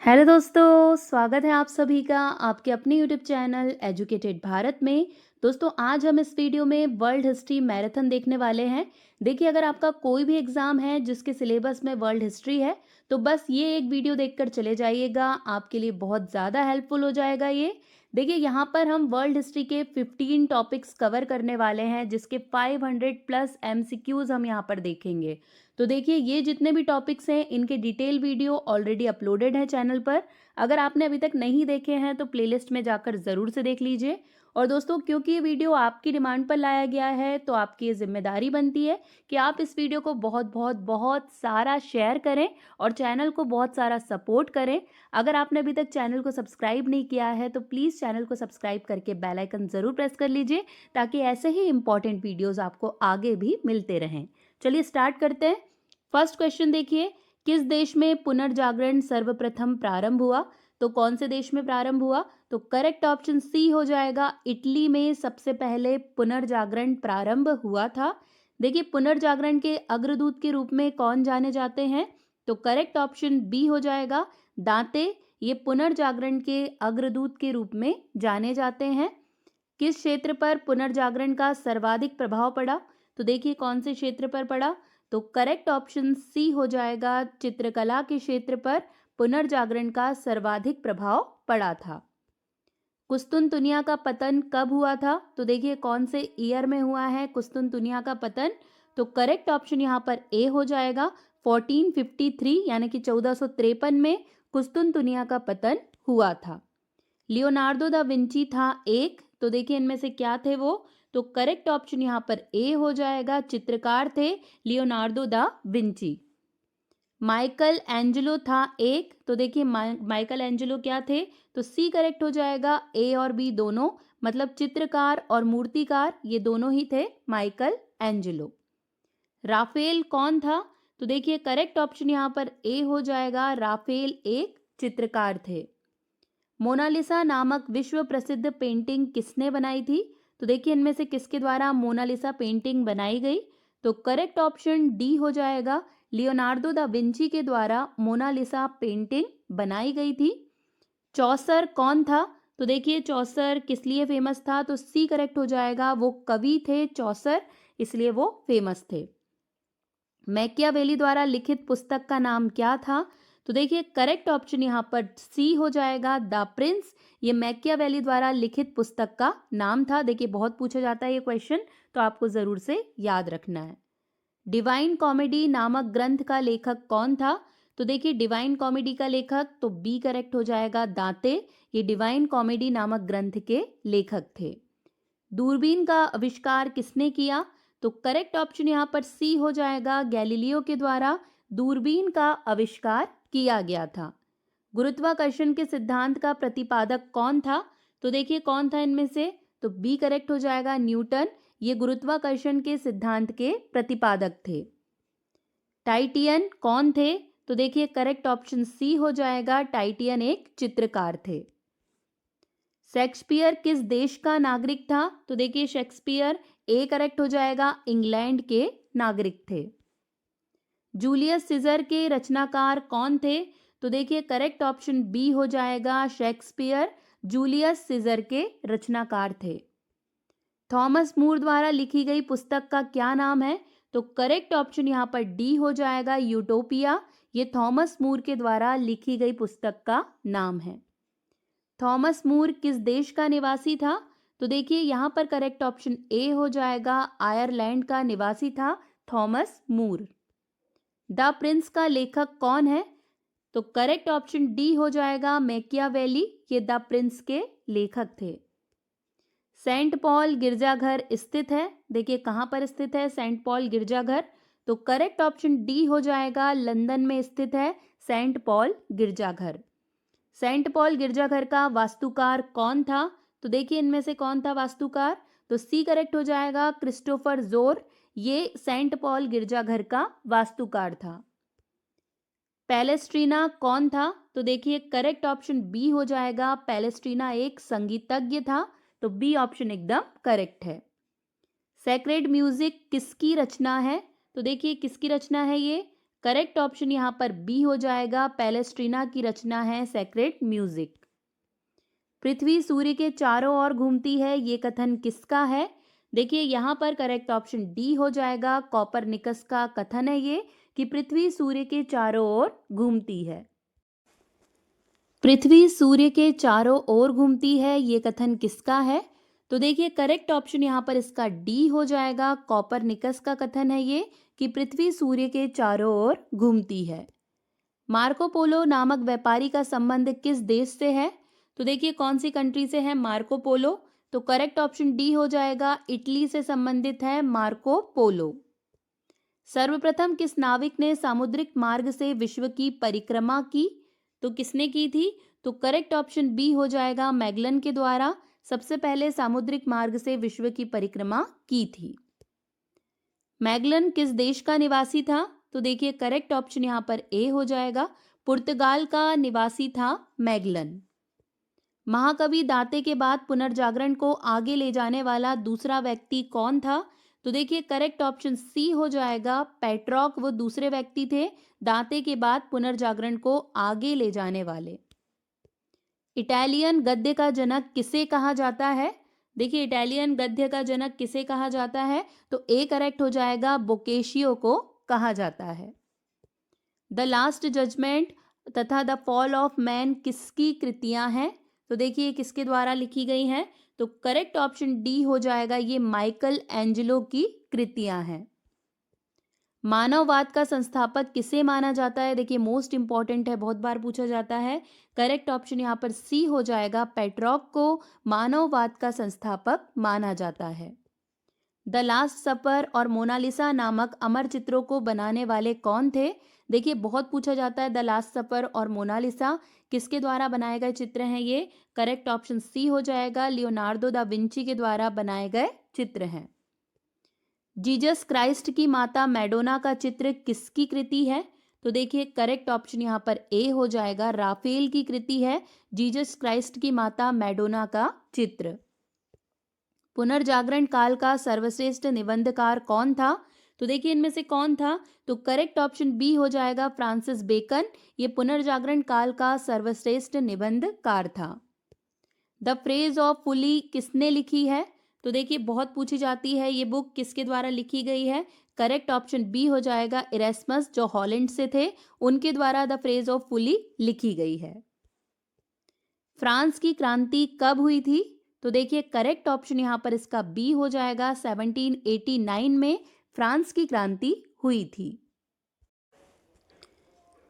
Hello दोस्तों, स्वागत है आप सभी का आपके अपने यूट्यूब चैनल एजुकेटेड भारत में। दोस्तों, आज हम इस वीडियो में वर्ल्ड हिस्ट्री मैराथन देखने वाले हैं। देखिए, अगर आपका कोई भी एग्ज़ाम है जिसके सिलेबस में वर्ल्ड हिस्ट्री है, तो बस ये एक वीडियो देखकर चले जाइएगा, आपके लिए बहुत ज़्यादा हेल्पफुल हो जाएगा ये। देखिए, यहाँ पर हम वर्ल्ड हिस्ट्री के 15 टॉपिक्स कवर करने वाले हैं, जिसके 500 प्लस एमसीक्यूज़ हम यहाँ पर देखेंगे। तो देखिए, ये जितने भी टॉपिक्स हैं इनके डिटेल वीडियो ऑलरेडी अपलोडेड है चैनल पर। अगर आपने अभी तक नहीं देखे हैं तो प्लेलिस्ट में जाकर ज़रूर से देख लीजिए। और दोस्तों, क्योंकि ये वीडियो आपकी डिमांड पर लाया गया है, तो आपकी ये जिम्मेदारी बनती है कि आप इस वीडियो को बहुत बहुत बहुत सारा शेयर करें और चैनल को बहुत सारा सपोर्ट करें। अगर आपने अभी तक चैनल को सब्सक्राइब नहीं किया है तो प्लीज़ चैनल को सब्सक्राइब करके बेल आइकन ज़रूर प्रेस कर लीजिए, ताकि ऐसे ही इंपॉर्टेंट वीडियोज़ आपको आगे भी मिलते रहें। चलिए स्टार्ट करते हैं। फर्स्ट क्वेश्चन देखिए, किस देश में पुनर्जागरण सर्वप्रथम प्रारंभ हुआ? तो कौन से देश में प्रारंभ हुआ? तो करेक्ट ऑप्शन सी हो जाएगा, इटली में सबसे पहले पुनर्जागरण प्रारंभ हुआ था। देखिए, पुनर्जागरण के अग्रदूत के रूप में कौन जाने जाते हैं? तो करेक्ट ऑप्शन बी हो जाएगा, दांते। ये पुनर्जागरण के अग्रदूत के रूप में जाने जाते हैं। किस क्षेत्र पर पुनर्जागरण का सर्वाधिक प्रभाव पड़ा? तो देखिए, कौन से क्षेत्र पर पड़ा? तो करेक्ट ऑप्शन सी हो जाएगा, चित्रकला के क्षेत्र पर पुनर्जागरण का सर्वाधिक प्रभाव पड़ा था। कुस्तुनतुनिया का पतन कब हुआ था? तो देखिए, कौन से ईयर में हुआ है कुस्तुनतुनिया का पतन? तो करेक्ट ऑप्शन यहाँ पर ए हो जाएगा, 1453 यानी कि 1453 में कुस्तुनतुनिया का पतन हुआ था। लियोनार्डो दा विंची था एक, तो देखिए इनमें से क्या थे वो? तो करेक्ट ऑप्शन यहाँ पर ए हो जाएगा, चित्रकार थे Leonardo da Vinci. Michael Angelo था एक, तो देखिए माइकल एंजेलो क्या थे? तो सी करेक्ट हो जाएगा, ए और बी दोनों, मतलब चित्रकार और मूर्तिकार ये दोनों ही थे माइकल एंजेलो। राफेल कौन था? तो देखिए करेक्ट ऑप्शन यहाँ पर ए हो जाएगा, राफेल एक चित्रकार थे। मोनालिसा नामक विश्व प्रसिद्ध पेंटिंग किसने बनाई थी? तो देखिए, इनमें से किसके द्वारा मोनालिसा पेंटिंग बनाई गई? तो करेक्ट ऑप्शन डी हो जाएगा, लियोनार्डो दा विंची के द्वारा मोनालिसा पेंटिंग बनाई गई थी। चौसर कौन था? तो देखिए, चौसर किस लिए फेमस था? तो सी करेक्ट हो जाएगा, वो कवि थे चौसर, इसलिए वो फेमस थे। मैकियावेली द्वारा लिखित पुस्तक का नाम क्या था? तो देखिए, करेक्ट ऑप्शन यहाँ पर सी हो जाएगा, द प्रिंस। ये मैकियावेली द्वारा लिखित पुस्तक का नाम था। देखिए, बहुत पूछा जाता है ये क्वेश्चन, तो आपको जरूर से याद रखना है। डिवाइन कॉमेडी नामक ग्रंथ का लेखक कौन था? तो देखिए, डिवाइन कॉमेडी का लेखक तो बी करेक्ट हो जाएगा, दांते। ये डिवाइन कॉमेडी नामक ग्रंथ के लेखक थे। दूरबीन का आविष्कार किसने किया? तो करेक्ट ऑप्शन यहाँ पर सी हो जाएगा, गैलीलियो के द्वारा दूरबीन का आविष्कार किया गया था। गुरुत्वाकर्षण के सिद्धांत का प्रतिपादक कौन था? तो देखिए, कौन था इनमें से? तो बी करेक्ट हो जाएगा, न्यूटन। ये गुरुत्वाकर्षण के सिद्धांत के प्रतिपादक थे। टाइटियन कौन थे? तो देखिए, करेक्ट ऑप्शन सी हो जाएगा, टाइटियन एक चित्रकार थे। शेक्सपियर किस देश का नागरिक था? तो देखिए, शेक्सपियर ए करेक्ट हो जाएगा, इंग्लैंड के नागरिक थे। जूलियस सीजर के रचनाकार कौन थे? तो देखिए, करेक्ट ऑप्शन बी हो जाएगा, शेक्सपियर जूलियस सीजर के रचनाकार थे। थॉमस मूर द्वारा लिखी गई पुस्तक का क्या नाम है? तो करेक्ट ऑप्शन यहाँ पर डी हो जाएगा, यूटोपिया। ये थॉमस मूर के द्वारा लिखी गई पुस्तक का नाम है। थॉमस मूर किस देश का निवासी था? तो देखिए, यहाँ पर करेक्ट ऑप्शन ए हो जाएगा, आयरलैंड का निवासी था थॉमस मूर। द प्रिंस का लेखक कौन है? तो करेक्ट ऑप्शन डी हो जाएगा, मैकियावेली। ये द प्रिंस के लेखक थे। सेंट पॉल गिरजाघर स्थित है। देखिए, कहाँ पर स्थित है सेंट पॉल गिरजाघर? तो करेक्ट ऑप्शन डी हो जाएगा, लंदन में स्थित है सेंट पॉल गिरजाघर। सेंट पॉल गिरजाघर का वास्तुकार कौन था? तो देखिए, इनमें से कौन था वास्तुकार? तो सी करेक्ट हो जाएगा, क्रिस्टोफर जोर। ये सेंट पॉल गिरजाघर का वास्तुकार था। पैलेस्ट्रीना कौन था? तो देखिए, करेक्ट ऑप्शन बी हो जाएगा, पैलेस्ट्रीना एक संगीतज्ञ था। तो बी ऑप्शन एकदम करेक्ट है। सेक्रेड म्यूजिक किसकी रचना है? तो देखिए, किसकी रचना है ये? करेक्ट ऑप्शन यहाँ पर बी हो जाएगा, पैलेस्ट्रीना की रचना है सेक्रेड म्यूजिक। पृथ्वी सूर्य के चारों ओर घूमती है, ये कथन किसका है? देखिए यहाँ पर करेक्ट ऑप्शन डी हो जाएगा, कॉपरनिकस का कथन है ये कि पृथ्वी सूर्य के चारों ओर घूमती है। पृथ्वी सूर्य के चारों ओर घूमती है, ये कथन किसका है? तो देखिए करेक्ट ऑप्शन यहाँ पर इसका डी हो जाएगा, कॉपरनिकस का कथन है ये कि पृथ्वी सूर्य के चारों ओर घूमती है। मार्को पोलो नामक व्यापारी का संबंध किस देश से है? तो देखिए कौन सी कंट्री से है मार्को पोलो? तो करेक्ट ऑप्शन डी हो जाएगा, इटली से संबंधित है मार्को पोलो। सर्वप्रथम किस नाविक ने सामुद्रिक मार्ग से विश्व की परिक्रमा की? तो किसने की थी? तो करेक्ट ऑप्शन बी हो जाएगा, मैगलन के द्वारा सबसे पहले सामुद्रिक मार्ग से विश्व की परिक्रमा की थी। मैगलन किस देश का निवासी था? तो देखिए करेक्ट ऑप्शन यहाँ पर ए हो जाएगा, पुर्तगाल का निवासी था मैगलन। महाकवि दाते के बाद पुनर्जागरण को आगे ले जाने वाला दूसरा व्यक्ति कौन था? तो देखिए करेक्ट ऑप्शन सी हो जाएगा, पेट्रॉक वो दूसरे व्यक्ति थे दाते के बाद पुनर्जागरण को आगे ले जाने वाले। इटालियन गद्य का जनक किसे कहा जाता है? देखिए इटालियन गद्य का जनक किसे कहा जाता है? तो ए करेक्ट हो जाएगा, बोकेशियो को कहा जाता है। द लास्ट जजमेंट तथा द फॉल ऑफ मैन किसकी कृतियां हैं? तो देखिए किसके द्वारा लिखी गई हैं? तो करेक्ट ऑप्शन डी हो जाएगा, ये माइकल एंजेलो की कृतियां हैं। मानववाद का संस्थापक किसे माना जाता है? देखिए मोस्ट इंपॉर्टेंट है, बहुत बार पूछा जाता है। करेक्ट ऑप्शन यहाँ पर सी हो जाएगा, पेट्रॉक को मानववाद का संस्थापक माना जाता है। द लास्ट सपर और मोनालिसा नामक अमर चित्रों को बनाने वाले कौन थे? देखिए बहुत पूछा जाता है, द लास्ट सपर और मोनालिसा किसके द्वारा बनाए गए चित्र हैं ये? करेक्ट ऑप्शन सी हो जाएगा, लियोनार्डो दा विंची के द्वारा बनाए गए चित्र हैं। जीसस क्राइस्ट की माता मैडोना का चित्र किसकी कृति है? तो देखिए करेक्ट ऑप्शन यहाँ पर ए हो जाएगा, राफेल की कृति है जीसस क्राइस्ट की माता मैडोना का चित्र। पुनर्जागरण काल का सर्वश्रेष्ठ निबंधकार कौन था? तो देखिए इनमें से कौन था? तो करेक्ट ऑप्शन बी हो जाएगा, फ्रांसिस बेकन, ये पुनर्जागरण काल का सर्वश्रेष्ठ निबंधकार था। द फ्रेज ऑफ फुली किसने लिखी है? तो देखिए बहुत पूछी जाती है, ये बुक किसके द्वारा लिखी गई है? करेक्ट ऑप्शन बी हो जाएगा, इरेस्मस जो हॉलैंड से थे उनके द्वारा द फ्रेज ऑफ फुली लिखी गई है। फ्रांस की क्रांति कब हुई थी? तो देखिए करेक्ट ऑप्शन यहाँ पर इसका बी हो जाएगा, 1789 में फ्रांस की क्रांति हुई थी।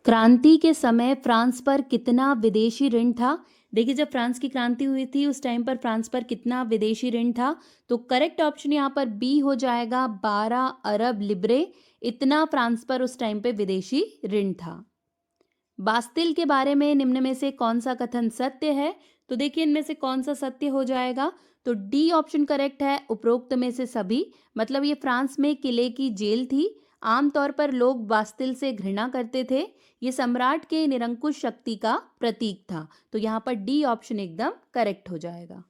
क्रांति के समय फ्रांस पर कितना विदेशी ऋण था? देखिए जब फ्रांस की क्रांति हुई थी उस टाइम पर फ्रांस पर कितना विदेशी ऋण था? तो करेक्ट ऑप्शन यहाँ पर बी हो जाएगा, 12 अरब लिब्रे, इतना फ्रांस पर उस टाइम पे विदेशी ऋण था। बास्तिल के बारे में निम्न में से कौन सा कथन सत्य है? तो देखिए इनमें से कौन सा सत्य हो जाएगा? तो डी ऑप्शन करेक्ट है, उपरोक्त में से सभी। मतलब ये फ्रांस में किले की जेल थी, आमतौर पर लोग बास्तिल से घृणा करते थे, ये सम्राट के निरंकुश शक्ति का प्रतीक था। तो यहाँ पर डी ऑप्शन एकदम करेक्ट हो जाएगा।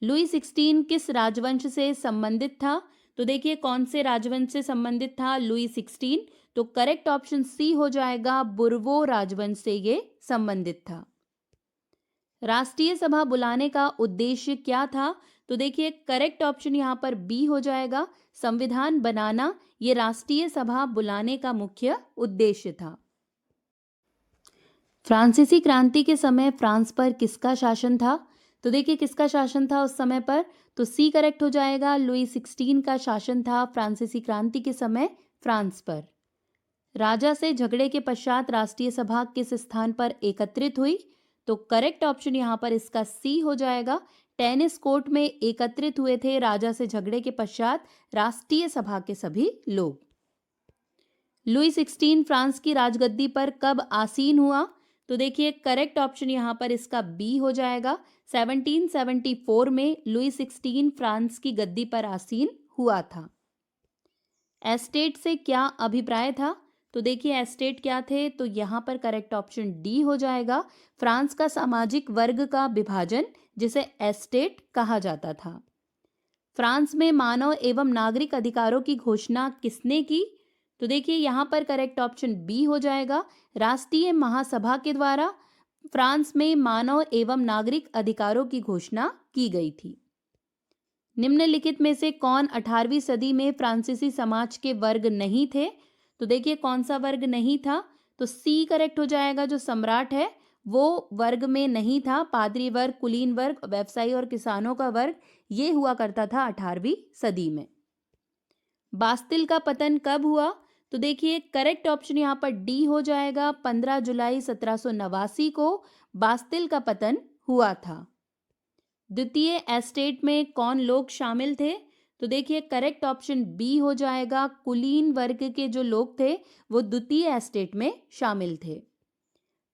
लुई 16 किस राजवंश से संबंधित था? तो देखिए कौन से राजवंश से संबंधित था लुई 16? तो करेक्ट ऑप्शन सी हो जाएगा, बुर्बो राजवंश से ये संबंधित था। राष्ट्रीय सभा बुलाने का उद्देश्य क्या था? तो देखिए करेक्ट ऑप्शन यहाँ पर बी हो जाएगा, संविधान बनाना, ये राष्ट्रीय सभा बुलाने का मुख्य उद्देश्य था। फ्रांसीसी क्रांति के समय फ्रांस पर किसका शासन था? तो देखिए किसका शासन था उस समय पर? तो सी करेक्ट हो जाएगा, लुई 16 का शासन था फ्रांसीसी क्रांति के समय फ्रांस पर। राजा से झगड़े के पश्चात राष्ट्रीय सभा किस स्थान पर एकत्रित हुई? तो करेक्ट ऑप्शन यहाँ पर इसका सी हो जाएगा, टेनिस कोर्ट में एकत्रित हुए थे राजा से झगड़े के पश्चात राष्ट्रीय सभा के सभी लोग। लुई 16 फ्रांस की राजगद्दी पर कब आसीन हुआ? तो देखिए करेक्ट ऑप्शन यहाँ पर इसका बी हो जाएगा, 1774 में लुई 16 फ्रांस की गद्दी पर आसीन हुआ था। एस्टेट से क्या अभिप्राय था? तो देखिए एस्टेट क्या थे? तो यहाँ पर करेक्ट ऑप्शन डी हो जाएगा, फ्रांस का सामाजिक वर्ग का विभाजन जिसे एस्टेट कहा जाता था। फ्रांस में मानव एवं नागरिक अधिकारों की घोषणा किसने की? तो देखिए यहाँ पर करेक्ट ऑप्शन बी हो जाएगा। राष्ट्रीय महासभा के द्वारा फ्रांस में मानव एवं नागरिक अधिकारों की घोषणा की गई थी। निम्नलिखित में से कौन 18वीं सदी में फ्रांसीसी समाज के वर्ग नहीं थे? तो देखिए कौन सा वर्ग नहीं था? तो सी करेक्ट हो जाएगा। जो सम्राट है वो वर्ग में नहीं था। पादरी वर्ग, कुलीन वर्ग, व्यवसायी और किसानों का वर्ग ये हुआ करता था 18वीं सदी में। बास्तिल का पतन कब हुआ? तो देखिए करेक्ट ऑप्शन यहाँ पर डी हो जाएगा। 15 जुलाई 1789 को बास्तिल का पतन हुआ था। द्वितीय एस्टेट में कौन लोग शामिल थे? तो देखिए करेक्ट ऑप्शन बी हो जाएगा। कुलीन वर्ग के जो लोग थे वो द्वितीय एस्टेट में शामिल थे।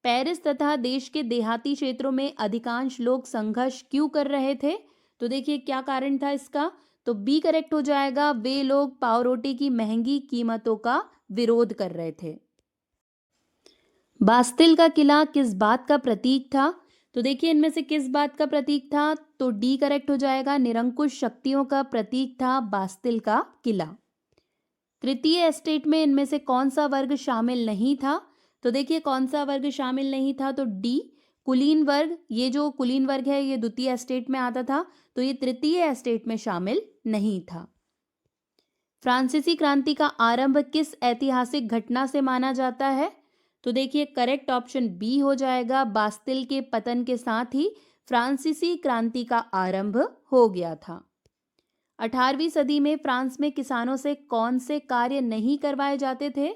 पेरिस तथा देश के देहाती क्षेत्रों में अधिकांश लोग संघर्ष क्यों कर रहे थे? तो देखिए क्या कारण था इसका? तो बी करेक्ट हो जाएगा। वे लोग पाव रोटी की महंगी कीमतों का विरोध कर रहे थे। बास्तिल का किला किस बात का प्रतीक था? तो देखिए इनमें से किस बात का प्रतीक था? तो डी करेक्ट हो जाएगा। निरंकुश शक्तियों का प्रतीक था बास्तिल का किला। तृतीय एस्टेट में इनमें से कौन सा वर्ग शामिल नहीं था? तो देखिए कौन सा वर्ग शामिल नहीं था? तो डी कुलीन वर्ग। ये जो कुलीन वर्ग है ये द्वितीय एस्टेट में आता था, तो ये तृतीय एस्टेट में शामिल नहीं था। फ्रांसीसी क्रांति का आरंभ किस ऐतिहासिक घटना से माना जाता है? तो देखिए करेक्ट ऑप्शन बी हो जाएगा। बास्तिल के पतन के साथ ही फ्रांसीसी क्रांति का आरंभ हो गया था। 18वीं सदी में फ्रांस में किसानों से कौन से कार्य नहीं करवाए जाते थे?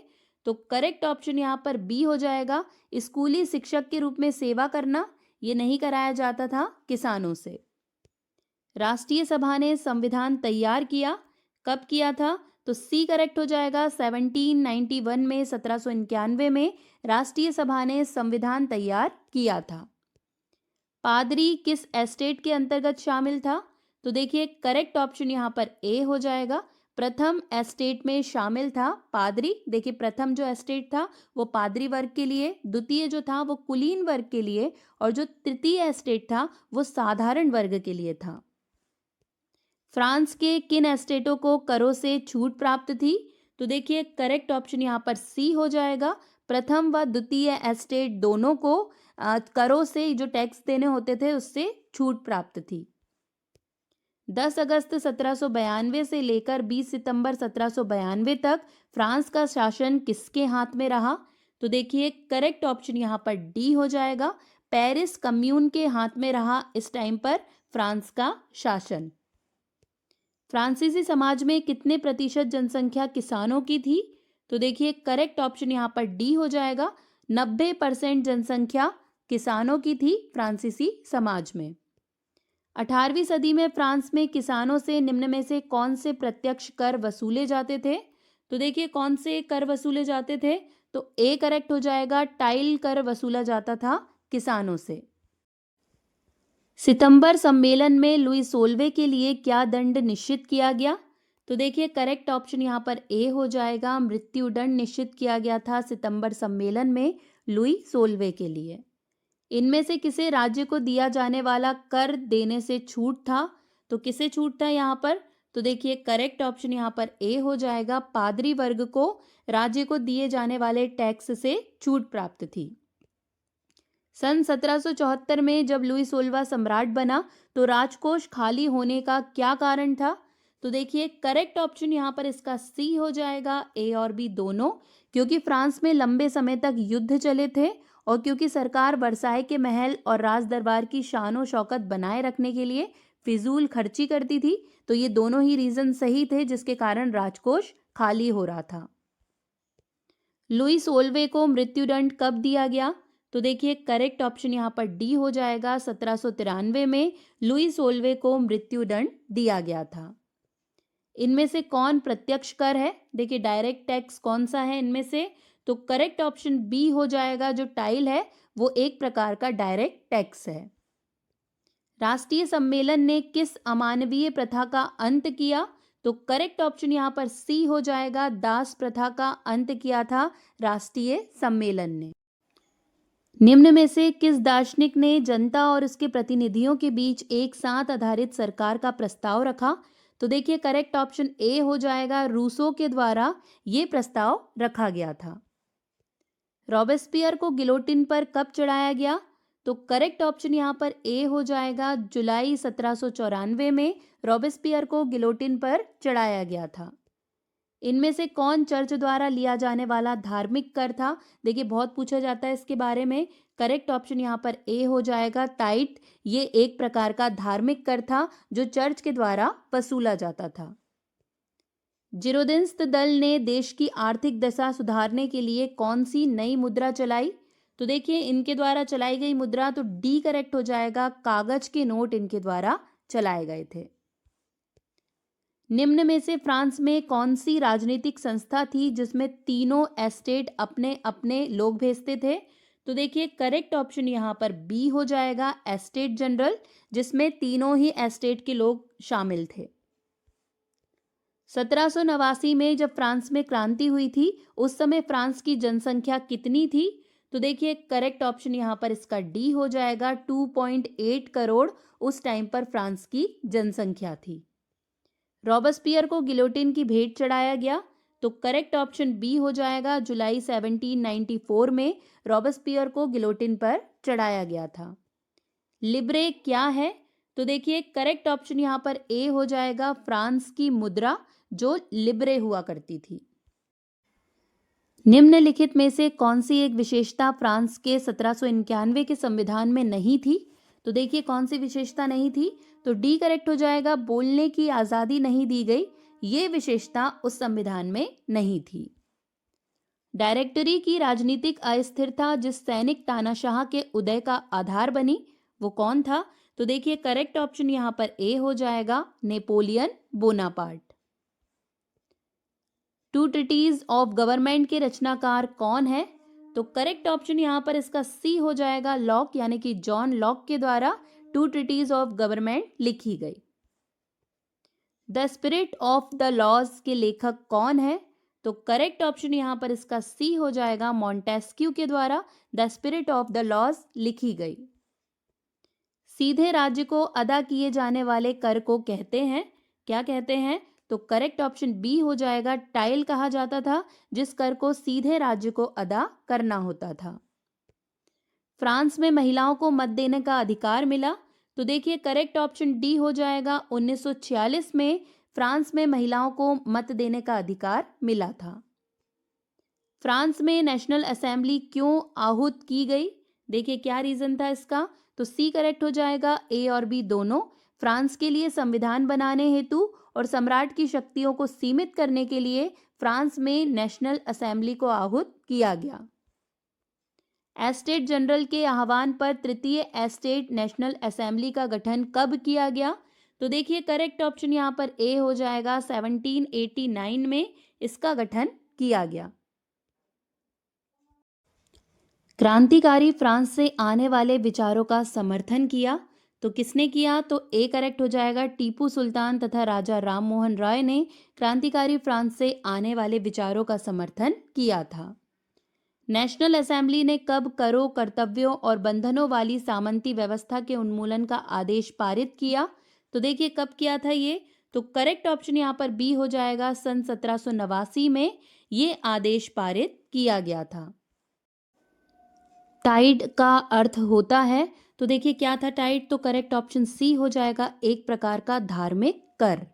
तो करेक्ट ऑप्शन यहाँ पर बी हो जाएगा। स्कूली शिक्षक के रूप में सेवा करना ये नहीं कराया जाता था किसानों से। राष्ट्रीय सभा ने संविधान तैयार किया, कब किया था? तो सी करेक्ट हो जाएगा। 1791 में 1791 में राष्ट्रीय सभा ने संविधान तैयार किया था। पादरी किस एस्टेट के अंतर्गत शामिल था? तो देखिए करेक्ट ऑप्शन यहाँ पर ए हो जाएगा। प्रथम एस्टेट में शामिल था पादरी। देखिए प्रथम जो एस्टेट था वो पादरी वर्ग के लिए, द्वितीय जो था वो कुलीन वर्ग के लिए, और जो तृतीय एस्टेट था वो साधारण वर्ग के लिए था। फ्रांस के किन एस्टेटों को करों से छूट प्राप्त थी? तो देखिए करेक्ट ऑप्शन यहाँ पर सी हो जाएगा। प्रथम व द्वितीय एस्टेट दोनों को करों से जो टैक्स देने होते थे उससे छूट प्राप्त थी। 10 अगस्त 1792 से लेकर 20 सितंबर 1792 तक फ्रांस का शासन किसके हाथ में रहा? तो देखिए करेक्ट ऑप्शन यहाँ पर डी हो जाएगा। पेरिस कम्यून के हाथ में रहा इस टाइम पर फ्रांस का शासन। फ्रांसीसी समाज में कितने प्रतिशत जनसंख्या किसानों की थी? तो देखिए करेक्ट ऑप्शन यहाँ पर डी हो जाएगा। 90% जनसंख्या किसानों की थी फ्रांसीसी समाज में। 18वीं सदी में फ्रांस में किसानों से निम्न में से कौन से प्रत्यक्ष कर वसूले जाते थे? तो देखिए कौन से कर वसूले जाते थे? तो ए करेक्ट हो जाएगा। टाइल कर वसूला जाता था किसानों से। सितंबर सम्मेलन में लुई सोल्वे के लिए क्या दंड निश्चित किया गया? तो देखिए करेक्ट ऑप्शन यहाँ पर ए हो जाएगा। मृत्यु दंड निश्चित किया गया था सितंबर सम्मेलन में लुई सोल्वे के लिए। इनमें से किसे राज्य को दिया जाने वाला कर देने से छूट था? तो किसे छूट था यहाँ पर? तो देखिए करेक्ट ऑप्शन यहाँ पर ए हो जाएगा। पादरी वर्ग को राज्य को दिए जाने वाले टैक्स से छूट प्राप्त थी। सन 1774 में जब लुई सोलवा सम्राट बना तो राजकोष खाली होने का क्या कारण था? तो देखिए करेक्ट ऑप्शन यहाँ पर इसका सी हो जाएगा। ए और बी दोनों, क्योंकि फ्रांस में लंबे समय तक युद्ध चले थे और क्योंकि सरकार वर्साई के महल और राज दरबार की शान शौकत बनाए रखने के लिए फिजूल खर्ची करती थी, तो ये दोनों ही रीजन सही थे जिसके कारण राजकोष खाली हो रहा था। लुई सोलवे को मृत्युदंड कब दिया गया? तो देखिए करेक्ट ऑप्शन यहाँ पर डी हो जाएगा। 1793 में लुई सोलवे को मृत्युदंड दिया गया था। इनमें से कौन प्रत्यक्ष कर है? देखिए डायरेक्ट टैक्स कौन सा है इनमें से? तो करेक्ट ऑप्शन बी हो जाएगा। जो टाइल है वो एक प्रकार का डायरेक्ट टैक्स है। राष्ट्रीय सम्मेलन ने किस अमानवीय प्रथा का अंत किया? तो करेक्ट ऑप्शन यहाँ पर सी हो जाएगा। दास प्रथा का अंत किया था राष्ट्रीय सम्मेलन ने। निम्न में से किस दार्शनिक ने जनता और उसके प्रतिनिधियों के बीच एक साथ आधारित सरकार का प्रस्ताव रखा? तो देखिए करेक्ट ऑप्शन ए हो जाएगा, रूसो के द्वारा ये प्रस्ताव रखा गया था। रॉबेस्पियर को गिलोटिन पर कब चढ़ाया गया? तो करेक्ट ऑप्शन यहाँ पर ए हो जाएगा, जुलाई 1794 में रॉबेस्पियर को गिलोटिन पर चढ़ाया गया था। इनमें से कौन चर्च द्वारा लिया जाने वाला धार्मिक कर था? देखिए बहुत पूछा जाता है इसके बारे में। करेक्ट ऑप्शन यहाँ पर ए हो जाएगा, ताइट। ये एक प्रकार का धार्मिक कर था जो चर्च के द्वारा वसूला जाता था। जीरोधिंस्त दल ने देश की आर्थिक दशा सुधारने के लिए कौन सी नई मुद्रा चलाई? तो देखिए इनके द्वारा चलाई गई मुद्रा, तो डी करेक्ट हो जाएगा, कागज के नोट इनके द्वारा चलाए गए थे। निम्न में से फ्रांस में कौन सी राजनीतिक संस्था थी जिसमें तीनों एस्टेट अपने अपने लोग भेजते थे? तो देखिए करेक्ट ऑप्शन यहाँ पर बी हो जाएगा, एस्टेट जनरल, जिसमें तीनों ही एस्टेट के लोग शामिल थे। 1789 में जब फ्रांस में क्रांति हुई थी उस समय फ्रांस की जनसंख्या कितनी थी? तो देखिए करेक्ट ऑप्शन यहाँ पर इसका डी हो जाएगा, 2.8 करोड़ उस टाइम पर फ्रांस की जनसंख्या थी। रॉबेस्पियर को गिलोटिन की भेंट चढ़ाया गया, तो करेक्ट ऑप्शन बी हो जाएगा, जुलाई 1794 में रॉबेस्पियर को गिलोटिन पर चढ़ाया गया था। लिब्रे क्या है? तो देखिए करेक्ट ऑप्शन यहाँ पर ए हो जाएगा, फ्रांस की मुद्रा जो लिब्रे हुआ करती थी। निम्नलिखित में से कौन सी एक विशेषता फ्रांस के 1791 के संविधान में नहीं थी? तो देखिए कौन सी विशेषता नहीं थी? तो डी करेक्ट हो जाएगा, बोलने की आजादी नहीं दी गई, ये विशेषता उस संविधान में नहीं थी। डायरेक्टरी की राजनीतिक अस्थिरता जिस सैनिक तानाशाह के उदय का आधार बनी वो कौन था? तो देखिए करेक्ट ऑप्शन यहाँ पर ए हो जाएगा, Napoleon Bonaparte. Two treatises of government के रचनाकार कौन है? तो करेक्ट ऑप्शन यहाँ पर इसका सी हो जाएगा, लॉक, यानी कि जॉन लॉक के द्वारा टू ट्रीटीज ऑफ गवर्नमेंट लिखी गई। The spirit of the laws के लेखक कौन है? तो करेक्ट ऑप्शन यहाँ पर इसका सी हो जाएगा, मॉन्टेस्क्यू के द्वारा the spirit of the laws लिखी गई। सीधे राज्य को अदा किए जाने वाले कर को कहते हैं, क्या कहते हैं? तो करेक्ट ऑप्शन बी हो जाएगा, टाइल कहा जाता था जिस कर को सीधे राज्य को अदा करना होता था। फ्रांस में महिलाओं को मत देने का अधिकार मिला, तो देखिए करेक्ट ऑप्शन डी हो जाएगा, 1946 में फ्रांस में महिलाओं को मत देने का अधिकार मिला था। फ्रांस में नेशनल असेंबली क्यों आहूत की गई? देखिए क्या रीजन था इसका? तो सी करेक्ट हो जाएगा, ए और बी दोनों। फ्रांस के लिए संविधान बनाने हेतु और सम्राट की शक्तियों को सीमित करने के लिए फ्रांस में नेशनल असेंबली को आहूत किया गया। एस्टेट जनरल के आह्वान पर तृतीय एस्टेट नेशनल असेंबली का गठन कब किया गया? तो देखिए करेक्ट ऑप्शन यहाँ पर ए हो जाएगा, 1789 में इसका गठन किया गया। क्रांतिकारी फ्रांस से आने वाले विचारों का समर्थन किया, तो किसने किया? तो ए करेक्ट हो जाएगा, टीपू सुल्तान तथा राजा राममोहन राय ने क्रांतिकारी फ्रांस से आने वाले विचारों का समर्थन किया था। नेशनल असेंबली ने कब करों, कर्तव्यों और बंधनों वाली सामंती व्यवस्था के उन्मूलन का आदेश पारित किया? तो देखिए कब किया था ये? तो करेक्ट ऑप्शन यहाँ पर बी हो जाएगा, सन 1789 में ये आदेश पारित किया गया था। टाइड का अर्थ होता है, तो देखिए क्या था टाइड? तो करेक्ट ऑप्शन सी हो जाएगा, एक प्रकार का धार्मिक कर।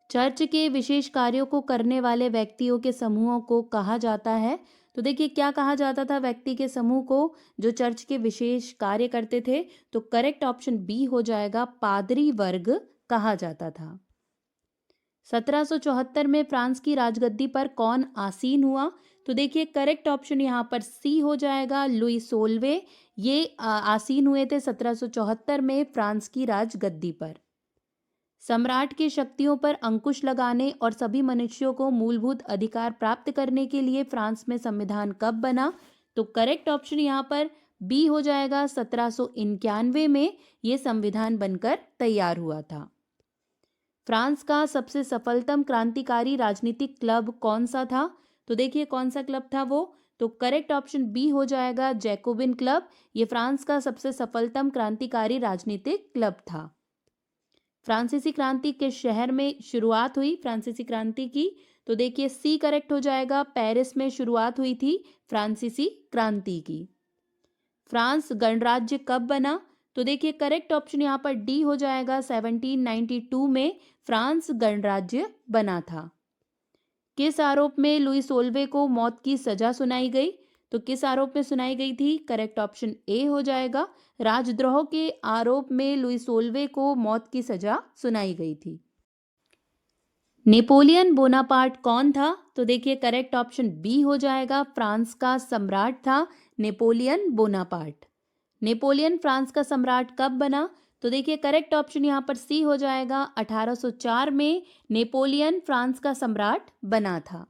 चर्च के विशेष कार्यों को करने वाले व्यक्तियों के समूहों को कहा जाता है, तो देखिए क्या कहा जाता था व्यक्ति के समूह को जो चर्च के विशेष कार्य करते थे? तो करेक्ट ऑप्शन बी हो जाएगा, पादरी वर्ग कहा जाता था। 1774 में फ्रांस की राजगद्दी पर कौन आसीन हुआ? तो देखिए करेक्ट ऑप्शन यहाँ पर सी हो जाएगा, लुई 16वें ये आसीन हुए थे 1774 में फ्रांस की राजगद्दी पर। सम्राट की शक्तियों पर अंकुश लगाने और सभी मनुष्यों को मूलभूत अधिकार प्राप्त करने के लिए फ्रांस में संविधान कब बना? तो करेक्ट ऑप्शन यहाँ पर बी हो जाएगा, 1791 में ये संविधान बनकर तैयार हुआ था। फ्रांस का सबसे सफलतम क्रांतिकारी राजनीतिक क्लब कौन सा था? तो देखिए कौन सा क्लब था वो? तो करेक्ट ऑप्शन बी हो जाएगा, जैकोबिन क्लब। ये फ्रांस का सबसे सफलतम क्रांतिकारी राजनीतिक क्लब था। फ्रांसीसी क्रांति किस शहर में शुरुआत हुई फ्रांसीसी क्रांति की? तो देखिए सी करेक्ट हो जाएगा, पेरिस में शुरुआत हुई थी फ्रांसीसी क्रांति की। फ्रांस गणराज्य कब बना? तो देखिए करेक्ट ऑप्शन यहाँ पर डी हो जाएगा, 1792 में फ्रांस गणराज्य बना था। किस आरोप में लुई सोल्वे को मौत की सजा सुनाई गई? तो किस आरोप में सुनाई गई थी? करेक्ट ऑप्शन ए हो जाएगा, राजद्रोह के आरोप में लुई सोल्वे को मौत की सजा सुनाई गई थी। नेपोलियन बोनापार्ट कौन था? तो देखिए करेक्ट ऑप्शन बी हो जाएगा, फ्रांस का सम्राट था नेपोलियन बोनापार्ट। नेपोलियन फ्रांस का सम्राट कब बना? तो देखिए करेक्ट ऑप्शन यहाँ पर सी हो जाएगा, 1804 में नेपोलियन फ्रांस का सम्राट बना था।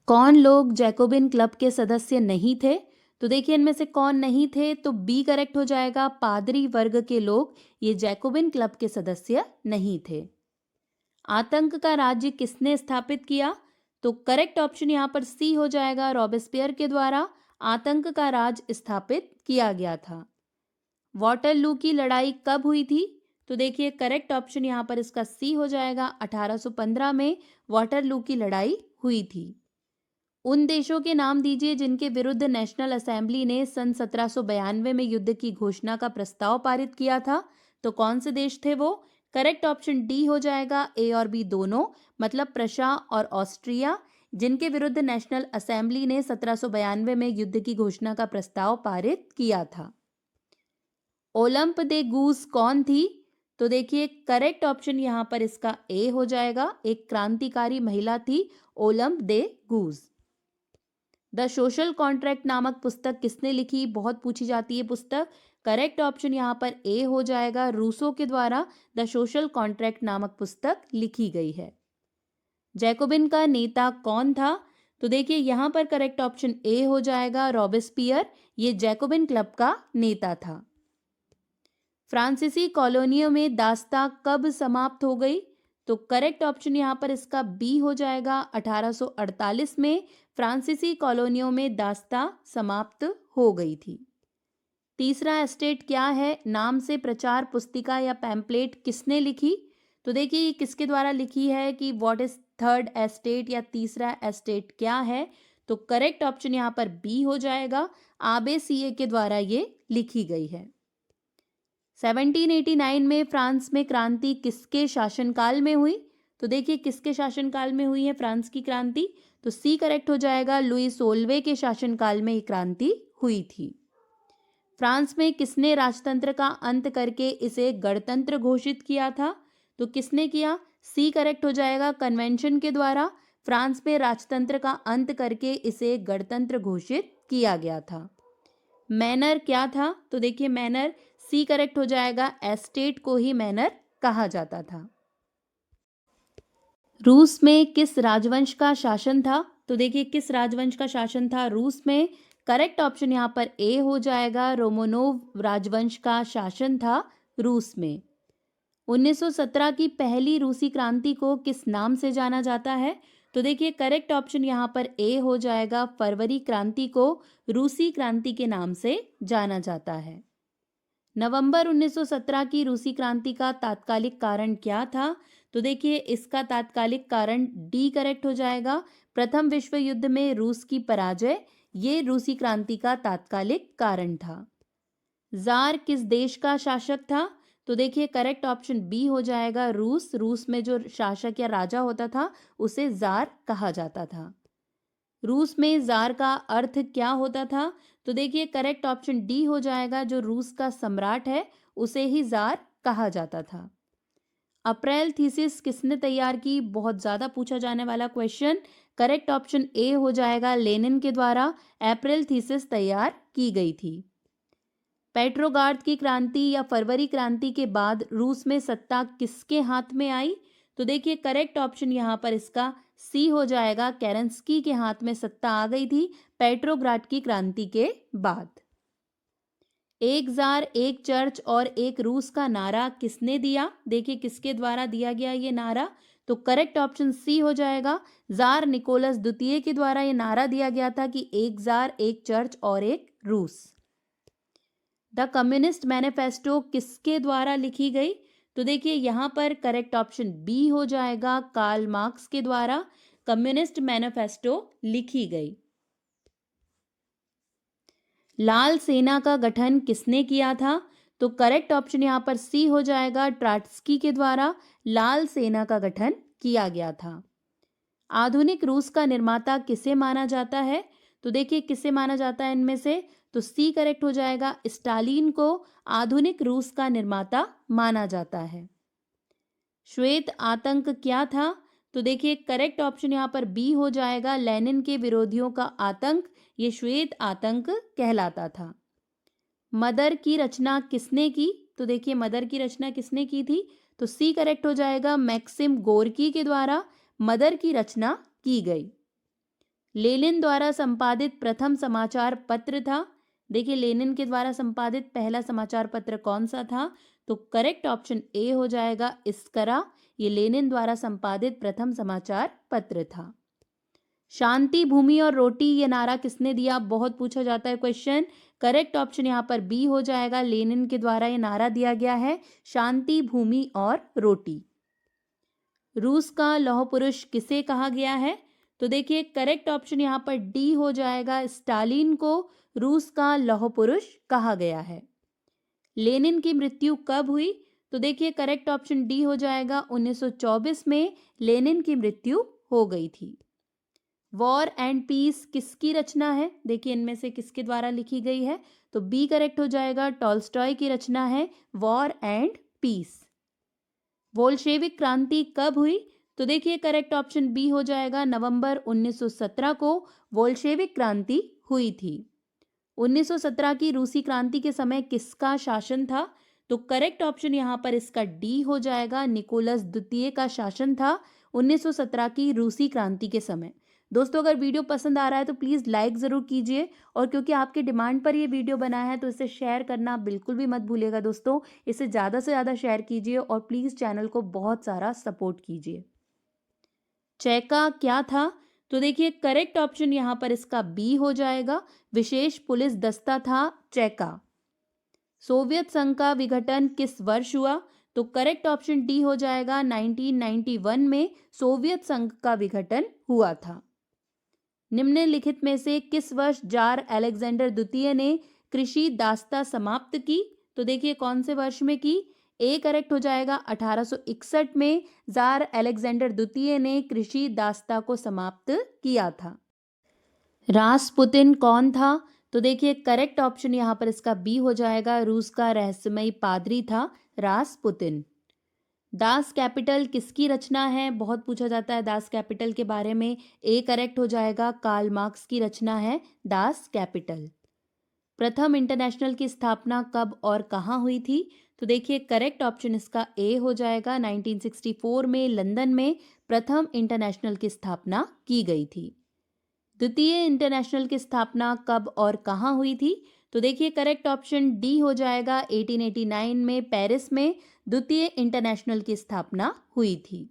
कौन लोग जैकोबिन क्लब के सदस्य नहीं थे? तो देखिए इनमें से कौन नहीं थे? तो बी करेक्ट हो जाएगा, पादरी वर्ग के लोग ये जैकोबिन क्लब के सदस्य नहीं थे। आतंक का राज्य किसने स्थापित किया? तो करेक्ट ऑप्शन यहाँ पर सी हो जाएगा, रॉबेस्पियर के द्वारा आतंक का राज स्थापित किया गया था। वाटरलू की लड़ाई कब हुई थी? तो देखिए करेक्ट ऑप्शन यहाँ पर इसका सी हो जाएगा, 1815 में वाटरलू की लड़ाई हुई थी। उन देशों के नाम दीजिए जिनके विरुद्ध नेशनल असेंबली ने सन 1792 में युद्ध की घोषणा का प्रस्ताव पारित किया था। तो कौन से देश थे वो? करेक्ट ऑप्शन डी हो जाएगा, ए और बी दोनों, मतलब प्रशा और ऑस्ट्रिया, जिनके विरुद्ध नेशनल असेंबली ने 1792 में युद्ध की घोषणा का प्रस्ताव पारित किया था। ओलंप दे गूस कौन थी? तो देखिए करेक्ट ऑप्शन यहाँ पर इसका ए हो जाएगा, एक क्रांतिकारी महिला थी Olymp they goose. The social contract नामक पुस्तक किसने लिखी? बहुत पूछी जाती है पुस्तक। करेक्ट ऑप्शन यहाँ पर ए हो जाएगा, रूसो के द्वारा द सोशल कॉन्ट्रैक्ट नामक पुस्तक लिखी गई है। जैकोबिन का नेता कौन था? तो देखिए यहाँ पर करेक्ट ऑप्शन ए हो जाएगा, रॉबेस्पियर, ये जैकोबिन क्लब का नेता था। फ्रांसीसी कॉलोनियों में दास्ता कब समाप्त हो गई? तो करेक्ट ऑप्शन यहाँ पर इसका बी हो जाएगा, 1848 में फ्रांसीसी कॉलोनियों में दास्ता समाप्त हो गई थी। तीसरा एस्टेट क्या है? नाम से प्रचार पुस्तिका या पैम्पलेट किसने लिखी? तो देखिए किसके द्वारा लिखी है कि व्हाट इज थर्ड एस्टेट या तीसरा एस्टेट क्या है? तो करेक्ट ऑप्शन यहाँ पर बी हो जाएगा, आबे सीए के द्वारा ये लिखी गई है। 1789 में फ्रांस में क्रांति किसके शासनकाल में हुई? तो देखिए किसके शासनकाल में हुई है फ्रांस की क्रांति? तो सी करेक्ट हो जाएगा, लुई सोल्वे के शासनकाल में ये क्रांति हुई थी। फ्रांस में किसने राजतंत्र का अंत करके इसे गणतंत्र घोषित किया था? तो किसने किया? सी करेक्ट हो जाएगा, कन्वेंशन के द्वारा फ्रांस में राजतंत्र का अंत करके इसे गणतंत्र घोषित किया गया था। मैनर क्या था? तो देखिए मैनर सी करेक्ट हो जाएगा, एस्टेट को ही मैनर कहा जाता था। रूस में किस राजवंश का शासन था? तो देखिए किस राजवंश का शासन था रूस में? करेक्ट ऑप्शन यहाँ पर ए हो जाएगा, रोमनोव राजवंश का शासन था रूस में। 1917 की पहली रूसी क्रांति को किस नाम से जाना जाता है? तो देखिए करेक्ट ऑप्शन यहाँ पर ए हो जाएगा, फरवरी क्रांति को रूसी क्रांति के नाम से जाना जाता है। नवंबर 1917 की रूसी क्रांति का तात्कालिक कारण क्या था? तो देखिए इसका तात्कालिक कारण डी करेक्ट हो जाएगा, प्रथम विश्व युद्ध में रूस की पराजय, ये रूसी क्रांति का तात्कालिक कारण था। जार किस देश का शासक था? तो देखिए करेक्ट ऑप्शन बी हो जाएगा, रूस। रूस में जो शासक या राजा होता था उसे जार कहा जाता था। रूस में जार का अर्थ क्या होता था? तो देखिए करेक्ट ऑप्शन डी हो जाएगा, जो रूस का सम्राट है उसे ही जार कहा जाता था। अप्रैल थीसिस किसने तैयार की? बहुत ज्यादा पूछा जाने वाला क्वेश्चन। करेक्ट ऑप्शन ए हो जाएगा, लेनिन के द्वारा अप्रैल थीसिस तैयार की गई थी। पेट्रोगार्ड की क्रांति या फरवरी क्रांति के बाद रूस में सत्ता किसके हाथ में आई? तो देखिए करेक्ट ऑप्शन यहाँ पर इसका सी हो जाएगा, केरेंस्की के हाथ में सत्ता आ गई थी पेट्रोग्राड की क्रांति के बाद। एक जार, एक चर्च और एक रूस का नारा किसने दिया? देखिए किसके द्वारा दिया गया ये नारा? तो करेक्ट ऑप्शन सी हो जाएगा, जार निकोलस द्वितीय के द्वारा ये नारा दिया गया था कि एक जार, एक चर्च और एक रूस। द कम्युनिस्ट मैनिफेस्टो किसके द्वारा लिखी गई? तो देखिए यहाँ पर करेक्ट ऑप्शन बी हो जाएगा, कार्ल मार्क्स के द्वारा कम्युनिस्ट मैनिफेस्टो लिखी गई। लाल सेना का गठन किसने किया था? तो करेक्ट ऑप्शन यहाँ पर सी हो जाएगा, ट्राट्स्की के द्वारा लाल सेना का गठन किया गया था। आधुनिक रूस का निर्माता किसे माना जाता है? तो देखिए किसे माना जाता है इनमें से? तो सी करेक्ट हो जाएगा, स्टालिन को आधुनिक रूस का निर्माता माना जाता है। श्वेत आतंक क्या था? तो देखिए करेक्ट ऑप्शन यहाँ पर बी हो जाएगा, लेनिन के विरोधियों का आतंक, ये श्वेत आतंक कहलाता था। मदर की रचना किसने की? तो देखिए मदर की रचना किसने की थी? तो सी करेक्ट हो जाएगा, मैक्सिम गोर्की के द्वारा मदर की रचना की गई। लेनिन द्वारा संपादित प्रथम समाचार पत्र था। देखिए लेनिन के द्वारा संपादित पहला समाचार पत्र कौन सा था? तो करेक्ट ऑप्शन ए हो जाएगा, इस्करा, ये लेनिन द्वारा संपादित प्रथम समाचार पत्र था। शांति भूमि और रोटी ये नारा किसने दिया? बहुत पूछा जाता है क्वेश्चन। करेक्ट ऑप्शन यहाँ पर बी हो जाएगा, लेनिन के द्वारा ये नारा दिया गया है, शांति भूमि और रोटी। रूस का लौह पुरुष किसे कहा गया है? तो देखिए करेक्ट ऑप्शन यहाँ पर डी हो जाएगा, स्टालिन को रूस का लौह पुरुष कहा गया है। लेनिन की मृत्यु कब हुई? तो देखिए करेक्ट ऑप्शन डी हो जाएगा, 1924 में लेनिन की मृत्यु हो गई थी। वॉर एंड पीस किसकी रचना है? देखिए इनमें से किसके द्वारा लिखी गई है? तो बी करेक्ट हो जाएगा, टॉल्स्टॉय की रचना है वॉर एंड पीस। बोल्शेविक क्रांति कब हुई? तो देखिए करेक्ट ऑप्शन बी हो जाएगा, नवंबर 1917 को बोल्शेविक क्रांति हुई थी। 1917 की रूसी क्रांति के समय किसका शासन था? तो करेक्ट ऑप्शन यहाँ पर इसका डी हो जाएगा, निकोलस द्वितीय का शासन था 1917 की रूसी क्रांति के समय। दोस्तों अगर वीडियो पसंद आ रहा है तो प्लीज़ लाइक ज़रूर कीजिए, और क्योंकि आपके डिमांड पर ये वीडियो बना है तो इसे शेयर करना बिल्कुल भी मत भूलिएगा दोस्तों। इसे ज़्यादा से ज़्यादा शेयर कीजिए और प्लीज़ चैनल को बहुत सारा सपोर्ट कीजिए। चेका क्या था? तो देखिए करेक्ट ऑप्शन यहाँ पर इसका बी हो जाएगा, विशेष पुलिस दस्ता था चेका। सोवियत संघ का विघटन किस वर्ष हुआ? तो करेक्ट ऑप्शन डी हो जाएगा, 1991 में सोवियत संघ का विघटन हुआ था। निम्नलिखित में से किस वर्ष जार अलेक्जेंडर द्वितीय ने कृषि दास्ता समाप्त की? तो देखिए कौन से वर्ष में की? ए करेक्ट हो जाएगा, 1861 में जार अलेक्जेंडर द्वितीय ने कृषि दास्ता को समाप्त किया था। रासपुतिन कौन था? तो देखिए करेक्ट ऑप्शन यहाँ पर इसका बी हो जाएगा, रूस का रहस्यमयी पादरी था रासपुतिन। दास कैपिटल किसकी रचना है? बहुत पूछा जाता है दास कैपिटल के बारे में। ए करेक्ट हो जाएगा, कार्ल मार्क्स की रचना है दास कैपिटल। प्रथम इंटरनेशनल की स्थापना कब और कहाँ हुई थी? तो देखिए करेक्ट ऑप्शन इसका ए हो जाएगा, 1964 में लंदन में प्रथम इंटरनेशनल की स्थापना की गई थी। द्वितीय इंटरनेशनल की स्थापना कब और कहाँ हुई थी? तो देखिए करेक्ट ऑप्शन डी हो जाएगा, 1889 में पेरिस में द्वितीय इंटरनेशनल की स्थापना हुई थी।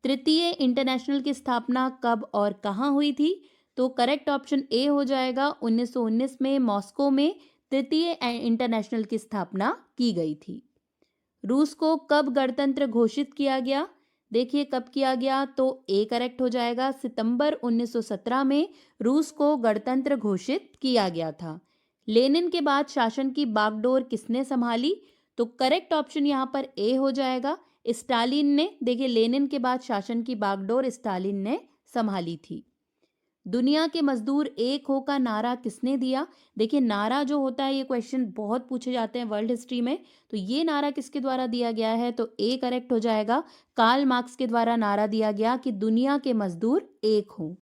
तृतीय इंटरनेशनल की स्थापना कब और कहाँ हुई थी? तो करेक्ट ऑप्शन ए हो जाएगा, 1919 में मॉस्को में तृतीय इंटरनेशनल की स्थापना की गई थी। रूस को कब गणतंत्र घोषित किया गया? देखिए कब किया गया? तो ए करेक्ट हो जाएगा, सितंबर 1917 में रूस को गणतंत्र घोषित किया गया था। लेनिन के बाद शासन की बागडोर किसने संभाली? तो करेक्ट ऑप्शन यहाँ पर ए हो जाएगा, स्टालिन ने। देखिए लेनिन के बाद शासन की बागडोर स्टालिन ने संभाली थी। दुनिया के मजदूर एक हो का नारा किसने दिया? देखिए नारा जो होता है, ये क्वेश्चन बहुत पूछे जाते हैं वर्ल्ड हिस्ट्री में, तो ये नारा किसके द्वारा दिया गया है? तो ए करेक्ट हो जाएगा, कार्ल मार्क्स के द्वारा नारा दिया गया कि दुनिया के मजदूर एक हों।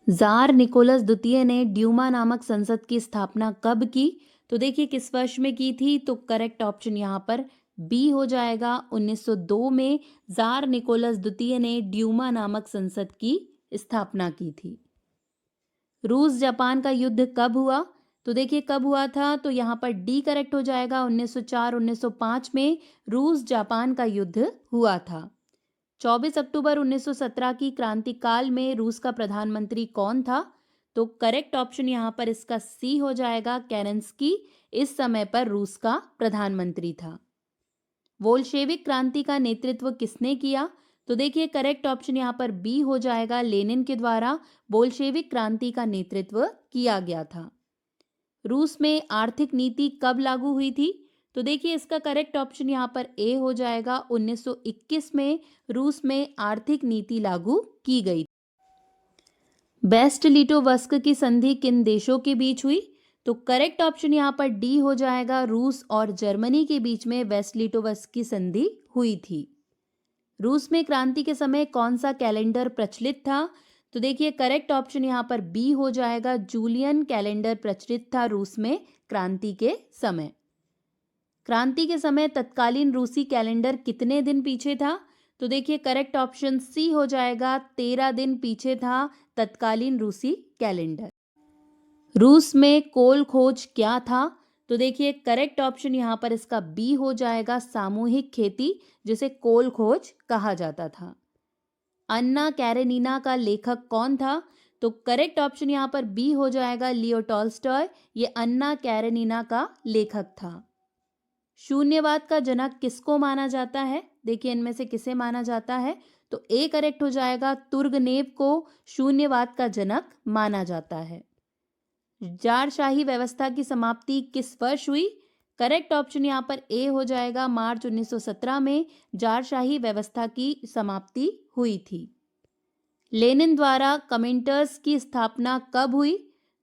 जार निकोलस द्वितीय ने ड्यूमा नामक संसद की स्थापना कब की? तो देखिए किस वर्ष में की थी? तो करेक्ट ऑप्शन यहाँ पर बी हो जाएगा, 1902 में जार निकोलस द्वितीय ने ड्यूमा नामक संसद की स्थापना की थी। रूस जापान का युद्ध कब हुआ? तो देखिए कब हुआ था? तो यहाँ पर डी करेक्ट हो जाएगा, 1904-1905 में रूस जापान का युद्ध हुआ था। 24 अक्टूबर 1917 की क्रांति काल में रूस का प्रधानमंत्री कौन था? तो करेक्ट ऑप्शन यहाँ पर इसका सी हो जाएगा, केरेंस्की इस समय पर रूस का प्रधानमंत्री था। बोल्शेविक क्रांति का नेतृत्व किसने किया? तो देखिए करेक्ट ऑप्शन यहाँ पर बी हो जाएगा, लेनिन के द्वारा बोल्शेविक क्रांति का नेतृत्व किया गया था। रूस में आर्थिक नीति कब लागू हुई थी? तो देखिए इसका करेक्ट ऑप्शन यहाँ पर ए हो जाएगा, 1921 में रूस में आर्थिक नीति लागू की गई। बेस्ट लिटोवस्क की संधि किन देशों के बीच हुई? तो करेक्ट ऑप्शन यहाँ पर डी हो जाएगा, रूस और जर्मनी के बीच में वेस्ट लिटोवस्क की संधि हुई थी। रूस में क्रांति के समय कौन सा कैलेंडर प्रचलित था? तो देखिए करेक्ट ऑप्शन यहाँ पर बी हो जाएगा, जूलियन कैलेंडर प्रचलित था रूस में क्रांति के समय। क्रांति के समय तत्कालीन रूसी कैलेंडर कितने दिन पीछे था? तो देखिए करेक्ट ऑप्शन सी हो जाएगा, 13 दिन पीछे था तत्कालीन रूसी कैलेंडर। रूस में कोल खोज क्या था? तो देखिए करेक्ट ऑप्शन यहाँ पर इसका बी हो जाएगा, सामूहिक खेती, जिसे कोल खोज कहा जाता था। अन्ना कैरेनिना का लेखक कौन था? तो करेक्ट ऑप्शन यहाँ पर बी हो जाएगा, लियो टॉल्स्टॉय, ये अन्ना कैरेनिना का लेखक था। शून्यवाद का जनक किसको माना जाता है? देखिए इनमें से किसे माना जाता है? तो ए करेक्ट हो जाएगा, तुर्गनेव को शून्यवाद का जनक माना जाता है। जारशाही व्यवस्था की समाप्ति किस वर्ष हुई? करेक्ट ऑप्शन यहाँ पर ए हो जाएगा, मार्च 1917 में जारशाही व्यवस्था की समाप्ति हुई थी। लेनिन द्वारा कमेंटर्स की स्थापना कब हुई?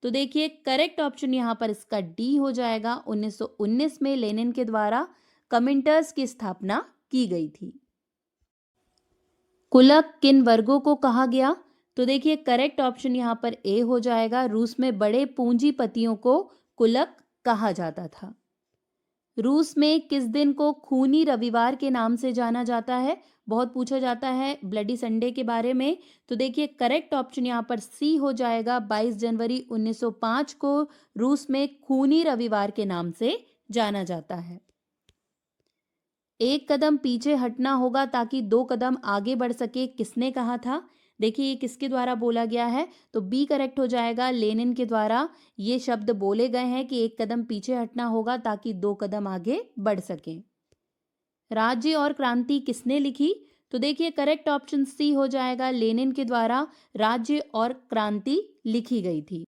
तो देखिए करेक्ट ऑप्शन यहाँ पर इसका डी हो जाएगा, 1919 में लेनिन के द्वारा कमेंटर्स की स्थापना की गई थी। कुलक किन वर्गों को कहा गया? तो देखिए करेक्ट ऑप्शन यहाँ पर ए हो जाएगा, रूस में बड़े पूंजीपतियों को कुलक कहा जाता था। रूस में किस दिन को खूनी रविवार के नाम से जाना जाता है? बहुत पूछा जाता है ब्लडी संडे के बारे में। तो देखिए करेक्ट ऑप्शन यहाँ पर सी हो जाएगा, 22 जनवरी 1905 को रूस में खूनी रविवार के नाम से जाना जाता है। एक कदम पीछे हटना होगा ताकि 2 कदम आगे बढ़ सके, किसने कहा था? देखिए ये किसके द्वारा बोला गया है? तो बी करेक्ट हो जाएगा, लेनिन के द्वारा ये शब्द बोले गए हैं कि एक कदम पीछे हटना होगा ताकि 2 कदम आगे बढ़ सकें। राज्य और क्रांति किसने लिखी? तो देखिए करेक्ट ऑप्शन सी हो जाएगा, लेनिन के द्वारा राज्य और क्रांति लिखी गई थी।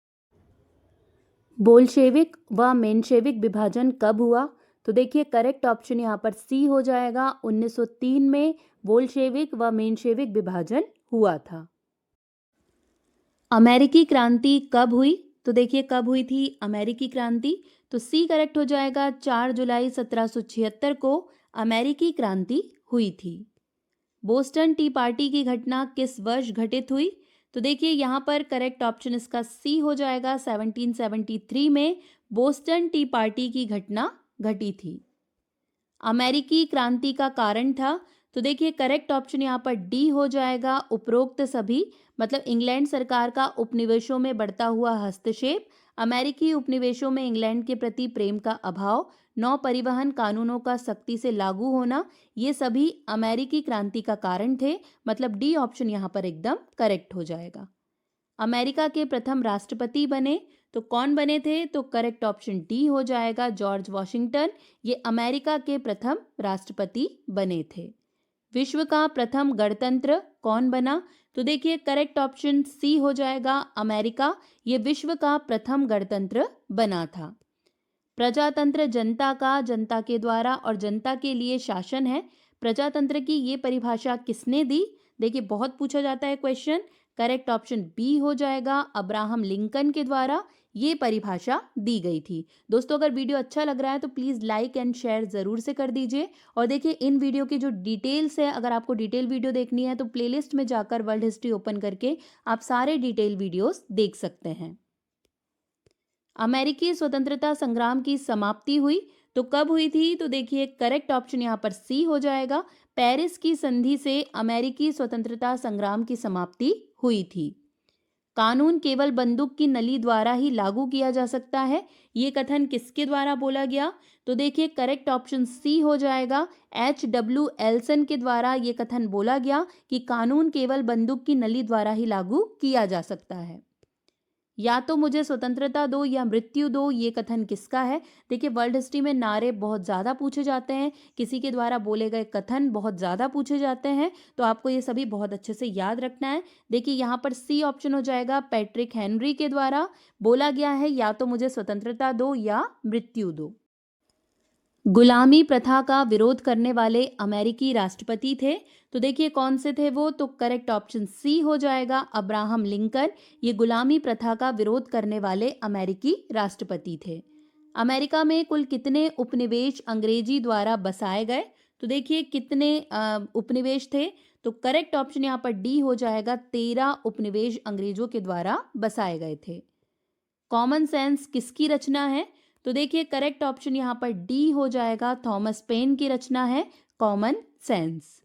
बोल्शेविक व मेंशेविक विभाजन कब हुआ? तो देखिए करेक्ट ऑप्शन यहाँ पर सी हो जाएगा, 1903 में बोल्शेविक व मेंशेविक विभाजन हुआ था। अमेरिकी क्रांति कब हुई? तो देखिए कब हुई थी अमेरिकी क्रांति? तो सी करेक्ट हो जाएगा, 4 जुलाई 1776 को अमेरिकी क्रांति हुई थी। बोस्टन टी पार्टी की घटना किस वर्ष घटित हुई? तो देखिए यहाँ पर करेक्ट ऑप्शन इसका सी हो जाएगा, 1773 में बोस्टन टी पार्टी की घटना घटी थी। अमेरिकी क्रांति का कारण था? तो देखिए करेक्ट ऑप्शन यहाँ पर डी हो जाएगा, उपरोक्त सभी, मतलब इंग्लैंड सरकार का उपनिवेशों में बढ़ता हुआ हस्तक्षेप, अमेरिकी उपनिवेशों में इंग्लैंड के प्रति प्रेम का अभाव, नौ परिवहन कानूनों का सख्ती से लागू होना, ये सभी अमेरिकी क्रांति का कारण थे। मतलब डी ऑप्शन यहाँ पर एकदम करेक्ट हो जाएगा। अमेरिका के प्रथम राष्ट्रपति बने तो कौन बने थे? तो करेक्ट ऑप्शन डी हो जाएगा, जॉर्ज वॉशिंगटन, ये अमेरिका के प्रथम राष्ट्रपति बने थे। विश्व का प्रथम गणतंत्र कौन बना? तो देखिए करेक्ट ऑप्शन सी हो जाएगा, अमेरिका, ये विश्व का प्रथम गणतंत्र बना था। प्रजातंत्र जनता का, जनता के द्वारा और जनता के लिए शासन है। प्रजातंत्र की ये परिभाषा किसने दी? देखिए बहुत पूछा जाता है क्वेश्चन। करेक्ट ऑप्शन बी हो जाएगा, अब्राहम लिंकन के द्वारा ये परिभाषा दी गई थी। दोस्तों अगर वीडियो अच्छा लग रहा है तो प्लीज़ लाइक एंड शेयर ज़रूर से कर दीजिए। और देखिए इन वीडियो की जो डिटेल्स है, अगर आपको डिटेल वीडियो देखनी है तो प्लेलिस्ट में जाकर वर्ल्ड हिस्ट्री ओपन करके आप सारे डिटेल वीडियोस देख सकते हैं। अमेरिकी स्वतंत्रता संग्राम की समाप्ति हुई तो कब हुई थी? तो देखिए करेक्ट ऑप्शन यहाँ पर सी हो जाएगा, पेरिस की संधि से अमेरिकी स्वतंत्रता संग्राम की समाप्ति हुई थी। कानून केवल बंदूक की नली द्वारा ही लागू किया जा सकता है, ये कथन किसके द्वारा बोला गया? तो देखिए करेक्ट ऑप्शन सी हो जाएगा, H.W. एल्सन के द्वारा ये कथन बोला गया कि कानून केवल बंदूक की नली द्वारा ही लागू किया जा सकता है। या तो मुझे स्वतंत्रता दो या मृत्यु दो, ये कथन किसका है? देखिए वर्ल्ड हिस्ट्री में नारे बहुत ज़्यादा पूछे जाते हैं, किसी के द्वारा बोले गए कथन बहुत ज़्यादा पूछे जाते हैं, तो आपको ये सभी बहुत अच्छे से याद रखना है। देखिए यहाँ पर सी ऑप्शन हो जाएगा, पैट्रिक हेनरी के द्वारा बोला गया है या तो मुझे स्वतंत्रता दो या मृत्यु दो। गुलामी प्रथा का विरोध करने वाले अमेरिकी राष्ट्रपति थे, तो देखिए कौन से थे वो? तो करेक्ट ऑप्शन सी हो जाएगा, अब्राहम लिंकन। ये गुलामी प्रथा का विरोध करने वाले अमेरिकी राष्ट्रपति थे। अमेरिका में कुल कितने उपनिवेश अंग्रेजी द्वारा बसाए गए? तो देखिए कितने उपनिवेश थे? तो करेक्ट ऑप्शन यहाँ पर डी हो जाएगा, 13 उपनिवेश अंग्रेजों के द्वारा बसाए गए थे। कॉमन सेंस किसकी रचना है? तो देखिए करेक्ट ऑप्शन यहाँ पर डी हो जाएगा, थॉमस पेन की रचना है कॉमन सेंस।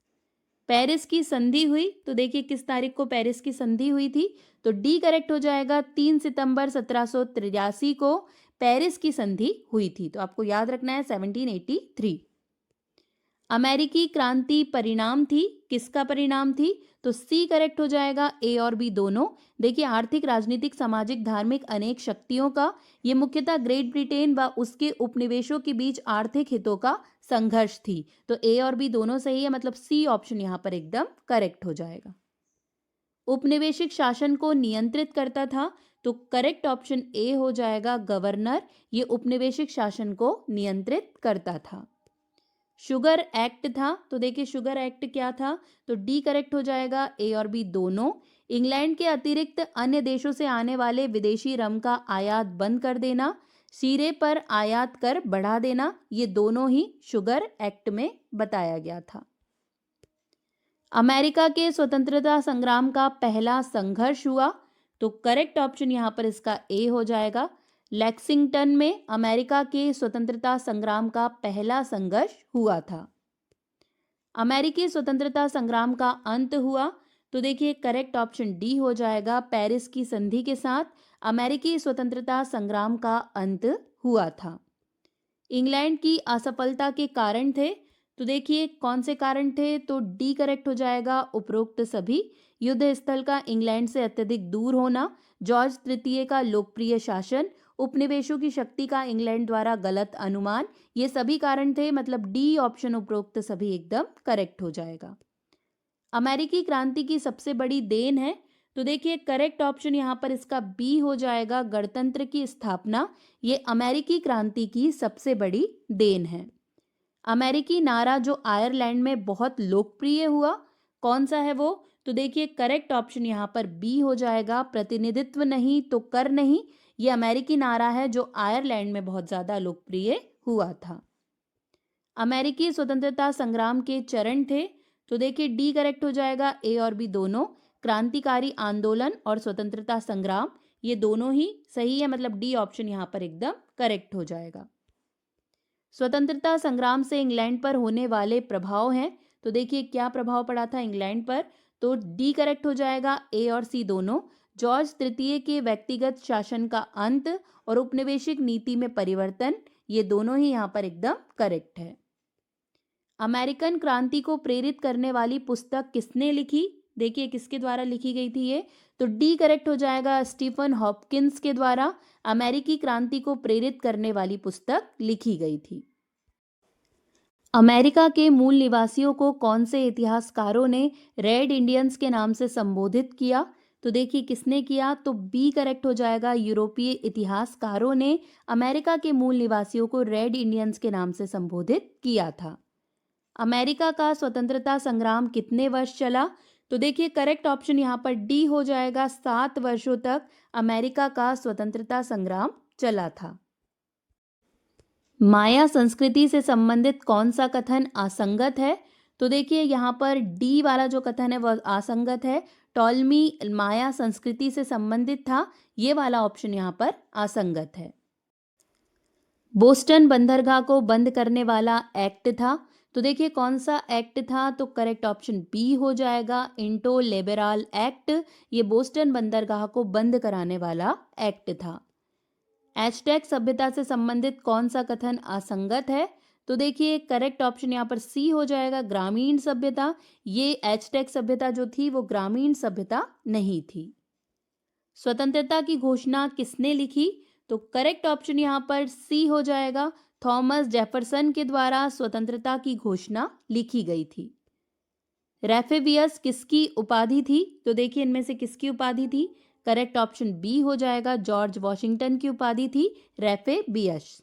पेरिस की संधि हुई, तो देखिए किस तारीख को पेरिस की संधि हुई थी? तो डी करेक्ट हो जाएगा, 3 सितंबर 1783 को पेरिस की संधि हुई थी। तो आपको याद रखना है 1783। अमेरिकी क्रांति परिणाम थी, किसका परिणाम थी? तो सी करेक्ट हो जाएगा, ए और बी दोनों। देखिए आर्थिक, राजनीतिक, सामाजिक, धार्मिक अनेक शक्तियों का, ये मुख्यतः ग्रेट ब्रिटेन व उसके उपनिवेशों के बीच आर्थिक हितों का संघर्ष थी। तो ए और बी दोनों सही है, मतलब सी ऑप्शन यहाँ पर एकदम करेक्ट हो जाएगा। उपनिवेशिक शासन को नियंत्रित करता था, तो करेक्ट ऑप्शन ए हो जाएगा, गवर्नर। ये उपनिवेशिक शासन को नियंत्रित करता था। शुगर एक्ट था, तो देखिए शुगर एक्ट क्या था? तो डी करेक्ट हो जाएगा, ए और बी दोनों। इंग्लैंड के अतिरिक्त अन्य देशों से आने वाले विदेशी रम का आयात बंद कर देना, शीरे पर आयात कर बढ़ा देना, ये दोनों ही शुगर एक्ट में बताया गया था। अमेरिका के स्वतंत्रता संग्राम का पहला संघर्ष हुआ, तो करेक्ट ऑप्शन यहाँ पर इसका ए हो जाएगा, लेक्सिंगटन में अमेरिका के स्वतंत्रता संग्राम का पहला संघर्ष हुआ था। अमेरिकी स्वतंत्रता संग्राम का अंत हुआ, तो देखिए करेक्ट ऑप्शन डी हो जाएगा, पेरिस की संधि के साथ अमेरिकी स्वतंत्रता संग्राम का अंत हुआ था। इंग्लैंड की असफलता के कारण थे, तो देखिए कौन से कारण थे? तो डी करेक्ट हो जाएगा, उपरोक्त सभी। युद्ध स्थल का इंग्लैंड से अत्यधिक दूर होना, जॉर्ज तृतीय का लोकप्रिय शासन, उपनिवेशों की शक्ति का इंग्लैंड द्वारा गलत अनुमान, ये सभी कारण थे, मतलब डी ऑप्शन उपरोक्त सभी एकदम करेक्ट हो जाएगा। अमेरिकी क्रांति की सबसे बड़ी देन है, तो देखिए करेक्ट ऑप्शन यहाँ पर इसका बी हो जाएगा, गणतंत्र की स्थापना। ये अमेरिकी क्रांति की सबसे बड़ी देन है। अमेरिकी नारा जो आयरलैंड में बहुत लोकप्रिय हुआ, कौन सा है वो? तो देखिए करेक्ट ऑप्शन यहाँ पर बी हो जाएगा, प्रतिनिधित्व नहीं तो कर नहीं। ये अमेरिकी नारा है जो आयरलैंड में बहुत ज़्यादा लोकप्रिय हुआ था। अमेरिकी स्वतंत्रता संग्राम के चरण थे, तो देखिए डी करेक्ट हो जाएगा, ए और बी दोनों। क्रांतिकारी आंदोलन और स्वतंत्रता संग्राम, ये दोनों ही सही है, मतलब डी ऑप्शन यहाँ पर एकदम करेक्ट हो जाएगा। स्वतंत्रता संग्राम से इंग्लैंड पर होने वाले प्रभाव हैं, तो देखिए क्या प्रभाव पड़ा था इंग्लैंड पर? तो डी करेक्ट हो जाएगा, ए और सी दोनों। जॉर्ज तृतीय के व्यक्तिगत शासन का अंत और उपनिवेशिक नीति में परिवर्तन, ये दोनों ही यहाँ पर एकदम करेक्ट है। अमेरिकन क्रांति को प्रेरित करने वाली पुस्तक किसने लिखी? देखिए किसके द्वारा लिखी गई थी ये? तो डी करेक्ट हो जाएगा, स्टीफन हॉपकिंस के द्वारा अमेरिकी क्रांति को प्रेरित करने वाली पुस्तक लिखी गई थी। अमेरिका के मूल निवासियों को कौन से इतिहासकारों ने रेड इंडियंस के नाम से संबोधित किया? तो देखिए किसने किया? तो बी करेक्ट हो जाएगा, यूरोपीय इतिहासकारों ने अमेरिका के मूल निवासियों को रेड इंडियंस के नाम से संबोधित किया था। अमेरिका का स्वतंत्रता संग्राम कितने वर्ष चला? तो देखिए करेक्ट ऑप्शन यहाँ पर डी हो जाएगा, 7 वर्षों तक अमेरिका का स्वतंत्रता संग्राम चला था। माया संस्कृति से संबंधित कौन सा कथन असंगत है? तो देखिए यहाँ पर डी वाला जो कथन है वह असंगत है। टॉलमी माया संस्कृति से संबंधित था, ये वाला ऑप्शन यहाँ पर असंगत है। बोस्टन बंदरगाह को बंद करने वाला एक्ट था, तो देखिए कौन सा एक्ट था? तो करेक्ट ऑप्शन बी हो जाएगा, इंटो लिबरल एक्ट। ये बोस्टन बंदरगाह को बंद कराने वाला एक्ट था। एज़टेक सभ्यता से संबंधित कौन सा कथन असंगत है? तो देखिए करेक्ट ऑप्शन यहाँ पर सी हो जाएगा, ग्रामीण सभ्यता। ये एज़टेक सभ्यता जो थी वो ग्रामीण सभ्यता नहीं थी। स्वतंत्रता की घोषणा किसने लिखी? तो करेक्ट ऑप्शन यहाँ पर सी हो जाएगा, थॉमस जेफरसन के द्वारा स्वतंत्रता की घोषणा लिखी गई थी। रेफेबियस किसकी उपाधि थी? तो देखिए इनमें से किसकी उपाधि थी? करेक्ट ऑप्शन बी हो जाएगा, जॉर्ज वॉशिंगटन की उपाधि थी रेफेबियस।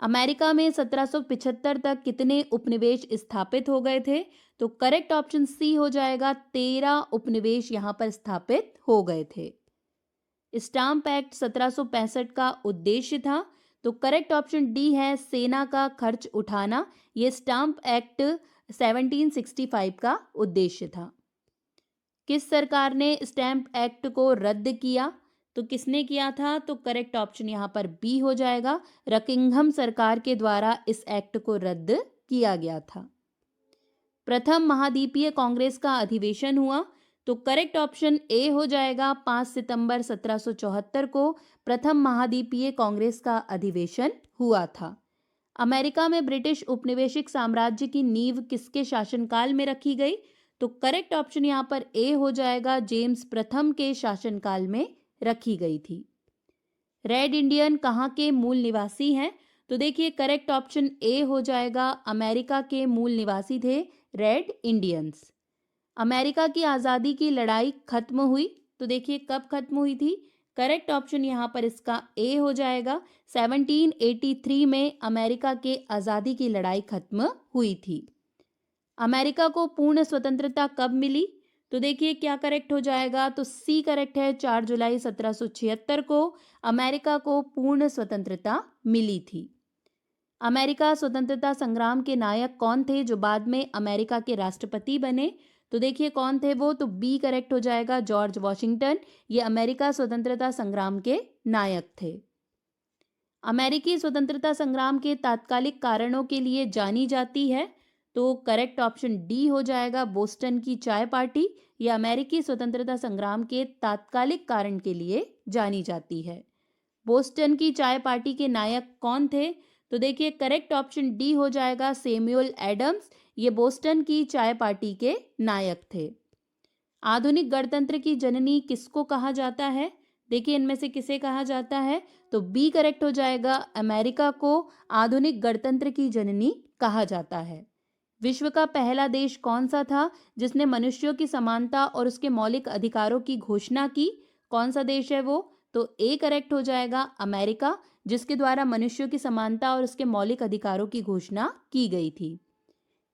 अमेरिका में 1775 तक कितने उपनिवेश स्थापित हो गए थे? तो करेक्ट ऑप्शन सी हो जाएगा, 13 उपनिवेश यहाँ पर स्थापित हो गए थे। स्टाम्प एक्ट 1765 का उद्देश्य था? तो करेक्ट ऑप्शन डी है, सेना का खर्च उठाना। ये स्टाम्प एक्ट 1765 का उद्देश्य था। किस सरकार ने स्टैम्प एक्ट को रद्द किया? तो किसने किया था? तो करेक्ट ऑप्शन यहाँ पर बी हो जाएगा, रकिंघम सरकार के द्वारा इस एक्ट को रद्द किया गया था। प्रथम महाद्वीपीय कांग्रेस का अधिवेशन हुआ? तो करेक्ट ऑप्शन ए हो जाएगा, 5 सितंबर 1774 को प्रथम महाद्वीपीय कांग्रेस का अधिवेशन हुआ था। अमेरिका में ब्रिटिश उपनिवेशिक साम्राज्य की नींव किसके शासनकाल में रखी गई? तो करेक्ट ऑप्शन यहाँ पर ए हो जाएगा, जेम्स प्रथम के शासनकाल में रखी गई थी। रेड इंडियन कहाँ के मूल निवासी हैं? तो देखिए करेक्ट ऑप्शन ए हो जाएगा, अमेरिका के मूल निवासी थे रेड इंडियंस। अमेरिका की आज़ादी की लड़ाई खत्म हुई? तो देखिए कब खत्म हुई थी? करेक्ट ऑप्शन यहाँ पर इसका ए हो जाएगा, 1783 में अमेरिका के आज़ादी की लड़ाई खत्म हुई थी। अमेरिका को पूर्ण स्वतंत्रता कब मिली? तो देखिए क्या करेक्ट हो जाएगा? तो सी करेक्ट है, 4 जुलाई 1776 को अमेरिका को पूर्ण स्वतंत्रता मिली थी। अमेरिका स्वतंत्रता संग्राम के नायक कौन थे जो बाद में अमेरिका के राष्ट्रपति बने? तो देखिए कौन थे वो? तो बी करेक्ट हो जाएगा, जॉर्ज वॉशिंगटन। ये अमेरिका स्वतंत्रता संग्राम के नायक थे। अमेरिकी स्वतंत्रता संग्राम के तात्कालिक कारणों के लिए जानी जाती है? तो करेक्ट ऑप्शन डी हो जाएगा, बोस्टन की चाय पार्टी। यह अमेरिकी स्वतंत्रता संग्राम के तात्कालिक कारण के लिए जानी जाती है। बोस्टन की चाय पार्टी के नायक कौन थे? तो देखिए करेक्ट ऑप्शन डी हो जाएगा, सैमुअल एडम्स। ये बोस्टन की चाय पार्टी के नायक थे। आधुनिक गणतंत्र की जननी किसको कहा जाता है? देखिए इनमें से किसे कहा जाता है? तो बी करेक्ट हो जाएगा, अमेरिका को आधुनिक गणतंत्र की जननी कहा जाता है। विश्व का पहला देश कौन सा था जिसने मनुष्यों की समानता और उसके मौलिक अधिकारों की घोषणा की? कौन सा देश है वो? तो ए करेक्ट हो जाएगा, अमेरिका, जिसके द्वारा मनुष्यों की समानता और उसके मौलिक अधिकारों की घोषणा की गई थी।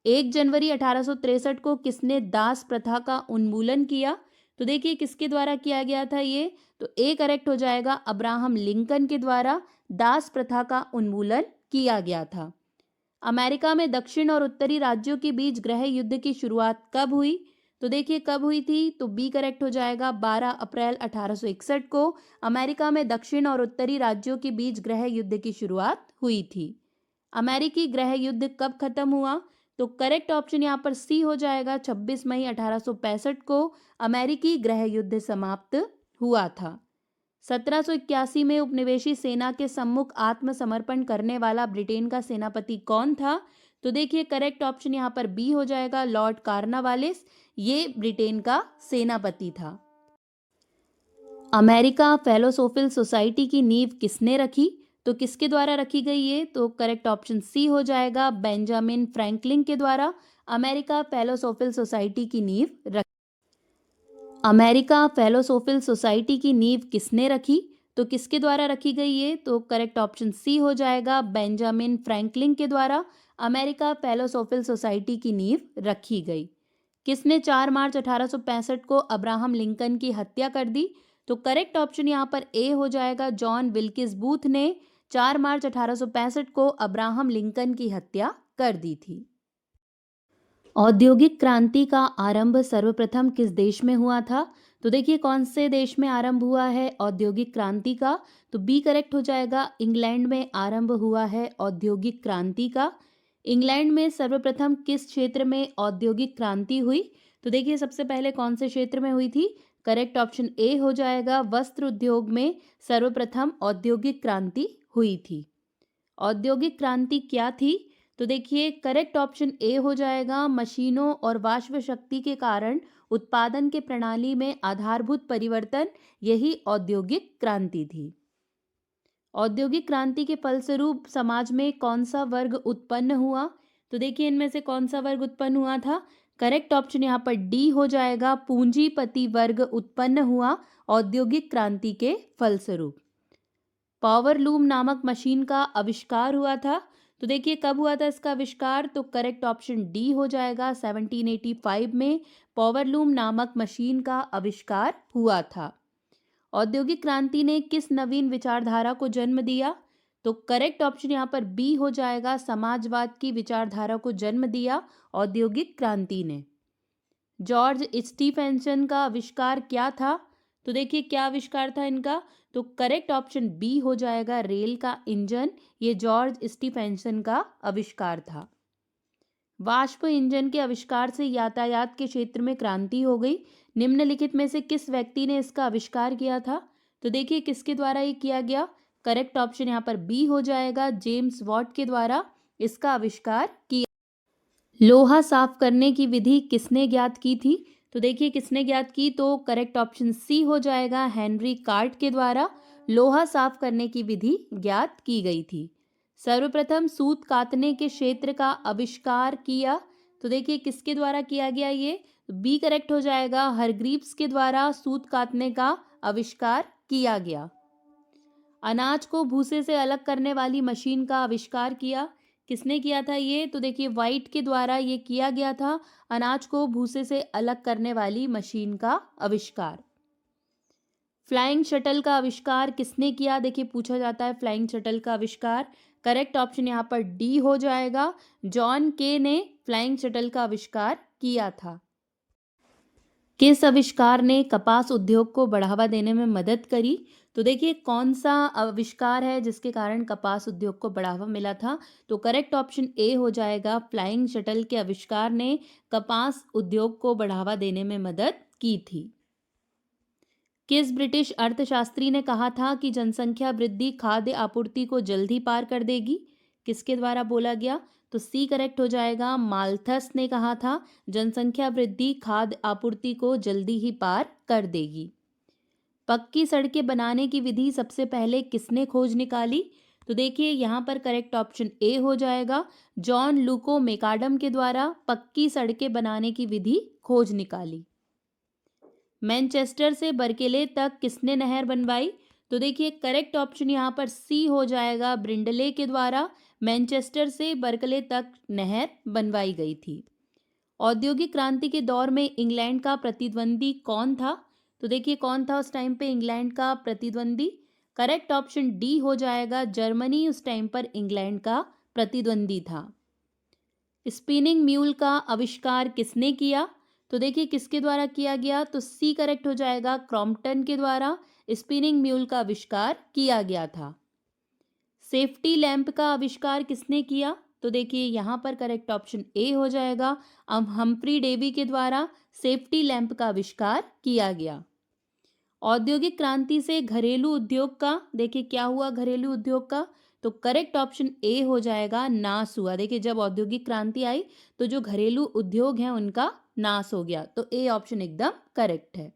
1 जनवरी 1863 को किसने दास प्रथा का उन्मूलन किया? तो देखिए किसके द्वारा किया गया था ये? तो ए करेक्ट हो जाएगा, अब्राहम लिंकन के द्वारा दास प्रथा का उन्मूलन किया गया था। अमेरिका में दक्षिण और उत्तरी राज्यों के बीच गृह युद्ध की शुरुआत कब हुई? तो देखिए कब हुई थी? तो बी करेक्ट हो जाएगा, 12 अप्रैल 1861 को अमेरिका में दक्षिण और उत्तरी राज्यों के बीच गृह युद्ध की शुरुआत हुई थी। अमेरिकी गृह युद्ध कब खत्म हुआ? तो करेक्ट ऑप्शन यहाँ पर सी हो जाएगा, 26 मई 1865 को अमेरिकी गृह युद्ध समाप्त हुआ था। 1781 में उपनिवेशी सेना के सम्मुख आत्मसमर्पण करने वाला ब्रिटेन का सेनापति कौन था? तो देखिए करेक्ट ऑप्शन यहाँ पर बी हो जाएगा, लॉर्ड कॉर्नवालिस। ये ब्रिटेन का सेनापति था। अमेरिका फेलोसोफिकल सोसाइटी की नींव किसने रखी? तो किसके द्वारा रखी गई ये? तो करेक्ट ऑप्शन सी हो जाएगा, बेंजामिन फ्रैंकलिन के द्वारा अमेरिका फेलोसोफिकल सोसाइटी की नींव रखी। अमेरिका फेलोसोफिकल सोसाइटी की नींव किसने रखी? तो किसके द्वारा रखी गई ये? तो करेक्ट ऑप्शन सी हो जाएगा, बेंजामिन फ्रैंकलिन के द्वारा अमेरिका फेलोसोफिकल सोसाइटी की नींव रखी गई। किसने 4 मार्च 1865 को अब्राहम लिंकन की हत्या कर दी? तो करेक्ट ऑप्शन यहाँ पर ए हो जाएगा, जॉन विल्किस बूथ ने 4 मार्च 1865 को अब्राहम लिंकन की हत्या कर दी थी। औद्योगिक क्रांति का आरंभ सर्वप्रथम किस देश में हुआ था? तो देखिए कौन से देश में आरंभ हुआ है औद्योगिक क्रांति का? तो बी करेक्ट हो जाएगा, इंग्लैंड में आरंभ हुआ है औद्योगिक क्रांति का। इंग्लैंड में सर्वप्रथम किस क्षेत्र में औद्योगिक क्रांति हुई? तो देखिए सबसे पहले कौन से क्षेत्र में हुई थी? करेक्ट ऑप्शन ए हो जाएगा, वस्त्र उद्योग में सर्वप्रथम औद्योगिक क्रांति हुई थी। औद्योगिक क्रांति क्या थी? तो देखिए करेक्ट ऑप्शन ए हो जाएगा, मशीनों और वाष्प शक्ति के कारण उत्पादन के प्रणाली में आधारभूत परिवर्तन, यही औद्योगिक क्रांति थी। औद्योगिक क्रांति के फलस्वरूप समाज में कौन सा वर्ग उत्पन्न हुआ? तो देखिए इनमें से कौन सा वर्ग उत्पन्न हुआ था? करेक्ट ऑप्शन यहाँ पर डी हो जाएगा, पूंजीपति वर्ग उत्पन्न हुआ औद्योगिक क्रांति के फलस्वरूप। पावर लूम नामक मशीन का आविष्कार हुआ था। तो देखिए कब हुआ था इसका आविष्कार? तो करेक्ट ऑप्शन डी हो जाएगा, 1785 में पावर लूम नामक मशीन का आविष्कार हुआ था। औद्योगिक क्रांति ने किस नवीन विचारधारा को जन्म दिया? तो करेक्ट ऑप्शन यहाँ पर बी हो जाएगा, समाजवाद की विचारधारा को जन्म दिया औद्योगिक क्रांति ने। जॉर्ज स्टीफेंसन का आविष्कार क्या था? तो देखिए क्या आविष्कार था इनका? तो करेक्ट ऑप्शन बी हो जाएगा, रेल का इंजन। ये जॉर्ज स्टीफेंसन का आविष्कार था। वाष्प इंजन के आविष्कार से यातायात के क्षेत्र में क्रांति हो गई। निम्नलिखित में से किस व्यक्ति ने इसका आविष्कार किया था? तो देखिए किसके द्वारा ये किया गया? करेक्ट ऑप्शन यहाँ पर बी हो जाएगा, जेम्स वॉट के द्वारा इसका आविष्कार किया। लोहा साफ करने की विधि किसने ज्ञात की थी? तो देखिए किसने ज्ञात की? तो करेक्ट ऑप्शन सी हो जाएगा, हेनरी कार्ट के द्वारा लोहा साफ करने की विधि ज्ञात की गई थी। सर्वप्रथम सूत कातने के क्षेत्र का आविष्कार किया। तो देखिए किसके द्वारा किया गया? ये बी करेक्ट हो जाएगा, हरग्रीव्स के द्वारा सूत कातने का आविष्कार किया गया। अनाज को भूसे से अलग करने वाली मशीन का आविष्कार किया। किसने किया था ये? तो देखिए वाइट के द्वारा ये किया गया था, अनाज को भूसे से अलग करने वाली मशीन का आविष्कार। फ्लाइंग शटल का आविष्कार किसने किया? देखिए पूछा जाता है फ्लाइंग शटल का आविष्कार। करेक्ट ऑप्शन यहाँ पर डी हो जाएगा, जॉन के ने फ्लाइंग शटल का आविष्कार किया था। किस आविष्कार ने कपास उद्योग को बढ़ावा देने में मदद करी? तो देखिए कौन सा आविष्कार है जिसके कारण कपास उद्योग को बढ़ावा मिला था? तो करेक्ट ऑप्शन ए हो जाएगा, फ्लाइंग शटल के आविष्कार ने कपास उद्योग को बढ़ावा देने में मदद की थी। किस ब्रिटिश अर्थशास्त्री ने कहा था कि जनसंख्या वृद्धि खाद्य आपूर्ति को जल्दी पार कर देगी? किसके द्वारा बोला गया? तो सी करेक्ट हो जाएगा, माल्थस ने कहा था जनसंख्या वृद्धि खाद्य आपूर्ति को जल्दी ही पार कर देगी। पक्की सड़कें बनाने की विधि सबसे पहले किसने खोज निकाली? तो देखिए यहाँ पर करेक्ट ऑप्शन ए हो जाएगा, जॉन लूको मेकाडम के द्वारा पक्की सड़कें बनाने की विधि खोज निकाली। मैनचेस्टर से बर्कले तक किसने नहर बनवाई? तो देखिए करेक्ट ऑप्शन यहाँ पर सी हो जाएगा, ब्रिंडले के द्वारा मैनचेस्टर से बर्कले तक नहर बनवाई गई थी। औद्योगिक क्रांति के दौर में इंग्लैंड का प्रतिद्वंदी कौन था? तो देखिए कौन था उस टाइम पे इंग्लैंड का प्रतिद्वंदी? करेक्ट ऑप्शन डी हो जाएगा, जर्मनी उस टाइम पर इंग्लैंड का प्रतिद्वंदी था। स्पिनिंग म्यूल का आविष्कार किसने किया? तो देखिए किसके द्वारा किया गया? तो सी करेक्ट हो जाएगा, क्रॉम्पटन के द्वारा स्पिनिंग म्यूल का आविष्कार किया गया था। सेफ्टी लैंप का आविष्कार किसने किया? तो देखिए यहाँ पर करेक्ट ऑप्शन ए हो जाएगा, हम्फ्री डेवी के द्वारा सेफ्टी लैंप का आविष्कार किया गया। औद्योगिक क्रांति से घरेलू उद्योग का देखिए क्या हुआ? घरेलू उद्योग का तो करेक्ट ऑप्शन ए हो जाएगा, नाश हुआ। देखिए जब औद्योगिक क्रांति आई तो जो घरेलू उद्योग हैं उनका नाश हो गया, तो ए ऑप्शन एकदम करेक्ट है।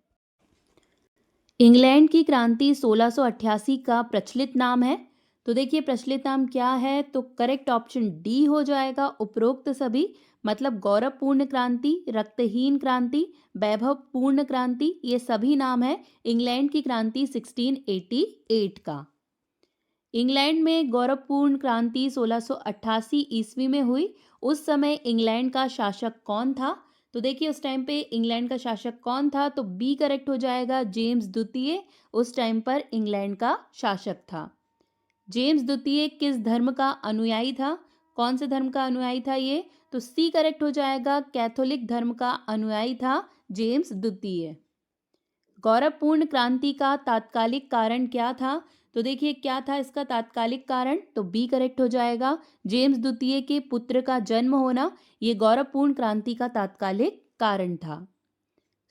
इंग्लैंड की क्रांति 1688 का प्रचलित नाम है। तो देखिए प्रचलित नाम क्या है? तो करेक्ट ऑप्शन डी हो जाएगा, उपरोक्त सभी, मतलब गौरवपूर्ण क्रांति, रक्तहीन क्रांति, वैभवपूर्ण क्रांति, ये सभी नाम है इंग्लैंड की क्रांति 1688 का। इंग्लैंड में गौरवपूर्ण क्रांति 1688 ईस्वी में हुई। उस समय इंग्लैंड का शासक कौन था? तो देखिए उस टाइम पे इंग्लैंड का शासक कौन था? तो बी करेक्ट हो जाएगा, जेम्स द्वितीय उस टाइम पर इंग्लैंड का शासक था। जेम्स द्वितीय किस धर्म का अनुयायी था? कौन से धर्म का अनुयायी था ये? तो सी करेक्ट हो जाएगा, कैथोलिक धर्म का अनुयायी था जेम्स द्वितीय। गौरवपूर्ण क्रांति का तात्कालिक कारण क्या था? तो देखिए क्या था इसका तात्कालिक कारण? तो बी करेक्ट हो जाएगा, जेम्स द्वितीय के पुत्र का जन्म होना, ये गौरवपूर्ण क्रांति का तात्कालिक कारण था।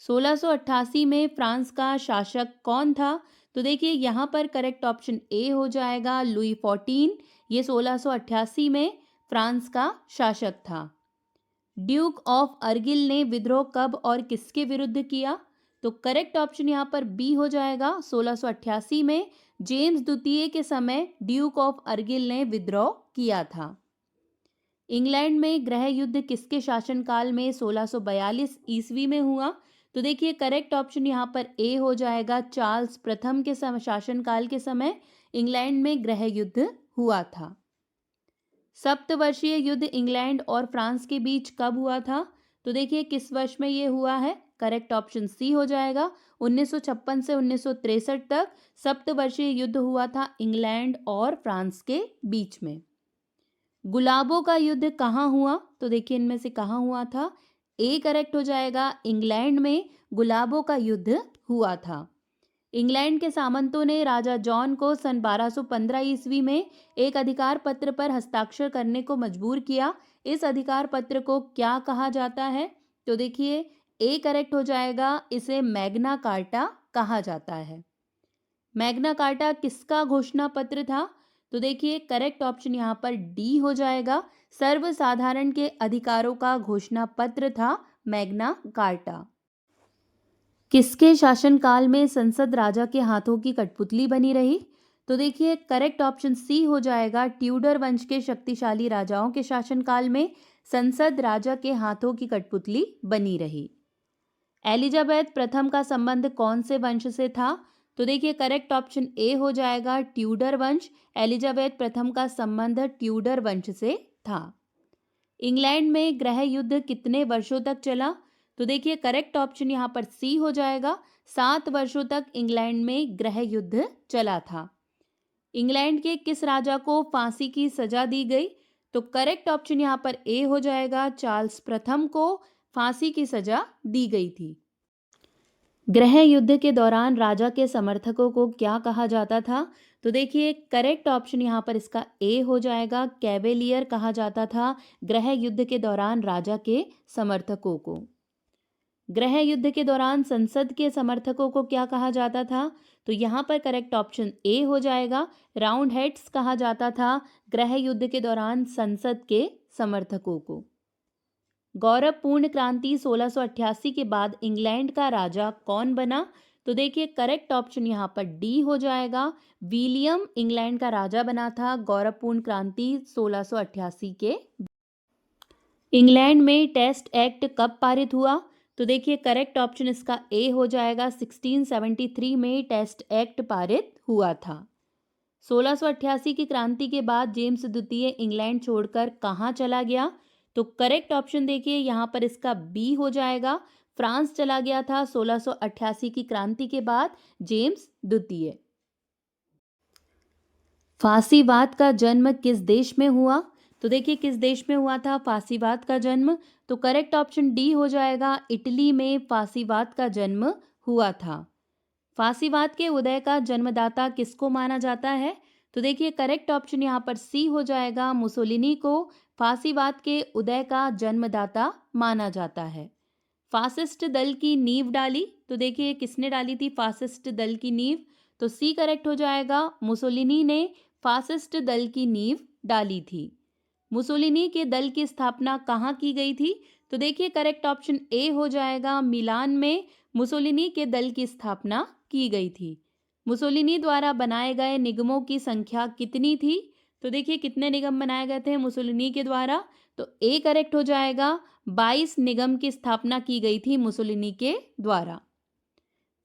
1688 में फ्रांस का शासक कौन था? तो देखिए यहाँ पर करेक्ट ऑप्शन ए हो जाएगा, लुई 14, ये 1688 में फ्रांस का शासक था। ड्यूक ऑफ अर्गिल ने विद्रोह कब और किसके विरुद्ध किया? तो करेक्ट ऑप्शन यहाँ पर बी हो जाएगा। 1688 में जेम्स द्वितीय के समय ड्यूक ऑफ अर्गिल ने विद्रोह किया था। इंग्लैंड में गृह युद्ध किसके शासनकाल में 1642 ईस्वी में हुआ? तो देखिए करेक्ट ऑप्शन यहाँ पर ए हो जाएगा। चार्ल्स प्रथम के शासनकाल के समय इंग्लैंड में गृह युद्ध हुआ था। सप्तवर्षीय युद्ध इंग्लैंड और फ्रांस के बीच कब हुआ था? तो देखिए किस वर्ष में ये हुआ है? करेक्ट ऑप्शन सी हो जाएगा। 1956 से 1963 तक सप्तवर्षीय युद्ध हुआ था इंग्लैंड और फ्रांस के बीच में। गुलाबों का युद्ध कहाँ हुआ? तो देखिए इनमें से कहाँ हुआ था? ए करेक्ट हो जाएगा। इंग्लैंड में गुलाबों का युद्ध हुआ था। इंग्लैंड के सामंतों ने राजा जॉन को सन 1215 ईस्वी में एक अधिकार पत्र पर हस्ताक्षर करने को मजबूर किया। इस अधिकार पत्र को क्या कहा जाता है? तो देखिए ए करेक्ट हो जाएगा। इसे मैग्ना कार्टा कहा जाता है। मैग्ना कार्टा किसका घोषणा पत्र था? तो देखिए करेक्ट ऑप्शन यहाँ पर डी हो जाएगा। सर्वसाधारण के अधिकारों का घोषणा पत्र था मैग्ना कार्टा। किसके शासनकाल में संसद राजा के हाथों की कठपुतली बनी रही? तो देखिए करेक्ट ऑप्शन सी हो जाएगा। ट्यूडर वंश के शक्तिशाली राजाओं के शासनकाल में संसद राजा के हाथों की कठपुतली बनी रही। एलिजाबेथ प्रथम का संबंध कौन से वंश से था? तो देखिए करेक्ट ऑप्शन ए हो जाएगा। ट्यूडर वंश। एलिजाबेथ प्रथम का संबंध ट्यूडर वंश से था। इंग्लैंड में गृह युद्ध कितने वर्षों तक चला? तो देखिए करेक्ट ऑप्शन यहाँ पर सी हो जाएगा। 7 वर्षों तक इंग्लैंड में गृह युद्ध चला था। इंग्लैंड के किस राजा को फांसी की सजा दी गई? तो करेक्ट ऑप्शन यहाँ पर ए हो जाएगा। चार्ल्स प्रथम को फांसी की सजा दी गई थी। गृह युद्ध के दौरान राजा के समर्थकों को क्या कहा जाता था? तो देखिए करेक्ट ऑप्शन यहाँ पर इसका ए हो जाएगा। कैवेलियर कहा जाता था गृह युद्ध के दौरान राजा के समर्थकों को। गृह युद्ध के दौरान संसद के समर्थकों को क्या कहा जाता था? तो यहाँ पर करेक्ट ऑप्शन ए हो जाएगा। राउंड हेड्स कहा जाता था गृह युद्ध के दौरान संसद के समर्थकों को। गौरवपूर्ण क्रांति 1688 के बाद इंग्लैंड का राजा कौन बना? तो देखिए करेक्ट ऑप्शन यहाँ पर डी हो जाएगा। विलियम इंग्लैंड का राजा बना था गौरवपूर्ण क्रांति 1688 के। इंग्लैंड में टेस्ट एक्ट कब पारित हुआ? तो देखिए करेक्ट ऑप्शन इसका ए हो जाएगा। 1673 में टेस्ट एक्ट पारित हुआ था। 1688 की क्रांति के बाद जेम्स द्वितीय इंग्लैंड छोड़कर कहाँ चला गया? तो करेक्ट ऑप्शन देखिए यहाँ पर इसका बी हो जाएगा। फ्रांस चला गया था 1688 की क्रांति के बाद जेम्स द्वितीय। फांसीवाद का जन्म किस देश में हुआ? तो देखिए किस देश में हुआ था फांसीवाद का जन्म? तो करेक्ट ऑप्शन डी हो जाएगा। इटली में फांसीवाद का जन्म हुआ था। फांसीवाद के उदय का जन्मदाता किसको माना जाता है? तो देखिए करेक्ट ऑप्शन यहाँ पर सी हो जाएगा। मुसोलिनी को फांसीवाद के उदय का जन्मदाता माना जाता है। फासिस्ट दल की नींव डाली? तो देखिए किसने डाली थी फासिस्ट दल की नींव? तो सी करेक्ट हो जाएगा। मुसोलिनी ने फासिस्ट दल की नींव डाली थी। मुसोलिनी के दल की स्थापना कहाँ की गई थी? तो देखिए करेक्ट ऑप्शन ए हो जाएगा। मिलान में मुसोलिनी के दल की स्थापना की गई थी। मुसोलिनी द्वारा बनाए गए निगमों की संख्या कितनी थी? तो देखिए कितने निगम बनाए गए थे मुसोलिनी के द्वारा? तो ए करेक्ट हो जाएगा। 22 निगम की स्थापना की गई थी मुसोलिनी के द्वारा।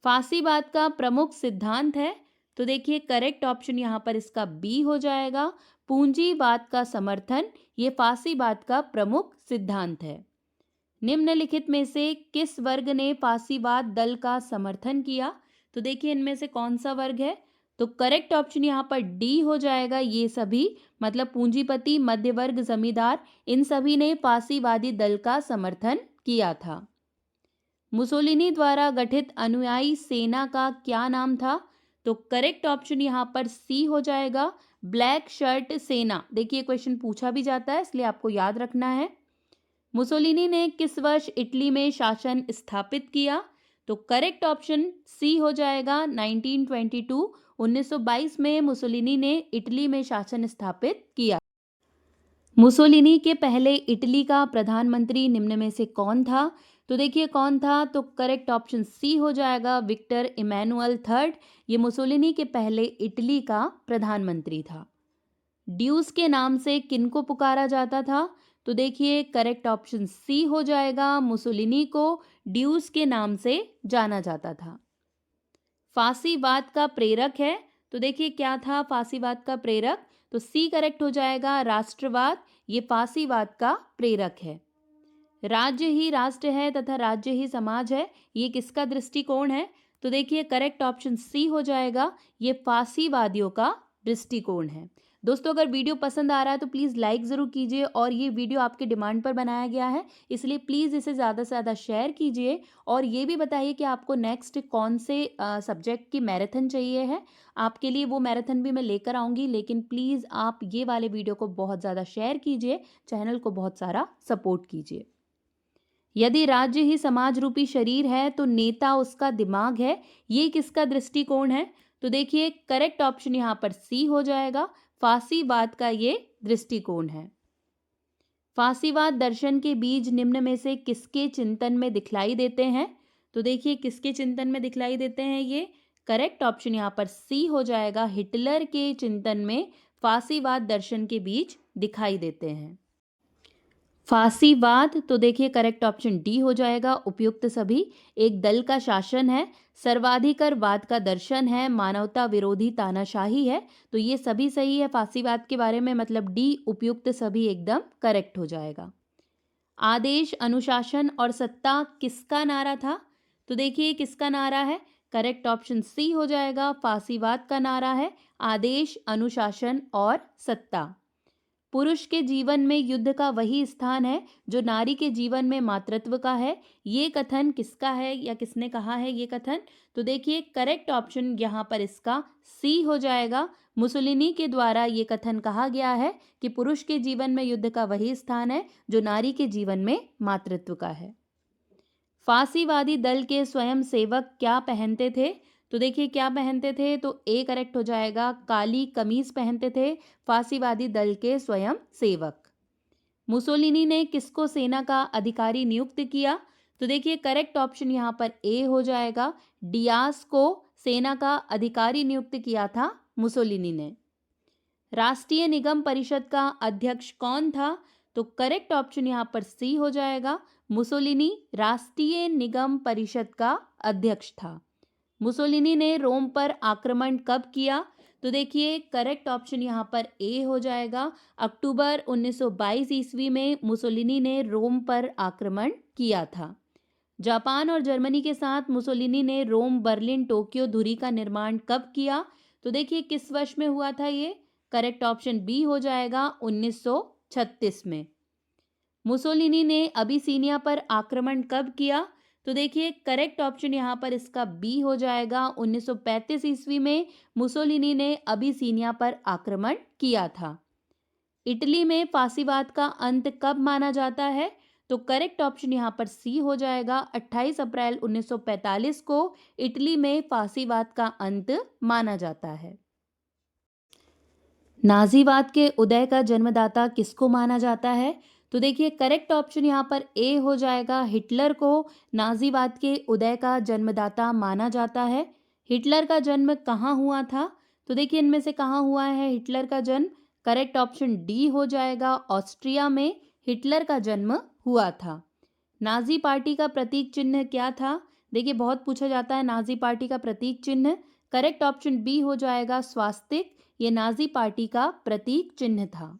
फांसीवाद का प्रमुख सिद्धांत है? तो देखिए करेक्ट ऑप्शन यहाँ पर इसका बी हो जाएगा। पूंजीवाद का समर्थन ये फांसीवाद का प्रमुख सिद्धांत है। निम्नलिखित में से किस वर्ग ने फांसीवाद दल का समर्थन किया? तो देखिए इनमें से कौन सा वर्ग है? तो करेक्ट ऑप्शन यहाँ पर डी हो जाएगा। ये सभी मतलब पूंजीपति, मध्य वर्ग, जमींदार, इन सभी ने फांसीवादी दल का समर्थन किया था। मुसोलिनी द्वारा गठित अनुयायी सेना का क्या नाम था? तो करेक्ट ऑप्शन यहाँ पर सी हो जाएगा। ब्लैक शर्ट सेना। देखिए क्वेश्चन पूछा भी जाता है इसलिए आपको याद रखना है। मुसोलिनी ने किस वर्ष इटली में शासन स्थापित किया? तो करेक्ट ऑप्शन सी हो जाएगा 1922 में मुसोलिनी ने इटली में शासन स्थापित किया। मुसोलिनी के पहले इटली का प्रधानमंत्री निम्न में से कौन था? तो देखिए कौन था, तो करेक्ट ऑप्शन सी हो जाएगा, विक्टर इमैनुअल थर्ड। ये मुसोलिनी के पहले इटली का प्रधानमंत्री था। ड्यूस के नाम से किनको पुकारा जाता था? तो देखिए करेक्ट ऑप्शन सी हो जाएगा, मुसोलिनी को ड्यूस के नाम से जाना जाता था। फांसीवाद का प्रेरक है, तो देखिए क्या था फांसीवाद का प्रेरक? तो सी करेक्ट हो जाएगा, राष्ट्रवाद। ये फांसीवाद का प्रेरक है। राज्य ही राष्ट्र है तथा राज्य ही समाज है, ये किसका दृष्टिकोण है? तो देखिए करेक्ट ऑप्शन सी हो जाएगा, ये फांसीवादियों का दृष्टिकोण है। दोस्तों अगर वीडियो पसंद आ रहा है तो प्लीज़ लाइक ज़रूर कीजिए, और ये वीडियो आपके डिमांड पर बनाया गया है, इसलिए प्लीज़ इसे ज़्यादा से ज़्यादा शेयर कीजिए। और ये भी बताइए कि आपको नेक्स्ट कौन से सब्जेक्ट की मैराथन चाहिए है। आपके लिए वो मैराथन भी मैं लेकर आऊँगी, लेकिन प्लीज़ आप ये वाले वीडियो को बहुत ज़्यादा शेयर कीजिए, चैनल को बहुत सारा सपोर्ट कीजिए। यदि राज्य ही समाज रूपी शरीर है तो नेता उसका दिमाग है, ये किसका दृष्टिकोण है? तो देखिए करेक्ट ऑप्शन यहाँ पर सी हो जाएगा, फांसीवाद का ये दृष्टिकोण है। फांसीवाद दर्शन के बीज निम्न में से किसके चिंतन में दिखलाई देते हैं? तो देखिए किसके चिंतन में दिखलाई देते हैं ये? करेक्ट ऑप्शन यहाँ पर सी हो जाएगा, हिटलर के चिंतन में फांसीवाद दर्शन के बीज दिखाई देते हैं। फांसीवाद, तो देखिए करेक्ट ऑप्शन डी हो जाएगा, उपयुक्त सभी। एक दल का शासन है, सर्वाधिकारवाद का दर्शन है, मानवता विरोधी तानाशाही है, तो ये सभी सही है फांसीवाद के बारे में, मतलब डी उपयुक्त सभी एकदम करेक्ट हो जाएगा। आदेश, अनुशासन और सत्ता किसका नारा था? तो देखिए किसका नारा है? करेक्ट ऑप्शन सी हो जाएगा, फांसीवाद का नारा है, आदेश, अनुशासन और सत्ता। पुरुष के जीवन में युद्ध का वही स्थान है जो नारी के जीवन में मातृत्व का है, ये कथन किसका है या किसने कहा है ये कथन? तो देखिए करेक्ट ऑप्शन यहाँ पर इसका सी हो जाएगा, मुसोलिनी के द्वारा ये कथन कहा गया है कि पुरुष के जीवन में युद्ध का वही स्थान है जो नारी के जीवन में मातृत्व का है। फांसीवादी दल के स्वयं सेवक क्या पहनते थे? तो देखिए क्या पहनते थे? तो ए करेक्ट हो जाएगा, काली कमीज पहनते थे फांसीवादी दल के स्वयं सेवक। मुसोलिनी ने किसको सेना का अधिकारी नियुक्त किया? तो देखिए करेक्ट ऑप्शन यहाँ पर ए हो जाएगा, डियास को सेना का अधिकारी नियुक्त किया था मुसोलिनी ने। राष्ट्रीय निगम परिषद का अध्यक्ष कौन था? तो करेक्ट ऑप्शन यहाँ पर सी हो जाएगा, मुसोलिनी राष्ट्रीय निगम परिषद का अध्यक्ष था। मुसोलिनी ने रोम पर आक्रमण कब किया? तो देखिए करेक्ट ऑप्शन यहाँ पर ए हो जाएगा, अक्टूबर 1922 ईस्वी में मुसोलिनी ने रोम पर आक्रमण किया था। जापान और जर्मनी के साथ मुसोलिनी ने रोम, बर्लिन, टोक्यो धुरी का निर्माण कब किया? तो देखिए किस वर्ष में हुआ था ये? करेक्ट ऑप्शन बी हो जाएगा, 1936 में। मुसोलिनी ने अबिसीनिया पर आक्रमण कब किया? तो देखिए करेक्ट ऑप्शन यहाँ पर इसका बी हो जाएगा, 1935 ईस्वी में मुसोलिनी ने अबिसीनिया पर आक्रमण किया था। इटली में फांसीवाद का अंत कब माना जाता है? तो करेक्ट ऑप्शन यहाँ पर सी हो जाएगा, 28 अप्रैल 1945 को इटली में फांसीवाद का अंत माना जाता है। नाजीवाद के उदय का जन्मदाता किसको माना जाता है? तो देखिए करेक्ट ऑप्शन यहाँ पर ए हो जाएगा, हिटलर को नाजीवाद के उदय का जन्मदाता माना जाता है। हिटलर का जन्म कहाँ हुआ था? तो देखिए इनमें से कहाँ हुआ है हिटलर का जन्म? करेक्ट ऑप्शन डी हो जाएगा, ऑस्ट्रिया में हिटलर का जन्म हुआ था। नाजी पार्टी का प्रतीक चिन्ह क्या था? देखिए बहुत पूछा जाता है नाजी पार्टी का प्रतीक चिन्ह। करेक्ट ऑप्शन बी हो जाएगा, स्वास्तिक। ये नाजी पार्टी का प्रतीक चिन्ह था।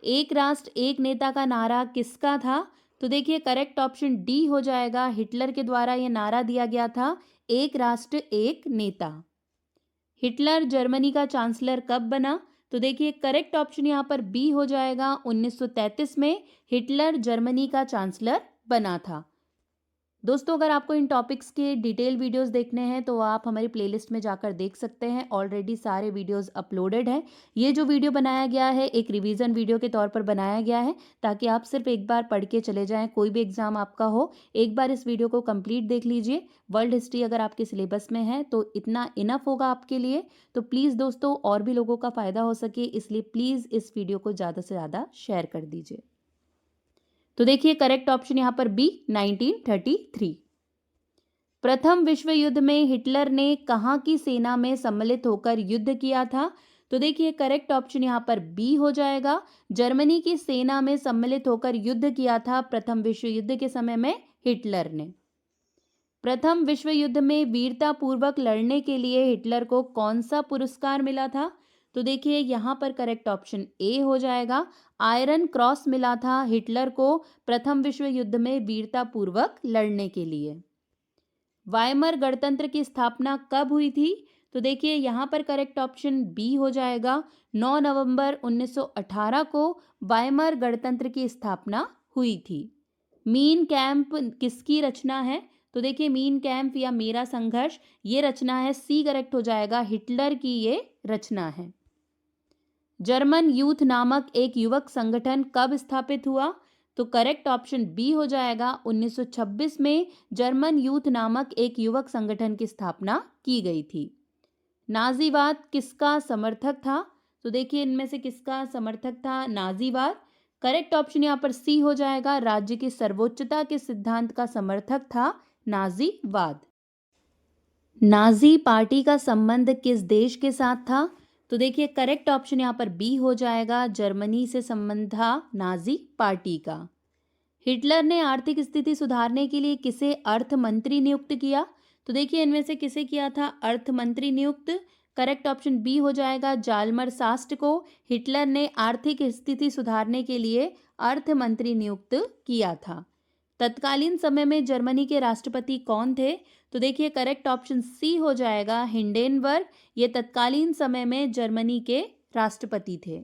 एक राष्ट्र एक नेता का नारा किसका था? तो देखिए करेक्ट ऑप्शन डी हो जाएगा, हिटलर के द्वारा यह नारा दिया गया था, एक राष्ट्र एक नेता। हिटलर जर्मनी का चांसलर कब बना? तो देखिए करेक्ट ऑप्शन यहाँ पर बी हो जाएगा, 1933 में हिटलर जर्मनी का चांसलर बना था। दोस्तों अगर आपको इन टॉपिक्स के डिटेल वीडियोस देखने हैं तो आप हमारी प्लेलिस्ट में जाकर देख सकते हैं। ऑलरेडी सारे वीडियोस अपलोडेड हैं। ये जो वीडियो बनाया गया है एक रिवीजन वीडियो के तौर पर बनाया गया है, ताकि आप सिर्फ एक बार पढ़ के चले जाएं। कोई भी एग्जाम आपका हो, एक बार इस वीडियो को कंप्लीट देख लीजिए। वर्ल्ड हिस्ट्री अगर आपके सिलेबस में है तो इतना इनफ होगा आपके लिए। तो प्लीज़ दोस्तों, और भी लोगों का फ़ायदा हो सके इसलिए प्लीज़ इस वीडियो को ज़्यादा से ज़्यादा शेयर कर दीजिए। तो देखिए करेक्ट ऑप्शन यहाँ पर बी 1933। प्रथम विश्व युद्ध में हिटलर ने कहाँ की सेना में सम्मिलित होकर युद्ध किया था? तो देखिए करेक्ट ऑप्शन यहाँ पर बी हो जाएगा। जर्मनी की सेना में सम्मिलित होकर युद्ध किया था प्रथम विश्व युद्ध के समय में हिटलर ने। प्रथम विश्व युद्ध में वीरता पूर्वक लड़ने के लिए हिटलर को कौन सा पुरस्कार मिला था? तो देखिए यहाँ पर करेक्ट ऑप्शन ए हो जाएगा। आयरन क्रॉस मिला था हिटलर को प्रथम विश्व युद्ध में वीरता पूर्वक लड़ने के लिए। वाइमर गणतंत्र की स्थापना कब हुई थी? तो देखिए यहाँ पर करेक्ट ऑप्शन बी हो जाएगा। 9 नवंबर 1918 को वाइमर गणतंत्र की स्थापना हुई थी। मीन कैंप किसकी रचना है? तो देखिए मीन कैंप या मेरा संघर्ष, ये रचना है, सी करेक्ट हो जाएगा, हिटलर की ये रचना है। जर्मन यूथ नामक एक युवक संगठन कब स्थापित हुआ? तो करेक्ट ऑप्शन बी हो जाएगा। 1926 में जर्मन यूथ नामक एक युवक संगठन की स्थापना की गई थी। नाजीवाद किसका समर्थक था? तो देखिए इनमें से किसका समर्थक था नाजीवाद? करेक्ट ऑप्शन यहाँ पर सी हो जाएगा। राज्य की सर्वोच्चता के सिद्धांत का समर्थक था नाजीवाद। नाजी पार्टी का संबंध किस देश के साथ था? तो देखिए करेक्ट ऑप्शन यहाँ पर बी हो जाएगा। जर्मनी से संबंध था नाजी पार्टी का। हिटलर ने आर्थिक स्थिति सुधारने के लिए किसे अर्थ मंत्री नियुक्त किया? तो देखिए इनमें से किसे किया था अर्थ मंत्री नियुक्त? करेक्ट ऑप्शन बी हो जाएगा। जालमर सास्ट को हिटलर ने आर्थिक स्थिति सुधारने के लिए अर्थ मंत्री नियुक्त किया था। तत्कालीन समय में जर्मनी के राष्ट्रपति कौन थे? तो देखिए करेक्ट ऑप्शन सी हो जाएगा, हिंडेनबर्ग। ये तत्कालीन समय में जर्मनी के राष्ट्रपति थे।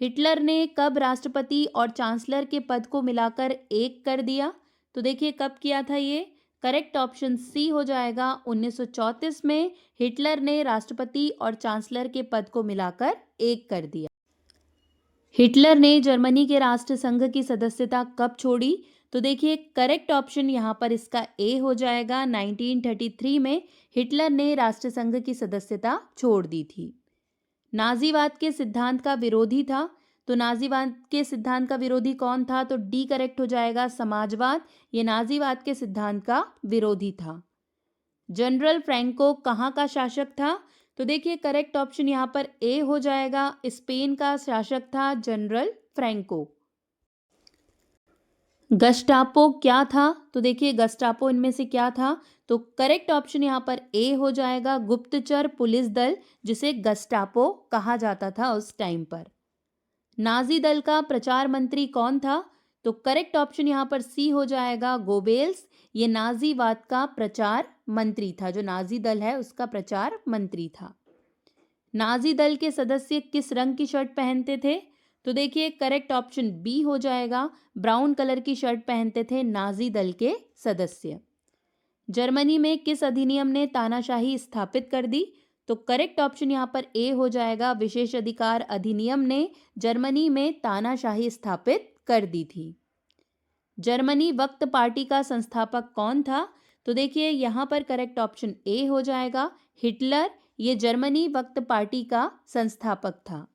हिटलर ने कब राष्ट्रपति और चांसलर के पद को मिलाकर एक कर दिया? तो देखिए कब किया था ये? करेक्ट ऑप्शन सी हो जाएगा। 1934 में हिटलर ने राष्ट्रपति और चांसलर के पद को मिलाकर एक कर दिया। हिटलर ने जर्मनी के राष्ट्र संघ की सदस्यता कब छोड़ी? तो देखिए करेक्ट ऑप्शन यहाँ पर इसका ए हो जाएगा। 1933 में हिटलर ने राष्ट्र संघ की सदस्यता छोड़ दी थी। नाजीवाद के सिद्धांत का विरोधी था? तो नाजीवाद के सिद्धांत का विरोधी कौन था? तो डी करेक्ट हो जाएगा, समाजवाद। ये नाजीवाद के सिद्धांत का विरोधी था। जनरल फ्रैंको कहाँ का शासक था? तो देखिए करेक्ट ऑप्शन यहाँ पर ए हो जाएगा। स्पेन का शासक था जनरल फ्रैंको। गस्टापो क्या था? तो देखिए गस्टापो इनमें से क्या था? तो करेक्ट ऑप्शन यहाँ पर ए हो जाएगा, गुप्तचर पुलिस दल, जिसे गस्टापो कहा जाता था उस टाइम पर। नाजी दल का प्रचार मंत्री कौन था? तो करेक्ट ऑप्शन यहाँ पर सी हो जाएगा, गोबेल्स। ये नाजीवाद का प्रचार मंत्री था, जो नाजी दल है उसका प्रचार मंत्री था। नाजी दल के सदस्य किस रंग की शर्ट पहनते थे? तो देखिए करेक्ट ऑप्शन बी हो जाएगा, ब्राउन कलर की शर्ट पहनते थे नाजी दल के सदस्य। जर्मनी में किस अधिनियम ने तानाशाही स्थापित कर दी? तो करेक्ट ऑप्शन यहाँ पर ए हो जाएगा, विशेष अधिकार अधिनियम ने जर्मनी में तानाशाही स्थापित कर दी थी। जर्मनी वक्त पार्टी का संस्थापक कौन था? तो देखिए यहाँ पर करेक्ट ऑप्शन ए हो जाएगा, हिटलर। ये जर्मनी वक्त पार्टी का संस्थापक था।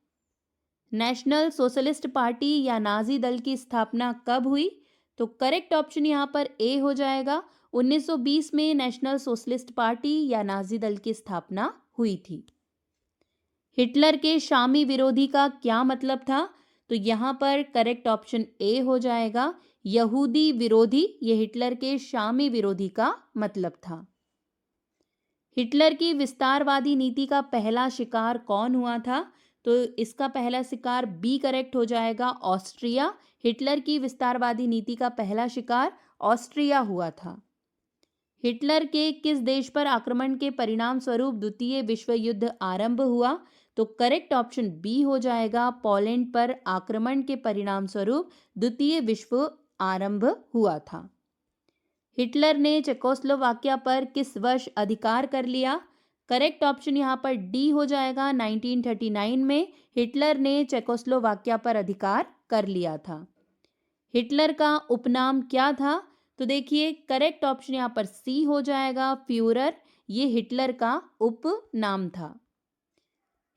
नेशनल सोशलिस्ट पार्टी या नाजी दल की स्थापना कब हुई? तो करेक्ट ऑप्शन यहाँ पर ए हो जाएगा, 1920 में नेशनल सोशलिस्ट पार्टी या नाजी दल की स्थापना हुई थी। हिटलर के शामी विरोधी का क्या मतलब था? तो यहाँ पर करेक्ट ऑप्शन ए हो जाएगा, यहूदी विरोधी। ये हिटलर के शामी विरोधी का मतलब था। हिटलर की विस्तारवादी नीति का पहला शिकार कौन हुआ था? तो इसका पहला शिकार बी करेक्ट हो जाएगा, ऑस्ट्रिया। हिटलर की विस्तारवादी नीति का पहला शिकार ऑस्ट्रिया हुआ था। हिटलर के किस देश पर आक्रमण के परिणाम स्वरूप द्वितीय विश्व युद्ध आरंभ हुआ? तो करेक्ट ऑप्शन बी हो जाएगा, पोलैंड पर आक्रमण के परिणाम स्वरूप द्वितीय विश्व आरंभ हुआ था। हिटलर ने चेकोस्लोवाकिया पर किस वर्ष अधिकार कर लिया? करेक्ट ऑप्शन यहाँ पर डी हो जाएगा, 1939 में हिटलर ने चेकोस्लोवाकिया पर अधिकार कर लिया था। हिटलर का उपनाम क्या था? तो देखिए करेक्ट ऑप्शन यहाँ पर सी हो जाएगा, फ्यूरर। ये हिटलर का उपनाम था।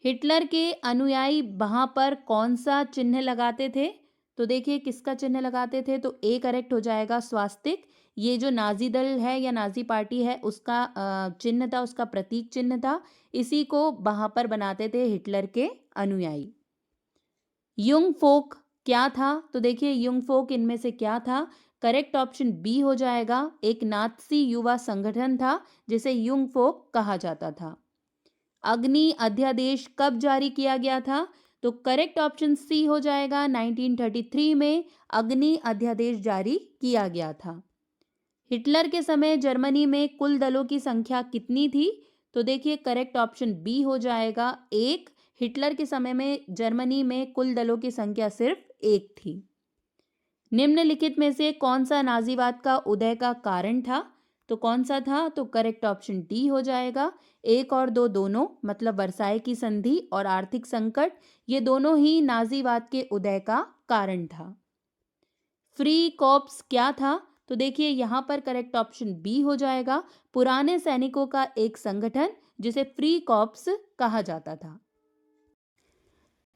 हिटलर के अनुयायी वहां पर कौन सा चिन्ह लगाते थे? तो देखिए किसका चिन्ह लगाते थे? तो ए करेक्ट हो जाएगा, स्वास्तिक। ये जो नाजी दल है या नाजी पार्टी है उसका चिन्ह था, उसका प्रतीक चिन्ह था। इसी को वहां पर बनाते थे हिटलर के अनुयायी। युंग फोक क्या था? तो देखिए युंग फोक इनमें से क्या था? करेक्ट ऑप्शन बी हो जाएगा, एक नात्सी युवा संगठन था जिसे युंग फोक कहा जाता था। अग्नि अध्यादेश कब जारी किया गया था? तो करेक्ट ऑप्शन सी हो जाएगा, 1933 में अग्नि अध्यादेश जारी किया गया था। हिटलर के समय जर्मनी में कुल दलों की संख्या कितनी थी? तो देखिए करेक्ट ऑप्शन बी हो जाएगा, एक। हिटलर के समय में जर्मनी में कुल दलों की संख्या सिर्फ एक थी। निम्नलिखित में से कौन सा नाजीवाद का उदय का कारण था? तो कौन सा था? तो करेक्ट ऑप्शन डी हो जाएगा, एक और दो दोनों, मतलब वर्साई की संधि और आर्थिक संकट, ये दोनों ही नाजीवाद के उदय का कारण था। फ्री कॉर्प्स क्या था? तो देखिए यहाँ पर करेक्ट ऑप्शन बी हो जाएगा, पुराने सैनिकों का एक संगठन जिसे फ्री कॉर्प्स कहा जाता था।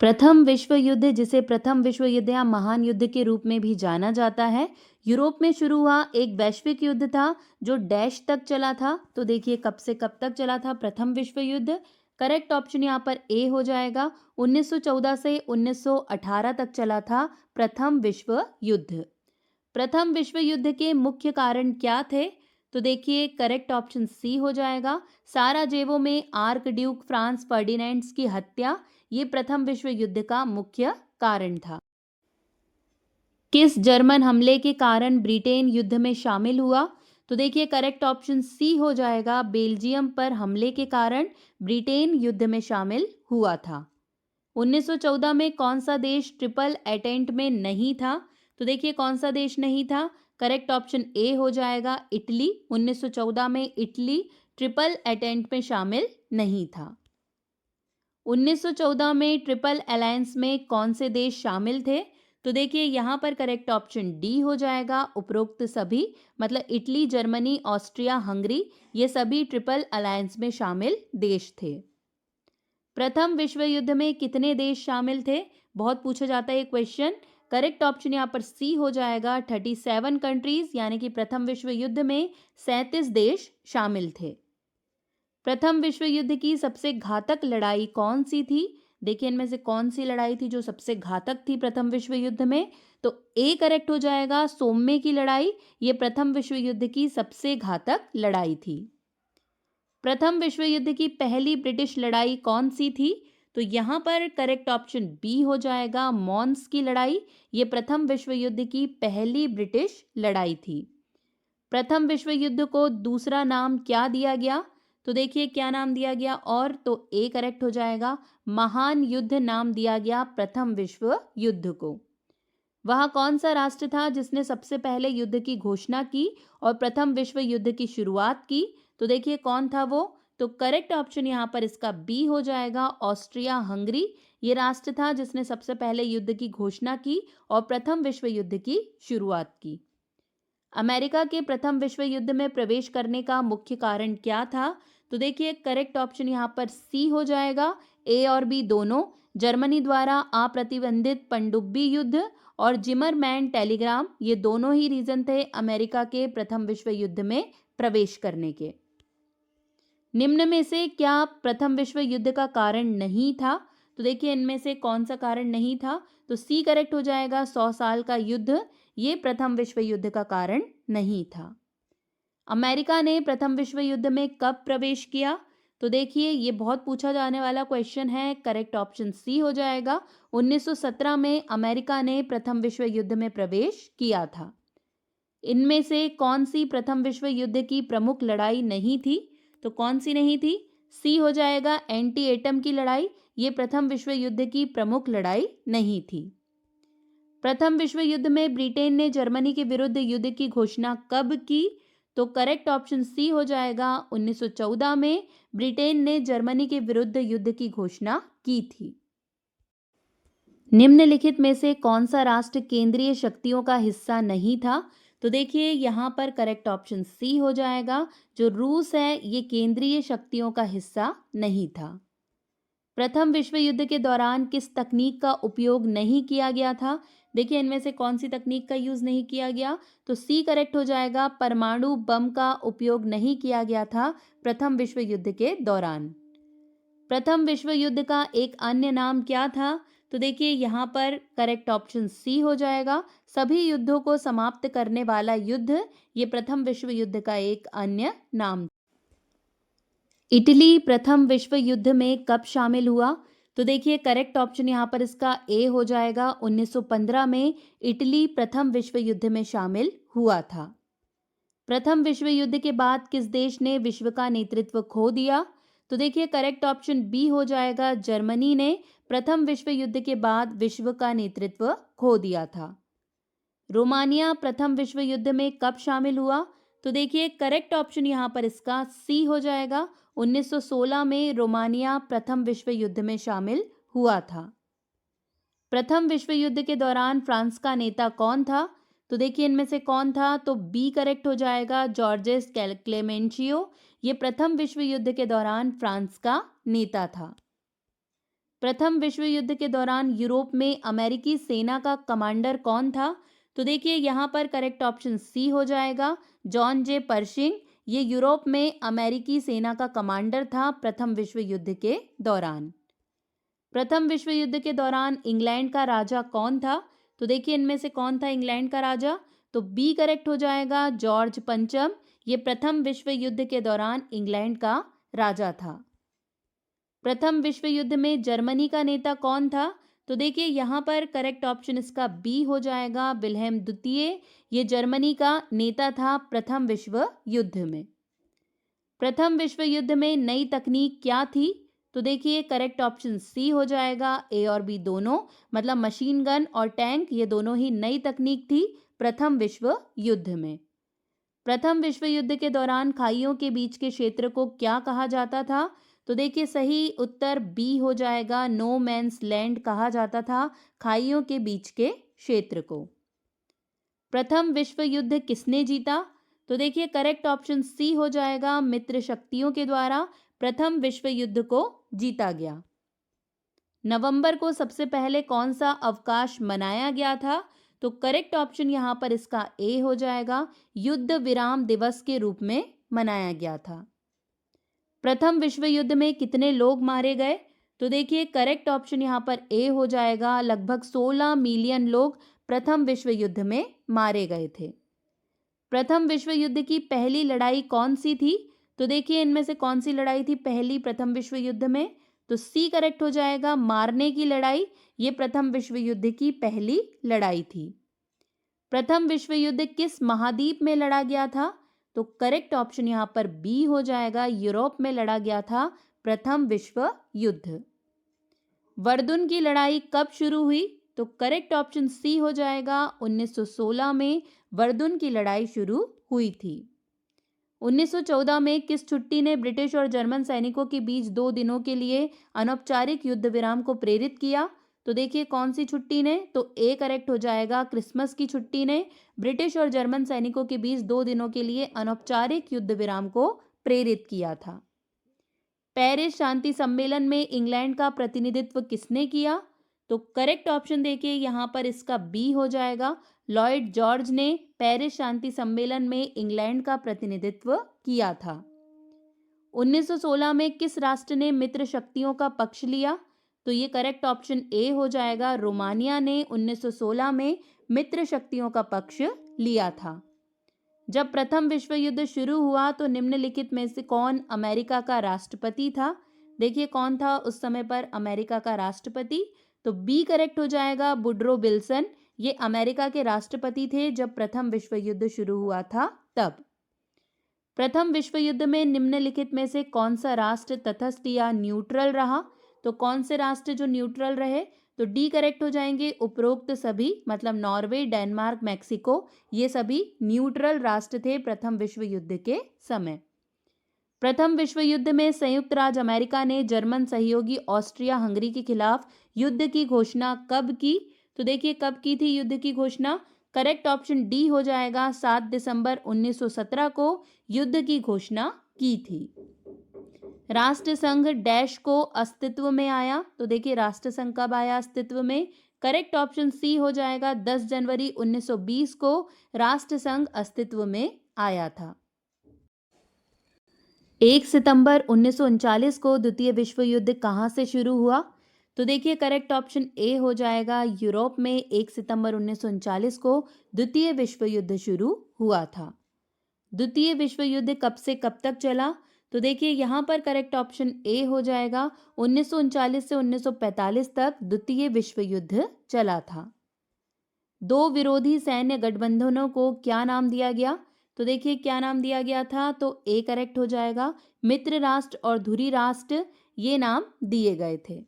प्रथम विश्व युद्ध, जिसे प्रथम विश्व युद्ध या महान युद्ध के रूप में भी जाना जाता है, यूरोप में शुरू हुआ एक वैश्विक युद्ध था जो डैश तक चला था। तो देखिए कब से कब तक चला था प्रथम विश्व युद्ध? करेक्ट ऑप्शन यहाँ पर ए हो जाएगा, 1914 से 1918 तक चला था प्रथम विश्व युद्ध। प्रथम विश्व युद्ध के मुख्य कारण क्या थे? तो देखिए करेक्ट ऑप्शन सी हो जाएगा, साराजेवो में आर्क ड्यूक फ्रांस फर्डिनेंड्स की हत्या, ये प्रथम विश्व युद्ध का मुख्य कारण था। किस जर्मन हमले के कारण ब्रिटेन युद्ध में शामिल हुआ? तो देखिए करेक्ट ऑप्शन सी हो जाएगा, बेल्जियम पर हमले के कारण ब्रिटेन युद्ध में शामिल हुआ था। 1914 में कौन सा देश ट्रिपल एटेंट में नहीं था? तो देखिए कौन सा देश नहीं था? करेक्ट ऑप्शन ए हो जाएगा, इटली। 1914 में इटली ट्रिपल एटेंट में शामिल नहीं था। 1914 में ट्रिपल अलायंस में कौन से देश शामिल थे? तो देखिए यहाँ पर करेक्ट ऑप्शन डी हो जाएगा, उपरोक्त सभी, मतलब इटली, जर्मनी, ऑस्ट्रिया, हंगरी, ये सभी ट्रिपल अलायंस में शामिल देश थे। प्रथम विश्व युद्ध में कितने देश शामिल थे? बहुत पूछा जाता है ये क्वेश्चन। करेक्ट ऑप्शन यहाँ पर सी हो जाएगा, 37 कंट्रीज, यानी कि प्रथम विश्व युद्ध में 37 देश शामिल थे। प्रथम विश्व युद्ध की सबसे घातक लड़ाई कौन सी थी? देखिए इनमें से कौन सी लड़ाई थी जो सबसे घातक थी प्रथम विश्व युद्ध में? तो ए करेक्ट हो जाएगा, सोम्मे की लड़ाई, ये प्रथम विश्व युद्ध की सबसे घातक लड़ाई थी। प्रथम विश्व युद्ध की पहली ब्रिटिश लड़ाई कौन सी थी? तो यहाँ पर करेक्ट ऑप्शन बी हो जाएगा, मॉन्स की लड़ाई, ये प्रथम विश्व युद्ध की पहली ब्रिटिश लड़ाई थी। प्रथम विश्व युद्ध को दूसरा नाम क्या दिया गया? तो देखिए क्या नाम दिया गया, और तो ए करेक्ट हो जाएगा, महान युद्ध नाम दिया गया प्रथम विश्व युद्ध को। वह कौन सा राष्ट्र था जिसने सबसे पहले युद्ध की घोषणा की और प्रथम विश्व युद्ध की शुरुआत की? तो देखिए कौन था वो? तो करेक्ट ऑप्शन यहाँ पर इसका बी हो जाएगा, ऑस्ट्रिया हंगरी, ये राष्ट्र था जिसने सबसे पहले युद्ध की घोषणा की और प्रथम विश्व युद्ध की शुरुआत की। अमेरिका के प्रथम विश्व युद्ध में प्रवेश करने का मुख्य कारण क्या था? तो देखिए करेक्ट ऑप्शन यहाँ पर सी हो जाएगा, ए और बी दोनों, जर्मनी द्वारा अप्रतिबंधित पनडुब्बी युद्ध और जिमरमैन टेलीग्राम, ये दोनों ही रीजन थे अमेरिका के प्रथम विश्व युद्ध में प्रवेश करने के। निम्न में से क्या प्रथम विश्व युद्ध का कारण नहीं था? तो देखिए इनमें से कौन सा कारण नहीं था? तो सी करेक्ट हो जाएगा, 100 साल का युद्ध, ये प्रथम विश्व युद्ध का कारण नहीं था। अमेरिका ने प्रथम विश्व युद्ध में कब प्रवेश किया? तो देखिए ये बहुत पूछा जाने वाला क्वेश्चन है, करेक्ट ऑप्शन सी हो जाएगा, 1917 में अमेरिका ने प्रथम विश्व युद्ध में प्रवेश किया था। इनमें से कौन सी प्रथम विश्व युद्ध की प्रमुख लड़ाई नहीं थी? तो कौन सी नहीं थी? सी हो जाएगा, एंटी एटम की लड़ाई, ये प्रथम विश्व युद्ध की प्रमुख लड़ाई नहीं थी। प्रथम विश्व युद्ध में ब्रिटेन ने जर्मनी के विरुद्ध युद्ध की घोषणा कब की? तो करेक्ट ऑप्शन सी हो जाएगा 1914 में ब्रिटेन ने जर्मनी के विरुद्ध युद्ध की घोषणा की थी। निम्नलिखित में से कौन सा राष्ट्र केंद्रीय शक्तियों का हिस्सा नहीं था? तो देखिए यहाँ पर करेक्ट ऑप्शन सी हो जाएगा। जो रूस है ये केंद्रीय शक्तियों का हिस्सा नहीं था। प्रथम विश्व युद्ध के दौरान किस तकनीक का उपयोग नहीं किया गया था? देखिए इनमें से कौन सी तकनीक का यूज नहीं किया गया? तो सी करेक्ट हो जाएगा। परमाणु बम का उपयोग नहीं किया गया था प्रथम विश्व युद्ध के दौरान। प्रथम विश्व युद्ध का एक अन्य नाम क्या था? तो देखिए यहाँ पर करेक्ट ऑप्शन सी हो जाएगा। सभी युद्धों को समाप्त करने वाला युद्ध ये प्रथम विश्व युद्ध का एक अन्य नाम। इटली प्रथम विश्व युद्ध में कब शामिल हुआ? तो देखिए करेक्ट ऑप्शन यहाँ पर इसका ए हो जाएगा। 1915 में इटली प्रथम विश्व युद्ध में शामिल हुआ था। प्रथम विश्व युद्ध के बाद किस देश ने विश्व का नेतृत्व खो दिया? तो देखिए करेक्ट ऑप्शन बी हो जाएगा। जर्मनी ने प्रथम विश्व युद्ध के बाद विश्व का नेतृत्व खो दिया था। रोमानिया प्रथम विश्व युद्ध में कब शामिल हुआ? तो देखिए करेक्ट ऑप्शन यहाँ पर इसका सी हो जाएगा। 1916 में रोमानिया प्रथम विश्व युद्ध में शामिल हुआ था। प्रथम विश्व युद्ध के दौरान फ्रांस का नेता कौन था? तो देखिए इनमें से कौन था? तो बी करेक्ट हो जाएगा। जॉर्जेस क्लेमेंशियो ये प्रथम विश्व युद्ध के दौरान फ्रांस का नेता था। प्रथम विश्व युद्ध के दौरान यूरोप में अमेरिकी सेना का कमांडर कौन था? तो देखिए यहाँ पर करेक्ट ऑप्शन सी हो जाएगा। जॉन जे पर्शिंग ये यूरोप में अमेरिकी सेना का कमांडर था प्रथम विश्व युद्ध के दौरान। प्रथम विश्व युद्ध के दौरान इंग्लैंड का राजा कौन था? तो देखिए इनमें से कौन था इंग्लैंड का राजा? तो बी करेक्ट हो जाएगा। जॉर्ज पंचम ये प्रथम विश्व युद्ध के दौरान इंग्लैंड का राजा था। प्रथम विश्व युद्ध में जर्मनी का नेता कौन था? तो देखिए यहाँ पर करेक्ट ऑप्शन इसका बी हो जाएगा। विल्हेम द्वितीय ये जर्मनी का नेता था प्रथम विश्व युद्ध में। प्रथम विश्व युद्ध में नई तकनीक क्या थी? तो देखिए करेक्ट ऑप्शन सी हो जाएगा। ए और बी दोनों, मतलब मशीन गन और टैंक ये दोनों ही नई तकनीक थी प्रथम विश्व युद्ध में। प्रथम विश्व युद्ध के दौरान खाइयों के बीच के क्षेत्र को क्या कहा जाता था? तो देखिए सही उत्तर बी हो जाएगा। नो मैंस लैंड कहा जाता था खाइयों के बीच के क्षेत्र को। प्रथम विश्व युद्ध किसने जीता? तो देखिए करेक्ट ऑप्शन सी हो जाएगा। मित्र शक्तियों के द्वारा प्रथम विश्व युद्ध को जीता गया। नवंबर को सबसे पहले कौन सा अवकाश मनाया गया था? तो करेक्ट ऑप्शन यहाँ पर इसका ए हो जाएगा। युद्ध विराम दिवस के रूप में मनाया गया था। प्रथम विश्व युद्ध में कितने लोग मारे गए? तो देखिए करेक्ट ऑप्शन यहाँ पर ए हो जाएगा। लगभग 16 मिलियन लोग प्रथम विश्व युद्ध में मारे गए थे। प्रथम विश्व युद्ध की पहली लड़ाई कौन सी थी? तो देखिए इनमें से कौन सी लड़ाई थी पहली प्रथम विश्व युद्ध में? तो सी करेक्ट हो जाएगा। मारने की लड़ाई ये प्रथम विश्व युद्ध की पहली लड़ाई थी। प्रथम विश्व युद्ध किस महाद्वीप में लड़ा गया था? तो करेक्ट ऑप्शन यहाँ पर बी हो जाएगा। यूरोप में लड़ा गया था प्रथम विश्व युद्ध। वर्दुन की लड़ाई कब शुरू हुई? तो करेक्ट ऑप्शन सी हो जाएगा। 1916 में वर्दुन की लड़ाई शुरू हुई थी। 1914 में किस छुट्टी ने ब्रिटिश और जर्मन सैनिकों के बीच 2 दिनों के लिए अनौपचारिक युद्ध विराम को प्रेरित किया? तो देखिए कौन सी छुट्टी ने? तो ए करेक्ट हो जाएगा। क्रिसमस की छुट्टी ने ब्रिटिश और जर्मन सैनिकों के बीच 2 दिनों के लिए अनौपचारिक युद्ध विराम को प्रेरित किया था। पेरिस शांति सम्मेलन में इंग्लैंड का प्रतिनिधित्व किसने किया? तो करेक्ट ऑप्शन देखिए यहाँ पर इसका बी हो जाएगा। लॉयड जॉर्ज ने पेरिस शांति सम्मेलन में इंग्लैंड का प्रतिनिधित्व किया था। 1916 में किस राष्ट्र ने मित्र शक्तियों का पक्ष लिया? तो ये करेक्ट ऑप्शन ए हो जाएगा। रोमानिया ने 1916 में मित्र शक्तियों का पक्ष लिया था। जब प्रथम विश्व युद्ध शुरू हुआ तो निम्नलिखित में से कौन अमेरिका का राष्ट्रपति था? देखिए कौन था उस समय पर अमेरिका का राष्ट्रपति? तो बी करेक्ट हो जाएगा। वुडरो विल्सन ये अमेरिका के राष्ट्रपति थे जब प्रथम विश्व युद्ध शुरू हुआ था तब। प्रथम विश्व युद्ध में निम्नलिखित में से कौन सा राष्ट्र तटस्थ या न्यूट्रल रहा? तो कौन से राष्ट्र जो न्यूट्रल रहे? तो डी करेक्ट हो जाएंगे। उपरोक्त सभी मतलब नॉर्वे, डेनमार्क, मैक्सिको ये सभी न्यूट्रल राष्ट्र थे प्रथम विश्व युद्ध के समय। प्रथम विश्व युद्ध में संयुक्त राज्य अमेरिका ने जर्मन सहयोगी ऑस्ट्रिया हंगरी के खिलाफ युद्ध की घोषणा कब की? तो देखिए कब की थी युद्ध की घोषणा? करेक्ट ऑप्शन डी हो जाएगा। 7 दिसंबर 1917 को युद्ध की घोषणा की थी। राष्ट्रसंघ डैश को अस्तित्व में आया? तो देखिए राष्ट्रसंघ कब आया अस्तित्व में? करेक्ट ऑप्शन सी हो जाएगा। 10 जनवरी 1920 को राष्ट्रसंघ अस्तित्व में आया था। 1 सितंबर 1939 को द्वितीय विश्व युद्ध कहाँ से शुरू हुआ? तो देखिए करेक्ट ऑप्शन ए हो जाएगा। यूरोप में 1 सितंबर 1939 को द्वितीय विश्व युद्ध शुरू हुआ था। द्वितीय विश्व युद्ध कब से कब तक चला? तो देखिए यहाँ पर करेक्ट ऑप्शन ए हो जाएगा। 1939 से 1945 तक द्वितीय विश्व युद्ध चला था। दो विरोधी सैन्य गठबंधनों को क्या नाम दिया गया? तो देखिए क्या नाम दिया गया था? तो ए करेक्ट हो जाएगा। मित्र राष्ट्र और धुरी राष्ट्र ये नाम दिए गए थे।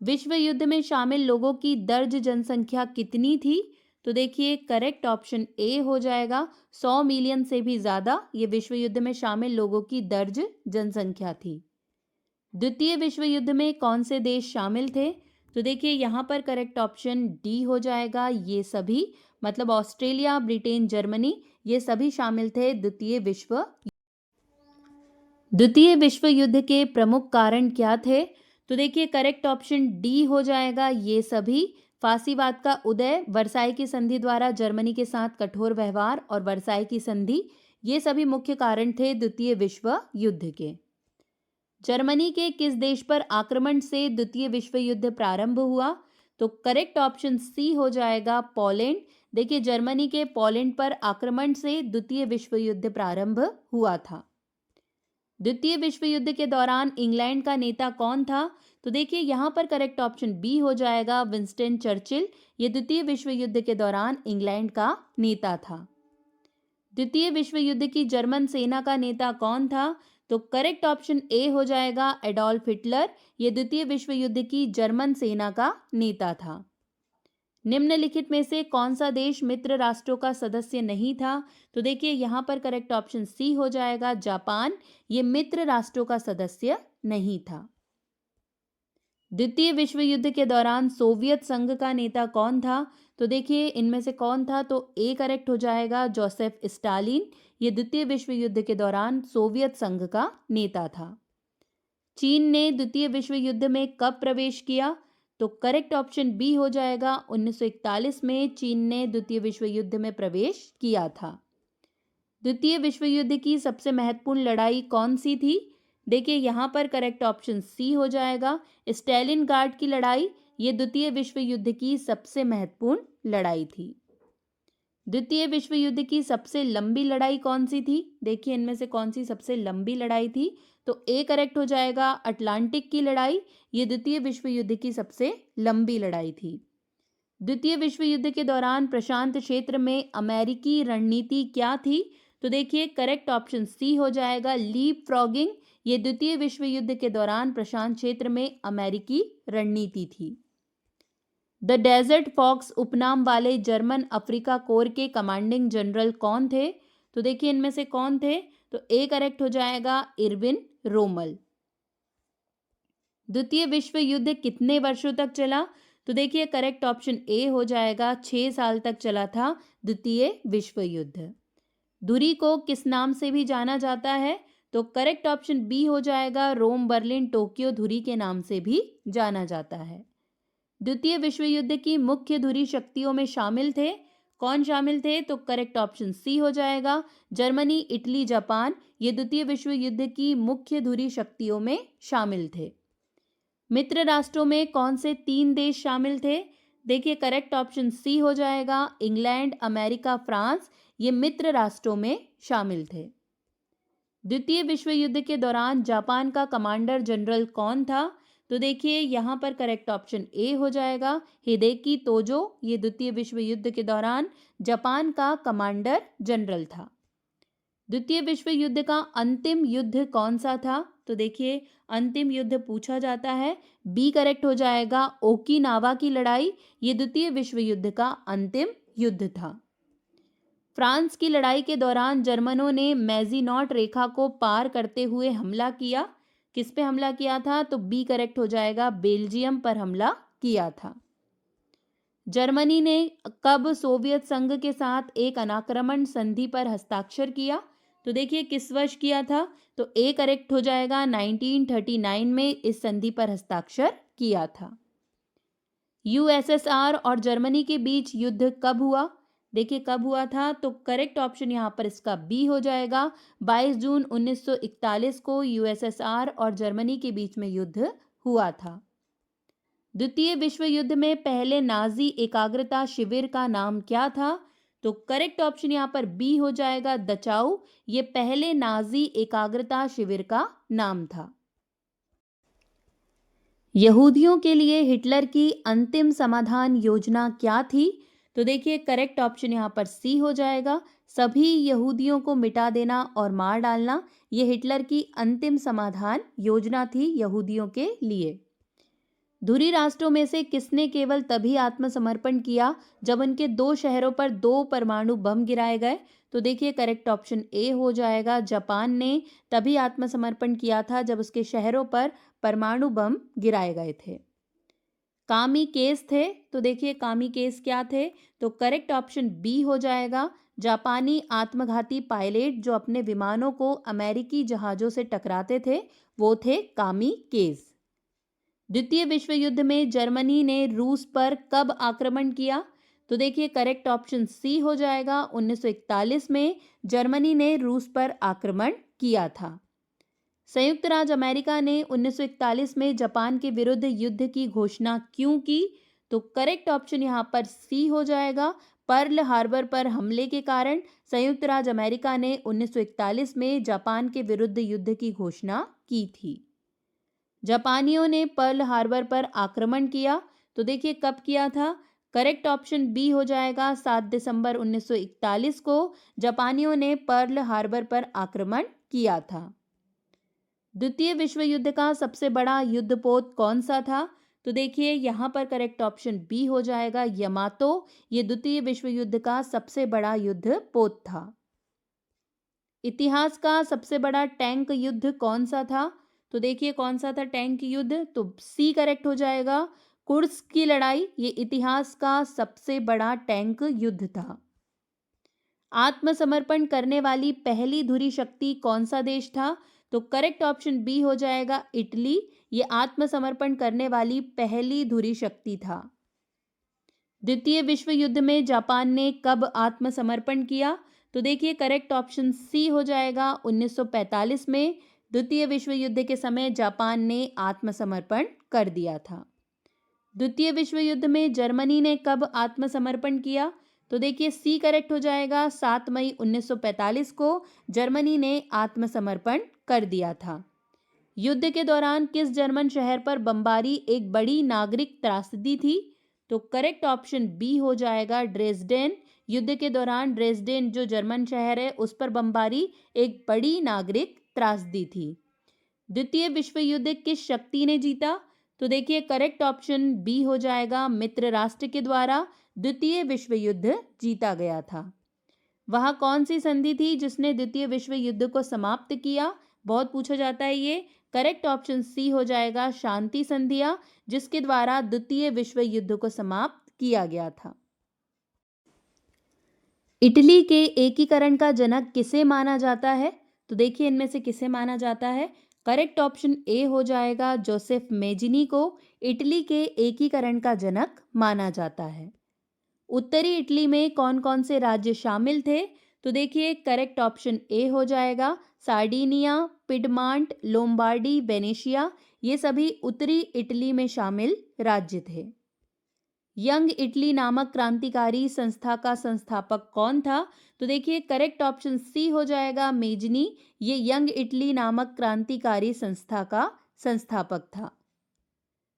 विश्व युद्ध में शामिल लोगों की दर्ज जनसंख्या कितनी थी? तो देखिए करेक्ट ऑप्शन ए हो जाएगा। 100 मिलियन से भी ज्यादा ये विश्व युद्ध में शामिल लोगों की दर्ज जनसंख्या थी। द्वितीय विश्व युद्ध में कौन से देश शामिल थे? तो देखिए यहाँ पर करेक्ट ऑप्शन डी हो जाएगा। ये सभी मतलब ऑस्ट्रेलिया, ब्रिटेन, जर्मनी ये सभी शामिल थे द्वितीय विश्व युद्ध के प्रमुख कारण क्या थे? तो देखिए करेक्ट ऑप्शन डी हो जाएगा। ये सभी फांसीवाद का उदय, वर्साई की संधि द्वारा जर्मनी के साथ कठोर व्यवहार और वर्साई की संधि ये सभी मुख्य कारण थे द्वितीय विश्व युद्ध के। जर्मनी के किस देश पर आक्रमण से द्वितीय विश्व युद्ध प्रारंभ हुआ? तो करेक्ट ऑप्शन सी हो जाएगा। पोलैंड। देखिए जर्मनी के पोलैंड पर आक्रमण से द्वितीय विश्व युद्ध प्रारंभ हुआ था। द्वितीय विश्व युद्ध के दौरान इंग्लैंड का नेता कौन था? तो देखिए यहाँ पर करेक्ट ऑप्शन बी हो जाएगा। विंस्टन चर्चिल ये द्वितीय विश्व युद्ध के दौरान इंग्लैंड का नेता था। द्वितीय विश्व युद्ध की जर्मन सेना का नेता कौन था? तो करेक्ट ऑप्शन ए हो जाएगा। एडोल्फ हिटलर ये द्वितीय विश्व युद्ध की जर्मन सेना का नेता था। निम्नलिखित में से कौन सा देश मित्र राष्ट्रों का सदस्य नहीं था? तो देखिए यहाँ पर करेक्ट ऑप्शन सी हो जाएगा। जापान ये मित्र राष्ट्रों का सदस्य नहीं था। द्वितीय विश्व युद्ध के दौरान सोवियत संघ का नेता कौन था? तो देखिए इनमें से कौन था? तो ए करेक्ट हो जाएगा। जोसेफ स्टालिन ये द्वितीय विश्व युद्ध के दौरान सोवियत संघ का नेता था। चीन ने द्वितीय विश्व युद्ध में कब प्रवेश किया? तो करेक्ट ऑप्शन बी हो जाएगा। 1941 में चीन ने द्वितीय विश्व युद्ध में प्रवेश किया था। द्वितीय विश्व युद्ध की सबसे महत्वपूर्ण लड़ाई कौन सी थी? देखिए यहाँ पर करेक्ट ऑप्शन सी हो जाएगा। स्टालिनग्राड की लड़ाई ये द्वितीय विश्व युद्ध की सबसे महत्वपूर्ण लड़ाई थी। द्वितीय विश्व युद्ध की सबसे लंबी लड़ाई कौन सी थी? देखिए इनमें से कौन सी सबसे लंबी लड़ाई थी? तो ए करेक्ट हो जाएगा। अटलांटिक की लड़ाई ये द्वितीय विश्व युद्ध की सबसे लंबी लड़ाई थी। द्वितीय विश्व युद्ध के दौरान प्रशांत क्षेत्र में अमेरिकी रणनीति क्या थी? तो देखिए करेक्ट ऑप्शन सी हो जाएगा। लीप फ्रॉगिंग ये द्वितीय विश्व युद्ध के दौरान प्रशांत क्षेत्र में अमेरिकी रणनीति थी। द डेजर्ट फॉक्स उपनाम वाले जर्मन अफ्रीका कोर के कमांडिंग जनरल कौन थे? तो देखिए इनमें से कौन थे? तो ए करेक्ट हो जाएगा। इरविन रोमल। द्वितीय विश्व युद्ध कितने वर्षों तक चला? तो देखिए करेक्ट ऑप्शन ए हो जाएगा। 6 साल तक चला था द्वितीय विश्व युद्ध। धुरी को किस नाम से भी जाना जाता है? तो करेक्ट ऑप्शन बी हो जाएगा। रोम, बर्लिन, टोक्यो धुरी के नाम से भी जाना जाता है। द्वितीय विश्व युद्ध की मुख्य धुरी शक्तियों में शामिल थे कौन शामिल थे? तो करेक्ट ऑप्शन सी हो जाएगा। जर्मनी, इटली, जापान ये द्वितीय विश्व युद्ध की मुख्य धुरी शक्तियों में शामिल थे। मित्र राष्ट्रों में कौन से 3 देश शामिल थे? देखिए करेक्ट ऑप्शन सी हो जाएगा। इंग्लैंड, अमेरिका, फ्रांस ये मित्र राष्ट्रों में शामिल थे। द्वितीय विश्व युद्ध के दौरान जापान का कमांडर जनरल कौन था? तो देखिए यहाँ पर करेक्ट ऑप्शन ए हो जाएगा। हिदेकी तोजो ये द्वितीय विश्व युद्ध के दौरान जापान का कमांडर जनरल था। द्वितीय विश्व युद्ध का अंतिम युद्ध कौन सा था? तो देखिए अंतिम युद्ध पूछा जाता है, बी करेक्ट हो जाएगा। ओकिनावा की लड़ाई, ये द्वितीय विश्व युद्ध का अंतिम युद्ध था। फ्रांस की लड़ाई के दौरान जर्मनों ने मैजीनॉट रेखा को पार करते हुए हमला किया। किस पे हमला किया था? तो बी करेक्ट हो जाएगा, बेल्जियम पर हमला किया था। जर्मनी ने कब सोवियत संघ के साथ एक अनाक्रमण संधि पर हस्ताक्षर किया? तो देखिए किस वर्ष किया था? तो ए करेक्ट हो जाएगा, 1939 में इस संधि पर हस्ताक्षर किया था। यूएसएसआर और जर्मनी के बीच युद्ध कब हुआ? देखिए कब हुआ था, तो करेक्ट ऑप्शन यहाँ पर इसका बी हो जाएगा। 22 जून 1941 को यूएसएसआर और जर्मनी के बीच में युद्ध हुआ था। द्वितीय विश्व युद्ध में पहले नाजी एकाग्रता शिविर का नाम क्या था? तो करेक्ट ऑप्शन यहाँ पर बी हो जाएगा, दचाऊ। ये पहले नाजी एकाग्रता शिविर का नाम था। यहूदियों के लिए हिटलर की अंतिम समाधान योजना क्या थी? तो देखिए करेक्ट ऑप्शन यहाँ पर सी हो जाएगा, सभी यहूदियों को मिटा देना और मार डालना। ये हिटलर की अंतिम समाधान योजना थी यहूदियों के लिए। धुरी राष्ट्रों में से किसने केवल तभी आत्मसमर्पण किया जब उनके 2 शहरों पर 2 परमाणु बम गिराए गए? तो देखिए करेक्ट ऑप्शन ए हो जाएगा, जापान ने तभी आत्मसमर्पण किया था जब उसके शहरों पर परमाणु बम गिराए गए थे। कामी केस थे, तो देखिए कामी केस क्या थे? तो करेक्ट ऑप्शन बी हो जाएगा, जापानी आत्मघाती पायलट जो अपने विमानों को अमेरिकी जहाजों से टकराते थे, वो थे कामी केस। द्वितीय विश्व युद्ध में जर्मनी ने रूस पर कब आक्रमण किया? तो देखिए करेक्ट ऑप्शन सी हो जाएगा, 1941 में जर्मनी ने रूस पर आक्रमण किया था। संयुक्त राज्य अमेरिका ने 1941 में जापान के विरुद्ध युद्ध की घोषणा क्यों की? तो करेक्ट ऑप्शन यहाँ पर सी हो जाएगा, पर्ल हार्बर पर हमले के कारण संयुक्त राज्य अमेरिका ने 1941 में जापान के विरुद्ध युद्ध की घोषणा की थी। जापानियों ने पर्ल हार्बर पर आक्रमण किया, तो देखिए कब किया था? करेक्ट ऑप्शन बी हो जाएगा, 7 दिसंबर 1941 को जापानियों ने पर्ल हार्बर पर आक्रमण किया था। द्वितीय विश्व युद्ध का सबसे बड़ा युद्धपोत कौन सा था? तो देखिए यहाँ पर करेक्ट ऑप्शन बी हो जाएगा, यमातो। ये द्वितीय विश्व युद्ध का सबसे बड़ा युद्धपोत था। इतिहास का सबसे बड़ा टैंक युद्ध कौन सा था? तो देखिए कौन सा था टैंक युद्ध? तो सी करेक्ट हो जाएगा, कुर्स्क की लड़ाई। ये इतिहास का सबसे बड़ा टैंक युद्ध था। आत्मसमर्पण करने वाली पहली धुरी शक्ति कौन सा देश था? तो करेक्ट ऑप्शन बी हो जाएगा, इटली। ये आत्मसमर्पण करने वाली पहली धुरी शक्ति था। द्वितीय विश्व युद्ध में जापान ने कब आत्मसमर्पण किया? तो देखिए करेक्ट ऑप्शन सी हो जाएगा, 1945 में द्वितीय विश्व युद्ध के समय जापान ने आत्मसमर्पण कर दिया था। द्वितीय विश्व युद्ध में जर्मनी ने कब आत्मसमर्पण किया? तो देखिए सी करेक्ट हो जाएगा, 7 मई 1945 को जर्मनी ने आत्मसमर्पण कर दिया था। युद्ध के दौरान किस जर्मन शहर पर बमबारी एक बड़ी नागरिक त्रासदी थी? तो करेक्ट ऑप्शन बी हो जाएगा, ड्रेसडेन। युद्ध के दौरान ड्रेसडेन जो जर्मन शहर है उस पर बमबारी एक बड़ी नागरिक त्रासदी थी। द्वितीय विश्व युद्ध किस शक्ति ने जीता? तो देखिए करेक्ट ऑप्शन बी हो जाएगा, मित्र राष्ट्र के द्वारा द्वितीय विश्व युद्ध जीता गया था। वह कौन सी संधि थी जिसने द्वितीय विश्व युद्ध को समाप्त किया? बहुत पूछा जाता है ये। करेक्ट ऑप्शन सी हो जाएगा, शांति संधियां, जिसके द्वारा द्वितीय विश्व युद्ध को समाप्त किया गया था। इटली के एकीकरण का जनक किसे माना जाता है? तो देखिए इनमें से किसे माना जाता है? करेक्ट ऑप्शन ए हो जाएगा, जोसेफ मेजिनी को इटली के एकीकरण का जनक माना जाता है। उत्तरी इटली में कौन कौन से राज्य शामिल थे? तो देखिए करेक्ट ऑप्शन ए हो जाएगा, सार्डिनिया, पिडमांट, लोम्बार्डी, वेनेशिया। ये सभी उत्तरी इटली में शामिल राज्य थे। यंग इटली नामक क्रांतिकारी संस्था का संस्थापक कौन था? तो देखिए करेक्ट ऑप्शन सी हो जाएगा, मेजनी। ये यंग इटली नामक क्रांतिकारी संस्था का संस्थापक था।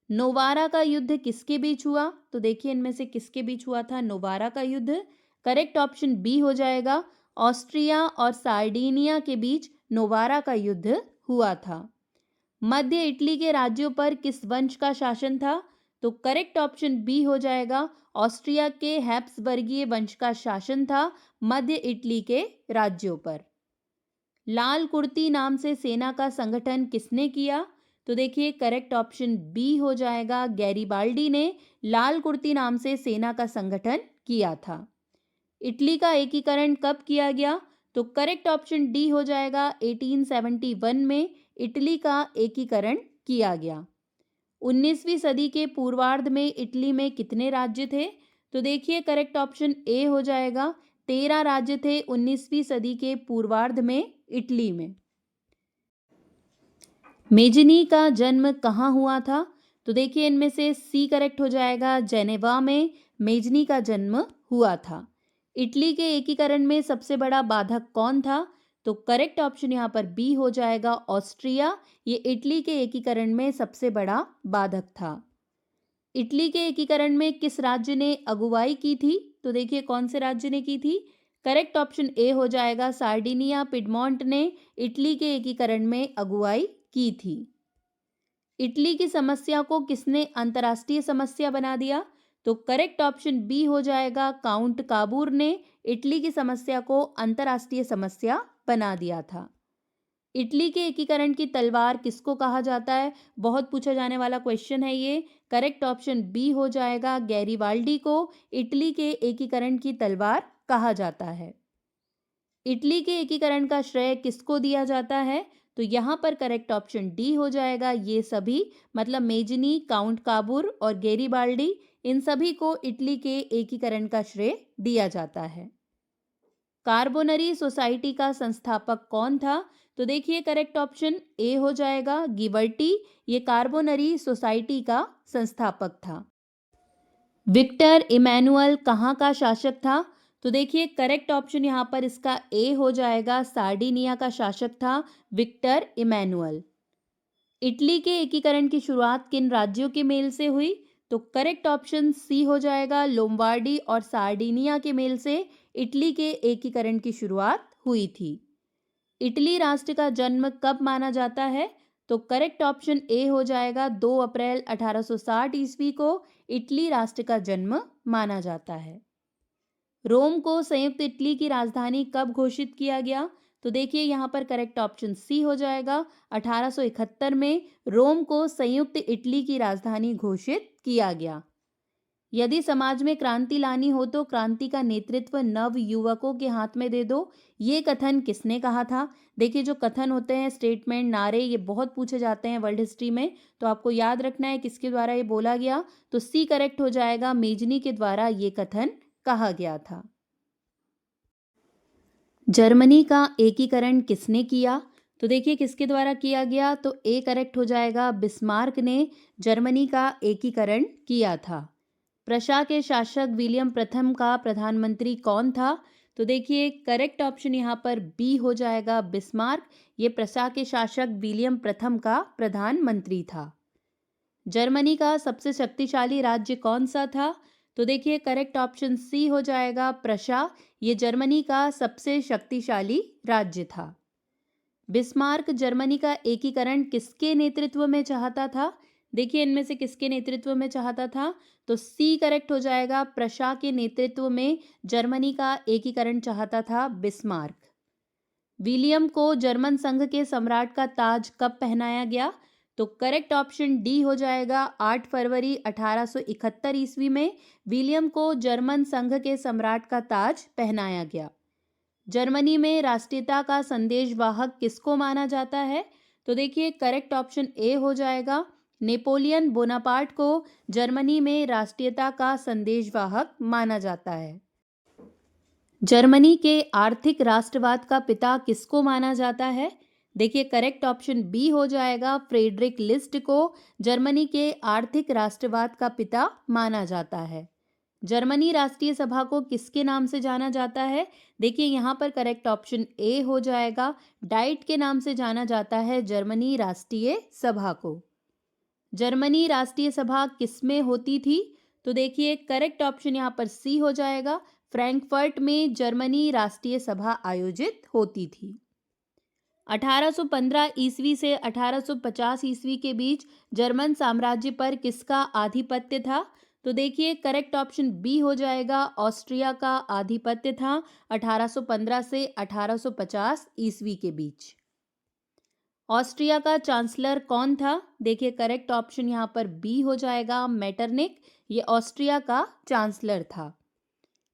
नोवारा का युद्ध किसके बीच हुआ? तो देखिए इनमें से किसके बीच हुआ था नोवारा का युद्ध? करेक्ट ऑप्शन बी हो जाएगा, ऑस्ट्रिया और सार्डिनिया के बीच नोवारा का युद्ध हुआ था। मध्य इटली के राज्यों पर किस वंश का शासन था? तो करेक्ट ऑप्शन बी हो जाएगा, ऑस्ट्रिया के हैब्सबर्गीय वंश का शासन था मध्य इटली के राज्यों पर। लाल कुर्ती नाम से सेना का संगठन किसने किया? तो देखिए करेक्ट ऑप्शन बी हो जाएगा, गैरिबाल्डी ने लाल कुर्ती नाम से सेना का संगठन किया था। इटली का एकीकरण कब किया गया? तो करेक्ट ऑप्शन डी हो जाएगा, 1871 में इटली का एकीकरण किया गया। 19वीं सदी के पूर्वार्ध में इटली में कितने राज्य थे? तो देखिए करेक्ट ऑप्शन ए हो जाएगा, 13 राज्य थे 19वीं सदी के पूर्वार्ध में इटली में। मेजनी का जन्म कहाँ हुआ था? तो देखिए इनमें से सी करेक्ट हो जाएगा, जेनेवा में मेजनी का जन्म हुआ था। इटली के एकीकरण में सबसे बड़ा बाधक कौन था? तो करेक्ट ऑप्शन यहाँ पर बी हो जाएगा, ऑस्ट्रिया। ये इटली के एकीकरण में सबसे बड़ा बाधक था। इटली के एकीकरण में किस राज्य ने अगुवाई की थी? तो देखिए कौन से राज्य ने की थी? करेक्ट ऑप्शन ए हो जाएगा, सार्डिनिया पिडमोंट ने इटली के एकीकरण में अगुवाई की थी। इटली की समस्या को किसने अंतर्राष्ट्रीय समस्या बना दिया? तो करेक्ट ऑप्शन बी हो जाएगा, काउंट काबूर ने इटली की समस्या को अंतर्राष्ट्रीय समस्या बना दिया था। इटली के एकीकरण की तलवार किसको कहा जाता है? बहुत पूछा जाने वाला क्वेश्चन है ये। करेक्ट ऑप्शन बी हो जाएगा, गैरिबाल्डी को इटली के एकीकरण की तलवार कहा जाता है। इटली के एकीकरण का श्रेय किसको दिया जाता है? तो यहाँ पर करेक्ट ऑप्शन डी हो जाएगा, ये सभी मतलब मेजनी, काउंट काबूर और गैरिबाल्डी, इन सभी को इटली के एकीकरण का श्रेय दिया जाता है। कार्बोनरी सोसाइटी का संस्थापक कौन था? तो देखिए करेक्ट ऑप्शन ए हो जाएगा, गिबर्टी। ये कार्बोनरी सोसाइटी का संस्थापक था। विक्टर इमैनुअल कहाँ का शासक था? तो देखिए करेक्ट ऑप्शन यहाँ पर इसका ए हो जाएगा, सार्डिनिया का शासक था विक्टर इमैनुअल। इटली के एकीकरण की शुरुआत किन राज्यों के मेल से हुई? तो करेक्ट ऑप्शन सी हो जाएगा, लोम्बार्डी और सार्डिनिया के मेल से इटली के एकीकरण की शुरुआत हुई थी। इटली राष्ट्र का जन्म कब माना जाता है? तो करेक्ट ऑप्शन ए हो जाएगा, 2 अप्रैल 1860 ईस्वी को इटली राष्ट्र का जन्म माना जाता है। रोम को संयुक्त इटली की राजधानी कब घोषित किया गया? तो देखिए यहाँ पर करेक्ट ऑप्शन सी हो जाएगा, 1871 में रोम को संयुक्त इटली की राजधानी घोषित किया गया। यदि समाज में क्रांति लानी हो तो क्रांति का नेतृत्व नव युवकों के हाथ में दे दो, ये कथन किसने कहा था? देखिए जो कथन होते हैं, स्टेटमेंट, नारे, ये बहुत पूछे जाते हैं वर्ल्ड हिस्ट्री में, तो आपको याद रखना है किसके द्वारा ये बोला गया। तो सी करेक्ट हो जाएगा, मेजनी के द्वारा ये कथन कहा गया था। जर्मनी का एकीकरण किसने किया? तो देखिए किसके द्वारा किया गया? तो ए करेक्ट हो जाएगा, बिस्मार्क ने जर्मनी का एकीकरण किया था। प्रशा के शासक विलियम प्रथम का प्रधानमंत्री कौन था? तो देखिए करेक्ट ऑप्शन यहाँ पर बी हो जाएगा, बिस्मार्क। ये प्रशा के शासक विलियम प्रथम का प्रधानमंत्री था। जर्मनी का सबसे शक्तिशाली राज्य कौन सा था? तो देखिए करेक्ट ऑप्शन सी हो जाएगा, प्रशा। ये जर्मनी का सबसे शक्तिशाली राज्य था। बिस्मार्क जर्मनी का एकीकरण किसके नेतृत्व में चाहता था? देखिए इनमें से किसके नेतृत्व में चाहता था? तो सी करेक्ट हो जाएगा, प्रशा के नेतृत्व में जर्मनी का एकीकरण चाहता था बिस्मार्क। विलियम को जर्मन संघ के सम्राट का ताज कब पहनाया गया? तो करेक्ट ऑप्शन डी हो जाएगा, 8 फरवरी 1871 ईस्वी में विलियम को जर्मन संघ के सम्राट का ताज पहनाया गया। जर्मनी में राष्ट्रीयता का संदेशवाहक किसको माना जाता है? तो देखिए करेक्ट ऑप्शन ए हो जाएगा, नेपोलियन बोनापार्ट को जर्मनी में राष्ट्रीयता का संदेशवाहक माना जाता है। जर्मनी के आर्थिक राष्ट्रवाद का पिता किसको माना जाता है? देखिए करेक्ट ऑप्शन बी हो जाएगा, फ्रेडरिक लिस्ट को जर्मनी के आर्थिक राष्ट्रवाद का पिता माना जाता है। जर्मनी राष्ट्रीय सभा को किसके नाम से जाना जाता है? देखिए यहाँ पर करेक्ट ऑप्शन ए हो जाएगा, डाइट के नाम से जाना जाता है जर्मनी राष्ट्रीय सभा को। जर्मनी राष्ट्रीय सभा किसमें होती थी? तो देखिए करेक्ट ऑप्शन यहाँ पर सी हो जाएगा, फ्रैंकफर्ट में जर्मनी राष्ट्रीय सभा आयोजित होती थी। 1815 ईस्वी से 1850 ईस्वी के बीच जर्मन साम्राज्य पर किसका आधिपत्य था? तो देखिए करेक्ट ऑप्शन बी हो जाएगा, ऑस्ट्रिया का आधिपत्य था 1815 से 1850 ईस्वी के बीच। ऑस्ट्रिया का चांसलर कौन था? देखिए करेक्ट ऑप्शन यहाँ पर बी हो जाएगा, मेटरनिक। ये ऑस्ट्रिया का चांसलर था।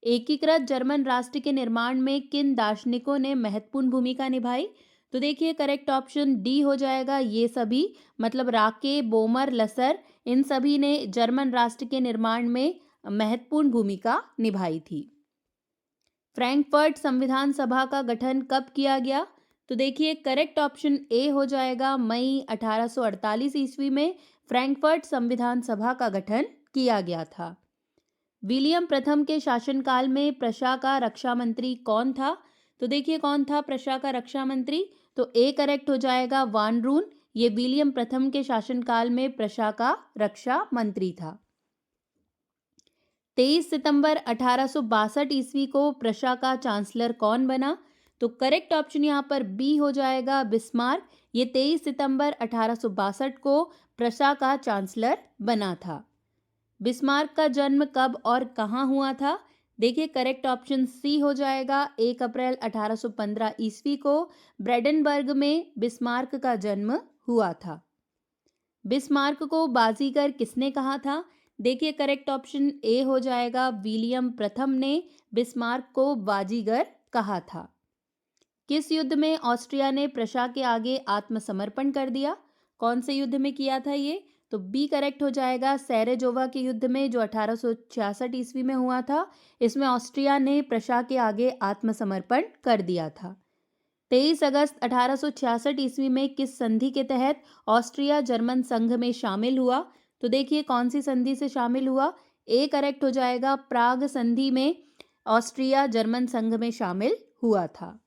एकीकृत जर्मन राष्ट्र के निर्माण में किन दार्शनिकों ने महत्वपूर्ण भूमिका निभाई? तो देखिए करेक्ट ऑप्शन डी हो जाएगा, ये सभी, मतलब राके, बोमर, लसर, इन सभी ने जर्मन राष्ट्र के निर्माण में महत्वपूर्ण भूमिका निभाई थी। फ्रैंकफर्ट संविधान सभा का गठन कब किया गया? तो देखिए करेक्ट ऑप्शन ए हो जाएगा, मई 1848 ईस्वी में फ्रैंकफर्ट संविधान सभा का गठन किया गया था। विलियम प्रथम के शासनकाल में प्रशा का रक्षा मंत्री कौन था? तो देखिए कौन था प्रशा का रक्षा मंत्री? तो ए करेक्ट हो जाएगा, वान रून। ये विलियम प्रथम के शासनकाल में प्रशा का रक्षा मंत्री था। 23 सितंबर 1862 ईस्वी को प्रशा का चांसलर कौन बना? तो करेक्ट ऑप्शन यहाँ पर बी हो जाएगा, बिस्मार्क। ये 23 सितंबर 1862 को प्रशा का चांसलर बना था। बिस्मार्क का जन्म कब और कहाँ हुआ था? देखिए करेक्ट ऑप्शन सी हो जाएगा, 1 अप्रैल 1815 ईस्वी को ब्रेडेनबर्ग में बिस्मार्क का जन्म हुआ था। बिस्मार्क को बाजीगर किसने कहा था? देखिए करेक्ट ऑप्शन ए हो जाएगा, विलियम प्रथम ने बिस्मार्क को बाजीगर कहा था। किस युद्ध में ऑस्ट्रिया ने प्रशा के आगे आत्मसमर्पण कर दिया? कौन से युद्ध में किया था ये? तो बी करेक्ट हो जाएगा, सैरेजोवा के युद्ध में, जो 1866 ईस्वी में हुआ था। इसमें ऑस्ट्रिया ने प्रशा के आगे आत्मसमर्पण कर दिया था। 23 अगस्त 1866 ईस्वी में किस संधि के तहत ऑस्ट्रिया जर्मन संघ में शामिल हुआ? तो देखिए कौन सी संधि से शामिल हुआ? ए करेक्ट हो जाएगा, प्राग संधि में ऑस्ट्रिया जर्मन संघ में शामिल हुआ था।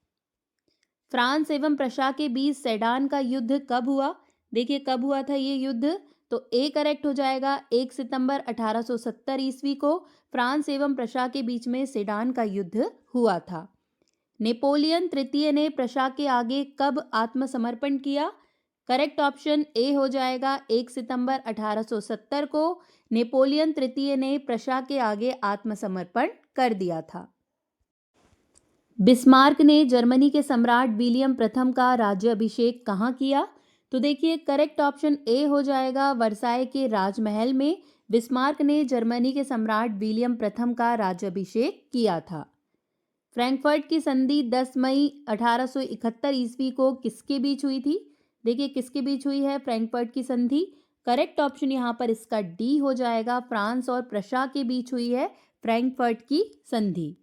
फ्रांस एवं प्रशा के बीच सेडान का युद्ध कब हुआ? देखिए कब हुआ था ये युद्ध? तो ए करेक्ट हो जाएगा, 1 सितंबर 1870 ईस्वी को फ्रांस एवं प्रशा के बीच में सेडान का युद्ध हुआ था। नेपोलियन तृतीय ने प्रशा के आगे कब आत्मसमर्पण किया? करेक्ट ऑप्शन ए हो जाएगा, 1 सितंबर 1870 को नेपोलियन तृतीय ने प्रशा के आगे आत्मसमर्पण कर दिया था। बिस्मार्क ने जर्मनी के सम्राट विलियम प्रथम का राज्याभिषेक कहाँ किया? तो देखिए करेक्ट ऑप्शन ए हो जाएगा, वर्साय के राजमहल में बिस्मार्क ने जर्मनी के सम्राट विलियम प्रथम का राज्याभिषेक किया था। फ्रैंकफर्ट की संधि 10 मई 1871 ईस्वी को किसके बीच हुई थी? देखिए किसके बीच हुई है फ्रैंकफर्ट की संधि? करेक्ट ऑप्शन यहाँ पर इसका डी हो जाएगा, फ्रांस और प्रशा के बीच हुई है फ्रैंकफर्ट की संधि।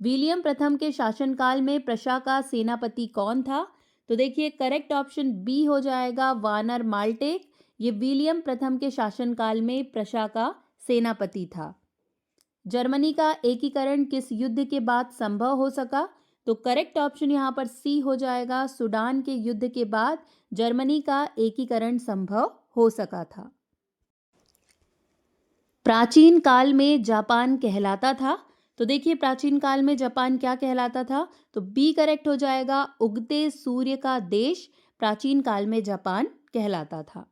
विलियम प्रथम के शासनकाल में प्रशा का सेनापति कौन था? तो देखिए करेक्ट ऑप्शन बी हो जाएगा, वानर माल्टेक। ये विलियम प्रथम के शासनकाल में प्रशा का सेनापति था। जर्मनी का एकीकरण किस युद्ध के बाद संभव हो सका? तो करेक्ट ऑप्शन यहाँ पर सी हो जाएगा, सूडान के युद्ध के बाद जर्मनी का एकीकरण संभव हो सका था। प्राचीन काल में जापान कहलाता था? तो देखिए प्राचीन काल में जापान क्या कहलाता था? तो बी करेक्ट हो जाएगा, उगते सूर्य का देश प्राचीन काल में जापान कहलाता था।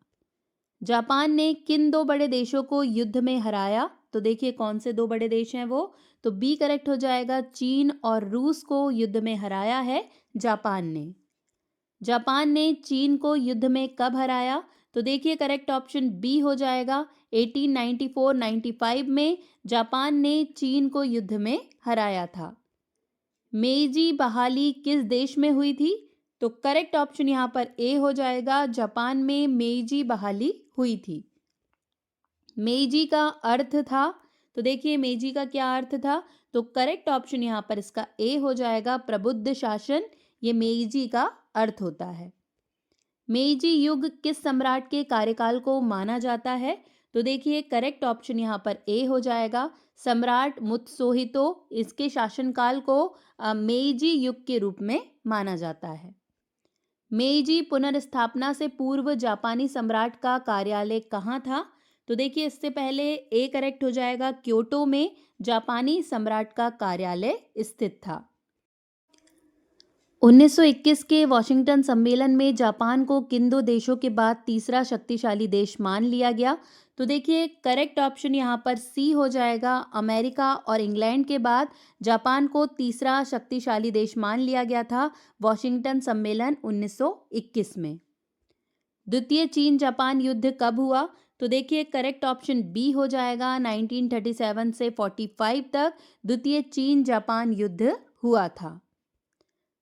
जापान ने किन दो बड़े देशों को युद्ध में हराया? तो देखिए कौन से दो बड़े देश हैं वो? तो बी करेक्ट हो जाएगा, चीन और रूस को युद्ध में हराया है जापान ने। जापान ने चीन को युद्ध में कब हराया? तो देखिए करेक्ट ऑप्शन बी हो जाएगा, 1894-95 में जापान ने चीन को युद्ध में हराया था। मेइजी बहाली किस देश में हुई थी? तो करेक्ट ऑप्शन यहाँ पर ए हो जाएगा, जापान में मेइजी बहाली हुई थी। मेइजी का अर्थ था? तो देखिए मेइजी का क्या अर्थ था? तो करेक्ट ऑप्शन यहाँ पर इसका ए हो जाएगा, प्रबुद्ध शासन। ये मेइजी का अर्थ होता है। मेइजी युग किस सम्राट के कार्यकाल को माना जाता है? तो देखिए करेक्ट ऑप्शन यहाँ पर ए हो जाएगा, सम्राट मुत्सोहितो। इसके शासनकाल को मेइजी युग के रूप में माना जाता है। मेइजी पुनर्स्थापना से पूर्व जापानी सम्राट का कार्यालय कहाँ था? तो देखिए इससे पहले ए करेक्ट हो जाएगा, क्योटो में जापानी सम्राट का कार्यालय स्थित था। 1921 के वॉशिंगटन सम्मेलन में जापान को किन दो देशों के बाद तीसरा शक्तिशाली देश मान लिया गया? तो देखिए करेक्ट ऑप्शन यहाँ पर सी हो जाएगा। अमेरिका और इंग्लैंड के बाद जापान को तीसरा शक्तिशाली देश मान लिया गया था वॉशिंगटन सम्मेलन 1921 में। द्वितीय चीन जापान युद्ध कब हुआ? तो देखिए करेक्ट ऑप्शन बी हो जाएगा। 1937 से 45 तक द्वितीय चीन जापान युद्ध हुआ था।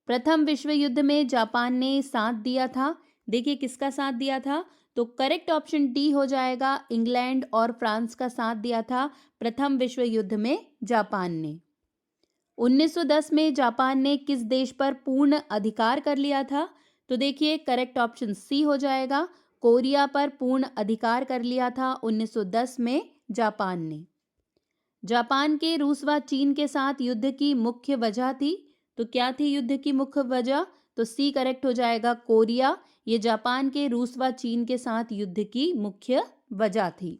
प्रथम विश्व युद्ध में जापान ने साथ दिया था। देखिए किसका साथ दिया था? तो करेक्ट ऑप्शन डी हो जाएगा। इंग्लैंड और फ्रांस का साथ दिया था प्रथम विश्व युद्ध में जापान ने। 1910 में जापान ने किस देश पर पूर्ण अधिकार कर लिया था? तो देखिए करेक्ट ऑप्शन सी हो जाएगा। कोरिया पर पूर्ण अधिकार कर लिया था 1910 में जापान ने। जापान के रूस व चीन के साथ युद्ध की मुख्य वजह थी। तो क्या थी युद्ध की मुख्य वजह? तो सी करेक्ट हो जाएगा। कोरिया ये जापान के रूस व चीन के साथ युद्ध की मुख्य वजह थी।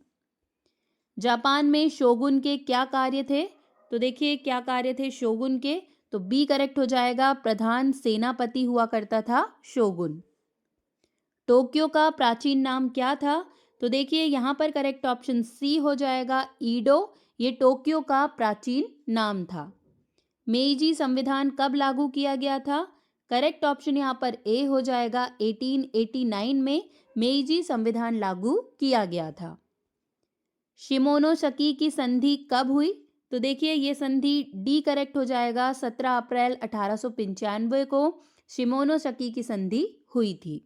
जापान में शोगुन के क्या कार्य थे? तो देखिए क्या कार्य थे शोगुन के? तो बी करेक्ट हो जाएगा। प्रधान सेनापति हुआ करता था शोगुन। टोक्यो का प्राचीन नाम क्या था? तो देखिए यहाँ पर करेक्ट ऑप्शन सी हो जाएगा। ईडो ये टोक्यो का प्राचीन नाम था। मेइजी संविधान कब लागू किया गया था? करेक्ट ऑप्शन यहाँ पर ए हो जाएगा। 1889 में मेइजी संविधान लागू किया गया था। शिमोनोसकी की संधि कब हुई? तो देखिए ये संधि डी करेक्ट हो जाएगा। 17 अप्रैल 1895 को शिमोनोसकी की संधि हुई थी।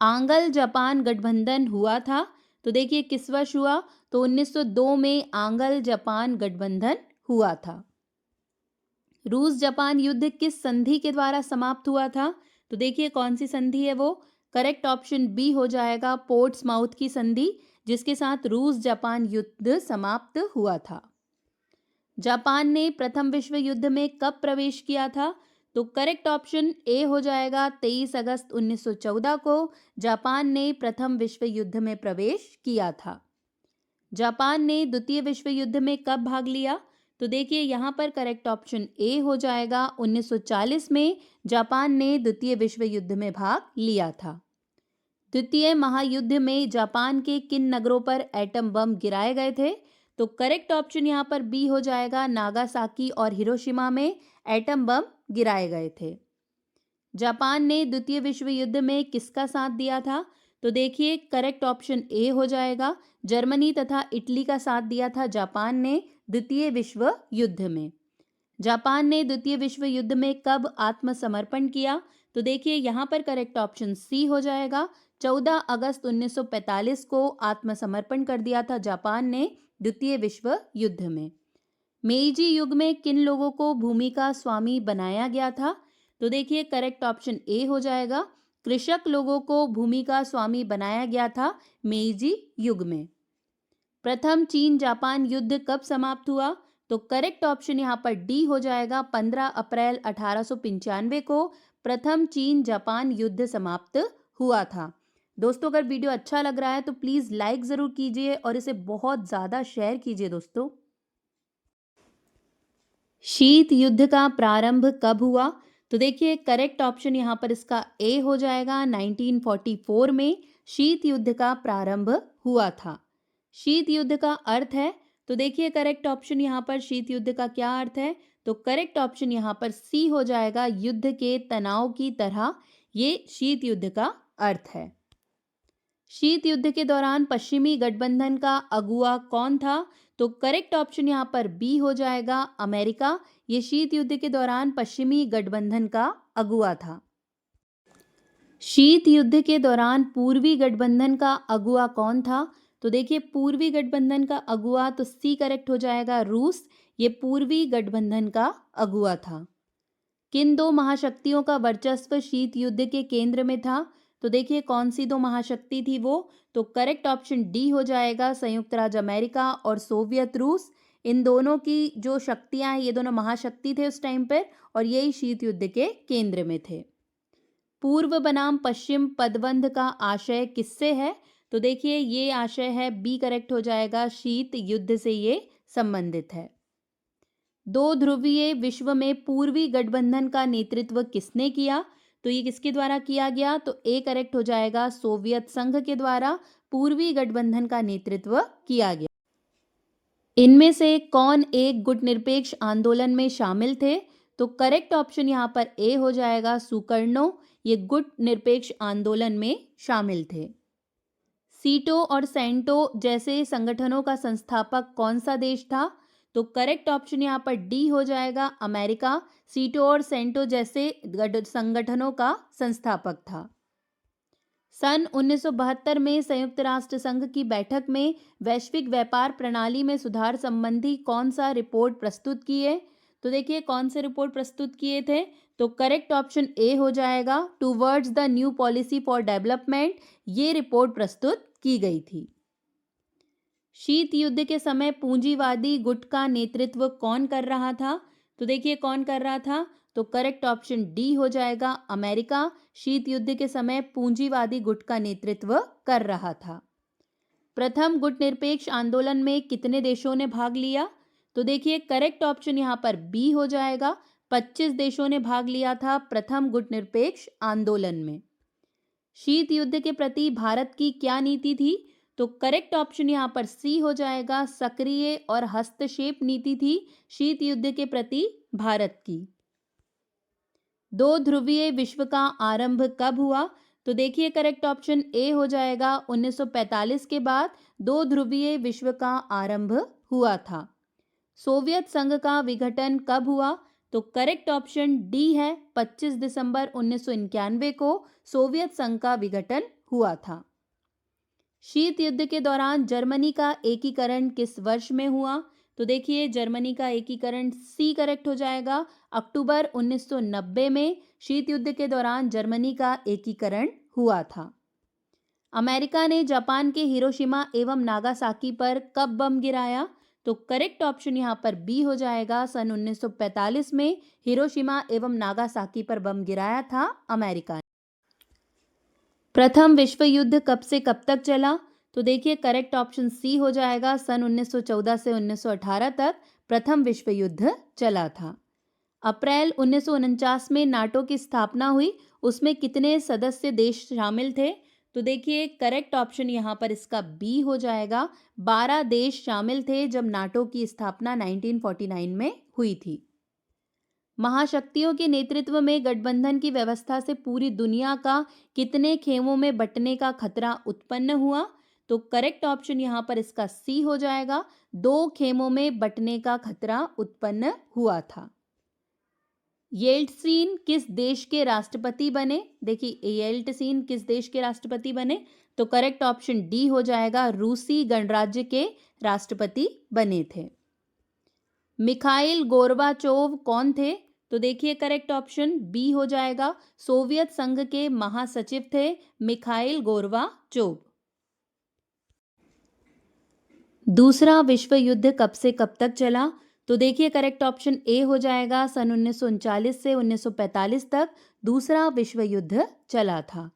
आंग्ल जापान गठबंधन हुआ था। तो देखिए किस वर्ष हुआ? तो 1902 में आंग्ल जापान गठबंधन हुआ था। रूस जापान युद्ध किस संधि के द्वारा समाप्त हुआ था? तो देखिए कौन सी संधि है वो? करेक्ट ऑप्शन बी हो जाएगा। पोर्ट्समाउथ की संधि जिसके साथ रूस जापान युद्ध समाप्त हुआ था। जापान ने प्रथम विश्व युद्ध में कब प्रवेश किया था? तो करेक्ट ऑप्शन ए हो जाएगा। 23 अगस्त 1914 को जापान ने प्रथम विश्व युद्ध में प्रवेश किया था। जापान ने द्वितीय विश्व युद्ध में कब भाग लिया? तो देखिए यहाँ पर करेक्ट ऑप्शन ए हो जाएगा। 1940 में जापान ने द्वितीय विश्व युद्ध में भाग लिया था। द्वितीय महायुद्ध में जापान के किन नगरों पर एटम बम गिराए गए थे? तो करेक्ट ऑप्शन यहाँ पर बी हो जाएगा। नागासाकी और हिरोशिमा में एटम बम गिराए गए थे। जापान ने द्वितीय विश्व युद्ध में किसका साथ दिया था? तो देखिए करेक्ट ऑप्शन ए हो जाएगा। जर्मनी तथा इटली का साथ दिया था जापान ने द्वितीय विश्व युद्ध में। जापान ने द्वितीय विश्व युद्ध में कब आत्मसमर्पण किया? तो देखिए यहाँ पर करेक्ट ऑप्शन सी हो जाएगा। 14 अगस्त 1945 को आत्मसमर्पण कर दिया था जापान ने द्वितीय विश्व युद्ध में। मेइजी युग में किन लोगों को भूमि का स्वामी बनाया गया था? तो देखिए करेक्ट ऑप्शन ए हो जाएगा। कृषक लोगों को भूमि का स्वामी बनाया गया था मेइजी युग में। प्रथम चीन जापान युद्ध कब समाप्त हुआ? तो करेक्ट ऑप्शन यहाँ पर डी हो जाएगा। 15 अप्रैल 1895 को प्रथम चीन जापान युद्ध समाप्त हुआ था। दोस्तों अगर वीडियो अच्छा लग रहा है तो प्लीज़ लाइक ज़रूर कीजिए और इसे बहुत ज़्यादा शेयर कीजिए दोस्तों। शीत युद्ध का प्रारंभ कब हुआ? तो देखिए करेक्ट ऑप्शन यहाँ पर इसका ए हो जाएगा। 1944 में शीत युद्ध का प्रारंभ हुआ था। शीत युद्ध का अर्थ है? तो देखिए करेक्ट ऑप्शन यहाँ पर शीत युद्ध का क्या अर्थ है? तो करेक्ट ऑप्शन यहाँ पर सी हो जाएगा। युद्ध के तनाव की तरह ये शीत युद्ध का अर्थ है। शीत युद्ध के दौरान पश्चिमी गठबंधन का अगुवा कौन था? तो करेक्ट ऑप्शन यहाँ पर बी हो जाएगा। अमेरिका ये शीत युद्ध के दौरान पश्चिमी गठबंधन का अगुवा था। शीत युद्ध के दौरान पूर्वी गठबंधन का अगुवा कौन था? तो देखिए पूर्वी गठबंधन का अगुवा तो सी करेक्ट हो जाएगा। रूस ये पूर्वी गठबंधन का अगुवा था। किन दो महाशक्तियों का वर्चस्व शीत युद्ध के केंद्र में था? तो देखिए कौन सी दो महाशक्ति थी वो? तो करेक्ट ऑप्शन डी हो जाएगा। संयुक्त राज्य अमेरिका और सोवियत रूस इन दोनों की जो शक्तियां हैं ये दोनों महाशक्ति थे उस टाइम पर और यही शीत युद्ध के केंद्र में थे। पूर्व बनाम पश्चिम पदबंध का आशय किससे है? तो देखिए ये आशय है बी करेक्ट हो जाएगा। शीत युद्ध से ये संबंधित है। दो ध्रुवीय विश्व में पूर्वी गठबंधन का नेतृत्व किसने किया? तो ये किसके द्वारा किया गया? तो ए करेक्ट हो जाएगा, सोवियत संघ के द्वारा पूर्वी गठबंधन का नेतृत्व किया गया। इनमें से कौन एक गुटनिरपेक्ष आंदोलन में शामिल थे? तो करेक्ट ऑप्शन यहाँ पर ए हो जाएगा, सुकर्णो। ये गुटनिरपेक्ष आंदोलन में शामिल थे। सीटो और सेंटो जैसे संगठनों का संस्थापक कौन सा देश था? तो करेक्ट ऑप्शन यहाँ पर डी हो जाएगा, अमेरिका। सीटो और सेंटो जैसे संगठनों का संस्थापक था। सन 1972 में संयुक्त राष्ट्र संघ की बैठक में वैश्विक व्यापार प्रणाली में सुधार संबंधी कौन सा रिपोर्ट प्रस्तुत की है? तो देखिए कौन से रिपोर्ट प्रस्तुत किए थे? तो करेक्ट ऑप्शन ए हो जाएगा, towards the new policy for development. ये रिपोर्ट प्रस्तुत की गई थी। शीत युद्ध के समय पूंजीवादी गुट का नेतृत्व कौन कर रहा था? तो देखिए कौन कर रहा था? तो करेक्ट ऑप्शन डी हो जाएगा, अमेरिका। शीत युद्ध के समय पूंजीवादी गुट का नेतृत्व कर रहा था। प्रथम गुटनिरपेक्ष आंदोलन में कितने देशों ने भाग लिया? तो देखिए करेक्ट ऑप्शन यहाँ पर बी हो जाएगा, 25 देशों ने भाग लिया था प्रथम गुटनिरपेक्ष आंदोलन में। शीत युद्ध के प्रति भारत की क्या नीति थी? तो करेक्ट ऑप्शन यहाँ पर सी हो जाएगा, सक्रिय और हस्तक्षेप नीति थी शीत युद्ध के प्रति भारत की। दो ध्रुवीय विश्व का आरंभ कब हुआ? तो देखिए करेक्ट ऑप्शन ए हो जाएगा, 1945 के बाद दो ध्रुवीय विश्व का आरंभ हुआ था। सोवियत संघ का विघटन कब हुआ? तो करेक्ट ऑप्शन डी है, 25 दिसंबर 1991 को सोवियत संघ का विघटन हुआ था। शीत युद्ध के दौरान जर्मनी का एकीकरण किस वर्ष में हुआ? तो देखिए जर्मनी का एकीकरण सी करेक्ट हो जाएगा, अक्टूबर 1990 में शीत युद्ध के दौरान जर्मनी का एकीकरण हुआ था। अमेरिका ने जापान के हिरोशिमा एवं नागासाकी पर कब बम गिराया? तो करेक्ट ऑप्शन यहाँ पर बी हो जाएगा, सन 1945 में हिरोशिमा एवं नागासाकी पर बम गिराया था अमेरिका ने। प्रथम विश्व युद्ध कब से कब तक चला? तो देखिए करेक्ट ऑप्शन सी हो जाएगा, सन 1914 से 1918 तक प्रथम विश्व युद्ध चला था। अप्रैल 1949 में नाटो की स्थापना हुई, उसमें कितने सदस्य देश शामिल थे? तो देखिए करेक्ट ऑप्शन यहाँ पर इसका बी हो जाएगा, 12 देश शामिल थे जब नाटो की स्थापना 1949 में हुई थी। महाशक्तियों के नेतृत्व में गठबंधन की व्यवस्था से पूरी दुनिया का कितने खेमों में बंटने का खतरा उत्पन्न हुआ? तो करेक्ट ऑप्शन यहाँ पर इसका सी हो जाएगा, 2 खेमों में बंटने का खतरा उत्पन्न हुआ था। येल्टसिन किस देश के राष्ट्रपति बने? देखिए येल्टसिन किस देश के राष्ट्रपति बने? तो करेक्ट ऑप्शन डी हो जाएगा, रूसी गणराज्य के राष्ट्रपति बने थे। मिखाइल गोर्बाचोव कौन थे? तो देखिए करेक्ट ऑप्शन बी हो जाएगा, सोवियत संघ के महासचिव थे मिखाइल गोर्बाचोव। दूसरा विश्व युद्ध कब से कब तक चला? तो देखिए करेक्ट ऑप्शन ए हो जाएगा, सन 1939 से 1945 तक दूसरा विश्व युद्ध चला था।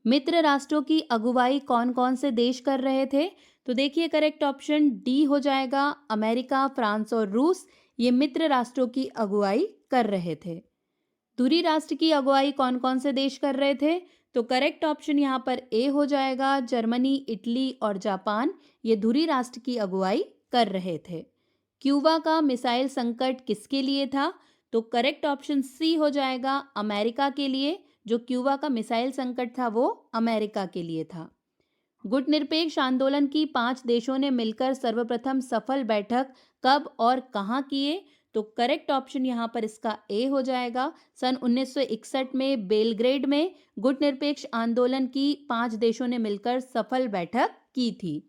मित्र राष्ट्रों की अगुवाई कौन कौन से देश कर रहे थे? तो देखिए करेक्ट ऑप्शन डी हो जाएगा, अमेरिका, फ्रांस और रूस ये मित्र राष्ट्रों की अगुवाई कर रहे थे। धुरी राष्ट्र की अगुवाई कौन कौन से देश कर रहे थे? तो करेक्ट ऑप्शन यहाँ पर ए हो जाएगा, जर्मनी, इटली और जापान ये धुरी राष्ट्र की अगुवाई कर रहे थे। क्यूबा का मिसाइल संकट किसके लिए था? तो करेक्ट ऑप्शन सी हो जाएगा, अमेरिका के लिए। जो क्यूबा का मिसाइल संकट था वो अमेरिका के लिए था। गुटनिरपेक्ष आंदोलन की 5 देशों ने मिलकर सर्वप्रथम सफल बैठक कब और कहाँ किए? तो करेक्ट ऑप्शन यहाँ पर इसका ए हो जाएगा, सन 1961 में बेलग्रेड में गुटनिरपेक्ष आंदोलन की 5 देशों ने मिलकर सफल बैठक की थी।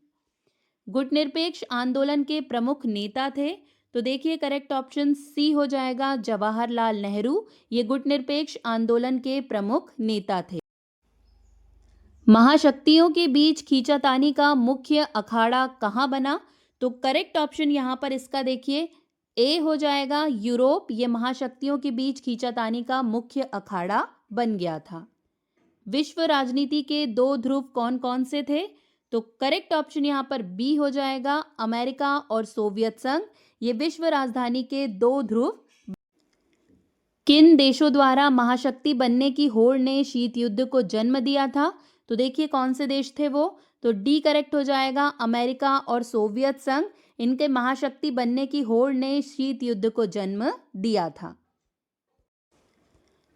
गुटनिरपेक्ष आंदोलन के प्रमुख नेता थे? तो देखिए करेक्ट ऑप्शन सी हो जाएगा, जवाहरलाल नेहरू ये गुटनिरपेक्ष आंदोलन के प्रमुख नेता थे। महाशक्तियों के बीच खींचातानी का मुख्य अखाड़ा कहाँ बना? तो करेक्ट ऑप्शन यहाँ पर इसका देखिए ए हो जाएगा, यूरोप ये महाशक्तियों के बीच खींचातानी का मुख्य अखाड़ा बन गया था। विश्व राजनीति के 2 ध्रुव कौन कौन से थे? तो करेक्ट ऑप्शन यहाँ पर बी हो जाएगा, अमेरिका और सोवियत संघ ये विश्व राजधानी के 2 ध्रुव किन देशों द्वारा महाशक्ति बनने की होड़ ने शीत युद्ध को जन्म दिया था? तो देखिए कौन से देश थे वो? तो डी करेक्ट हो जाएगा, अमेरिका और सोवियत संघ। इनके महाशक्ति बनने की होड़ ने शीत युद्ध को जन्म दिया था।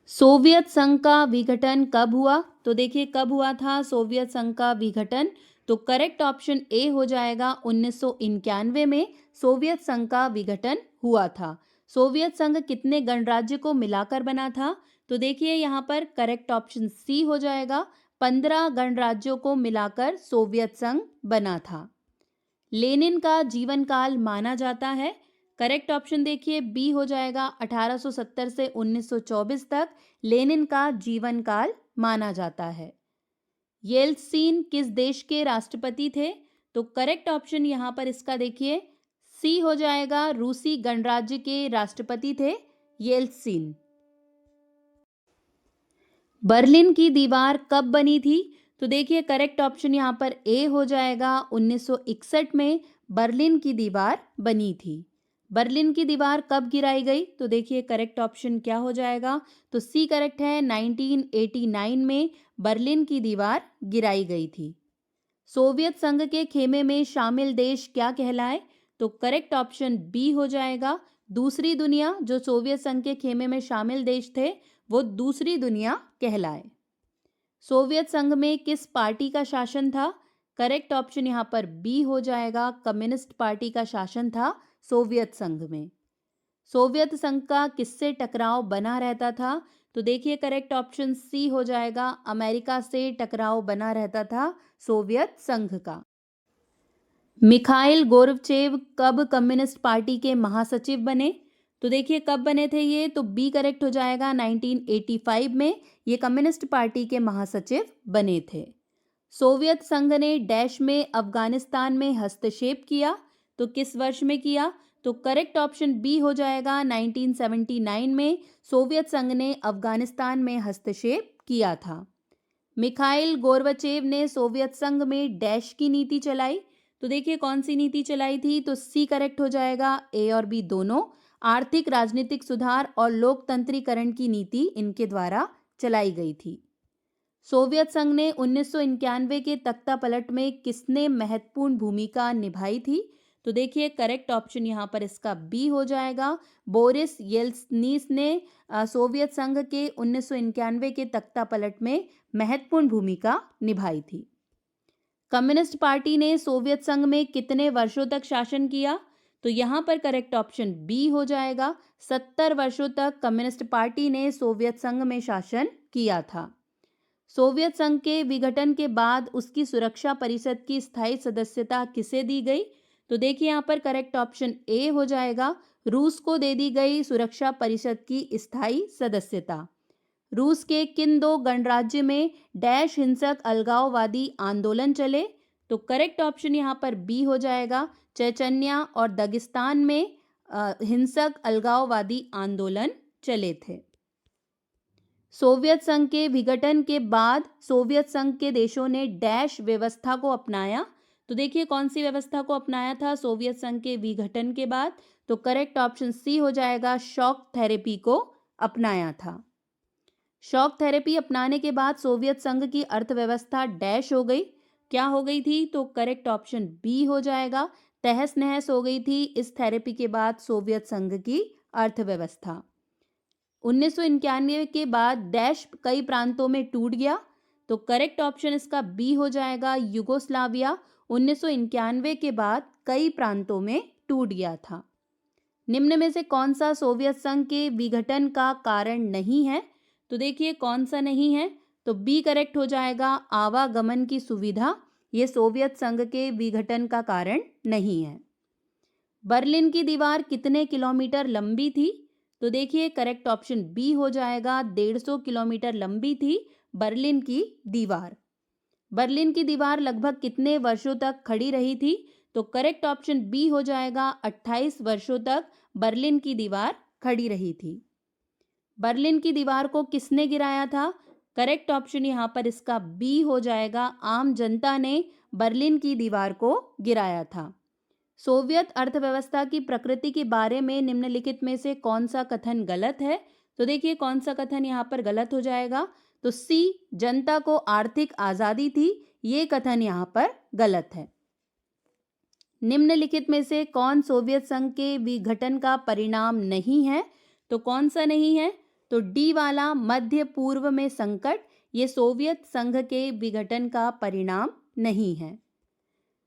सोवियत संघ का विघटन कब हुआ? तो देखिए कब हुआ था सोवियत संघ का विघटन? तो करेक्ट ऑप्शन ए हो जाएगा, 1991 में सोवियत संघ का विघटन हुआ था। सोवियत संघ कितने गणराज्य को मिलाकर बना था? तो देखिए यहाँ पर करेक्ट ऑप्शन सी हो जाएगा, 15 गणराज्यों को मिलाकर सोवियत संघ बना था। लेनिन का जीवन काल माना जाता है। करेक्ट ऑप्शन देखिए बी हो जाएगा, 1870 से 1924 तक लेनिन का जीवन काल माना जाता है। येल्त्सिन किस देश के राष्ट्रपति थे? तो करेक्ट ऑप्शन यहाँ पर इसका देखिए सी हो जाएगा, रूसी गणराज्य के राष्ट्रपति थे येल्त्सिन। बर्लिन की दीवार कब बनी थी? तो देखिए करेक्ट ऑप्शन यहाँ पर ए हो जाएगा, 1961 में बर्लिन की दीवार बनी थी। बर्लिन की दीवार कब गिराई गई? तो देखिए करेक्ट ऑप्शन क्या हो जाएगा? तो सी करेक्ट है, 1989 में बर्लिन की दीवार गिराई गई थी। सोवियत संघ के खेमे में शामिल देश क्या कहलाए? तो करेक्ट ऑप्शन बी हो जाएगा, दूसरी दुनिया। जो सोवियत संघ के खेमे में शामिल देश थे वो दूसरी दुनिया कहलाए। सोवियत संघ में किस पार्टी का शासन था? करेक्ट ऑप्शन यहाँ पर बी हो जाएगा, कम्युनिस्ट पार्टी का शासन था सोवियत संघ में। सोवियत संघ का किससे टकराव बना रहता था? तो देखिए करेक्ट ऑप्शन सी हो जाएगा, अमेरिका से टकराव बना रहता था सोवियत संघ का। मिखाइल गोर्बचेव कब कम्युनिस्ट पार्टी के महासचिव बने? तो देखिए कब बने थे ये? तो बी करेक्ट हो जाएगा, 1985 में ये कम्युनिस्ट पार्टी के महासचिव बने थे। सोवियत संघ ने डैश में अफगानिस्तान में हस्तक्षेप किया, तो किस वर्ष में किया? तो करेक्ट ऑप्शन बी हो जाएगा, 1979 में सोवियत संघ ने अफगानिस्तान में हस्तक्षेप किया था। मिखाइल गोर्बचेव ने सोवियत संघ में डैश की नीति चलाई, तो देखिए कौन सी नीति चलाई थी? तो सी करेक्ट हो जाएगा, ए और बी दोनों। आर्थिक राजनीतिक सुधार और लोकतंत्रीकरण की नीति इनके द्वारा चलाई गई थी। सोवियत संघ ने 1991 के तख्तापलट में किसने महत्वपूर्ण भूमिका निभाई थी? तो देखिए करेक्ट ऑप्शन यहाँ पर इसका बी हो जाएगा, बोरिस येल्त्सिन ने सोवियत संघ के 1991 के तख्तापलट में महत्वपूर्ण भूमिका निभाई थी। कम्युनिस्ट पार्टी ने सोवियत संघ में कितने वर्षों तक शासन किया? तो यहाँ पर करेक्ट ऑप्शन बी हो जाएगा, 70 वर्षों तक कम्युनिस्ट पार्टी ने सोवियत संघ में शासन किया था। सोवियत संघ के विघटन के बाद उसकी सुरक्षा परिषद की स्थायी सदस्यता किसे दी गई? तो देखिए यहाँ पर करेक्ट ऑप्शन ए हो जाएगा, रूस को दे दी गई सुरक्षा परिषद की स्थायी सदस्यता। रूस के किन 2 गणराज्य में डैश हिंसक अलगाववादी आंदोलन चले? तो करेक्ट ऑप्शन यहाँ पर बी हो जाएगा, चेचन्या और दागिस्तान में हिंसक अलगाववादी आंदोलन चले थे। सोवियत संघ के विघटन के बाद सोवियत संघ के देशों ने डैश व्यवस्था को अपनाया, तो देखिए कौन सी व्यवस्था को अपनाया था सोवियत संघ के विघटन के बाद? तो करेक्ट ऑप्शन सी हो जाएगा, शॉक थेरेपी को अपनाया था। शॉक थेरेपी अपनाने के बाद सोवियत संघ की अर्थव्यवस्था डैश हो गई, क्या हो गई थी? तो करेक्ट ऑप्शन बी हो जाएगा, तहस नहस हो गई थी इस थेरेपी के बाद सोवियत संघ की अर्थव्यवस्था। 1991 के बाद डैश कई प्रांतों में टूट गया, तो करेक्ट ऑप्शन इसका बी हो जाएगा, यूगोस्लाविया 1991 के बाद कई प्रांतों में टूट गया था। निम्न में से कौन सा सोवियत संघ के विघटन का कारण नहीं है? तो देखिए कौन सा नहीं है? तो बी करेक्ट हो जाएगा, आवागमन की सुविधा ये सोवियत संघ के विघटन का कारण नहीं है। बर्लिन की दीवार कितने किलोमीटर लंबी थी? तो देखिए करेक्ट ऑप्शन बी हो जाएगा, 150 किलोमीटर लंबी थी बर्लिन की दीवार। बर्लिन की दीवार लगभग कितने वर्षों तक खड़ी रही थी? तो करेक्ट ऑप्शन बी हो जाएगा, 28 वर्षों तक बर्लिन की दीवार खड़ी रही थी। बर्लिन की दीवार को किसने गिराया था? करेक्ट ऑप्शन यहाँ पर इसका बी हो जाएगा, आम जनता ने बर्लिन की दीवार को गिराया था। सोवियत अर्थव्यवस्था की प्रकृति के बारे में निम्नलिखित में से कौन सा कथन गलत है? तो देखिए कौन सा कथन यहाँ पर गलत हो जाएगा। तो सी, जनता को आर्थिक आजादी थी, ये कथन यहाँ पर गलत है। निम्नलिखित में से कौन सोवियत संघ के विघटन का परिणाम नहीं है? तो कौन सा नहीं है? तो डी वाला, मध्य पूर्व में संकट, ये सोवियत संघ के विघटन का परिणाम नहीं है।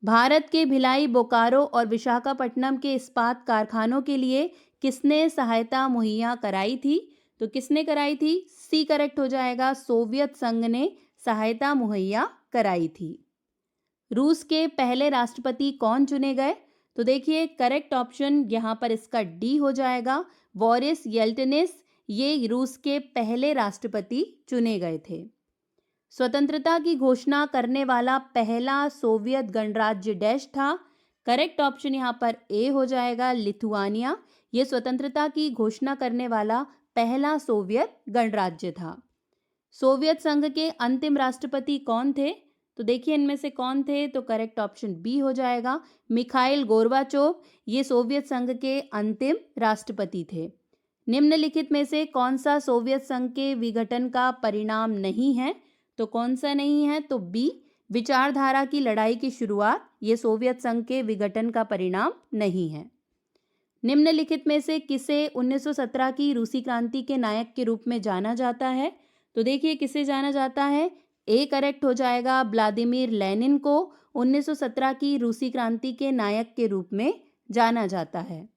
भारत के भिलाई, बोकारो और विशाखापट्टनम के इस्पात कारखानों के लिए किसने सहायता मुहैया कराई थी? तो किसने कराई थी? सी करेक्ट हो जाएगा, सोवियत संघ ने सहायता मुहैया कराई थी। रूस के पहले राष्ट्रपति कौन चुने गए? तो देखिए करेक्ट ऑप्शन यहाँ पर इसका डी हो जाएगा, बोरिस येल्टसिन, ये रूस के पहले राष्ट्रपति चुने गए थे। स्वतंत्रता की घोषणा करने वाला पहला सोवियत गणराज्य डैश था? करेक्ट ऑप्शन यहाँ पर ए हो जाएगा, लिथुआनिया, ये स्वतंत्रता की घोषणा करने वाला पहला सोवियत गणराज्य था। सोवियत संघ के अंतिम राष्ट्रपति कौन थे? तो देखिए इनमें से कौन थे? तो करेक्ट ऑप्शन बी हो जाएगा, मिखाइल गोर्बाचोव, ये सोवियत संघ के अंतिम राष्ट्रपति थे। निम्नलिखित में से कौन सा सोवियत संघ के विघटन का परिणाम नहीं है? तो कौन सा नहीं है? तो बी, विचारधारा की लड़ाई की शुरुआत, ये सोवियत संघ के विघटन का परिणाम नहीं है। निम्नलिखित में से किसे 1917 की रूसी क्रांति के नायक के रूप में जाना जाता है? तो देखिए किसे जाना जाता है? ए करेक्ट हो जाएगा, व्लादिमीर लेनिन को 1917 की रूसी क्रांति के नायक के रूप में जाना जाता है।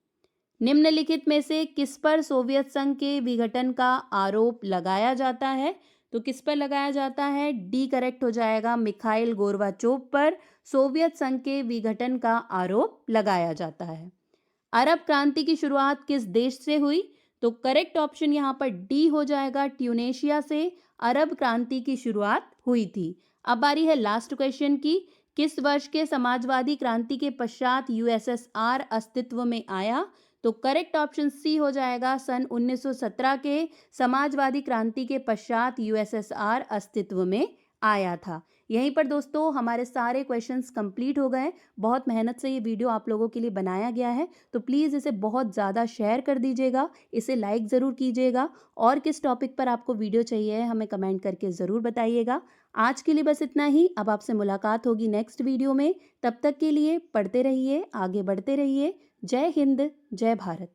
निम्नलिखित में से किस पर सोवियत संघ के विघटन का आरोप लगाया जाता है? तो किस पर लगाया जाता है? डी करेक्ट हो जाएगा, मिखाइल गोर्बाचोव पर सोवियत संघ के विघटन का आरोप लगाया जाता है। अरब क्रांति की शुरुआत किस देश से हुई? तो करेक्ट ऑप्शन यहाँ पर डी हो जाएगा, ट्यूनेशिया से अरब क्रांति की शुरुआत हुई थी। अब बारी है लास्ट क्वेश्चन की। किस वर्ष के समाजवादी क्रांति के पश्चात यूएसएसआर अस्तित्व में आया? तो करेक्ट ऑप्शन सी हो जाएगा, सन 1917 के समाजवादी क्रांति के पश्चात यूएसएसआर अस्तित्व में आया था। यहीं पर दोस्तों हमारे सारे क्वेश्चंस कंप्लीट हो गए। बहुत मेहनत से ये वीडियो आप लोगों के लिए बनाया गया है, तो प्लीज़ इसे बहुत ज़्यादा शेयर कर दीजिएगा, इसे लाइक ज़रूर कीजिएगा और किस टॉपिक पर आपको वीडियो चाहिए हमें कमेंट करके ज़रूर बताइएगा। आज के लिए बस इतना ही। अब आपसे मुलाकात होगी नेक्स्ट वीडियो में। तब तक के लिए पढ़ते रहिए, आगे बढ़ते रहिए। जय हिंद, जय भारत।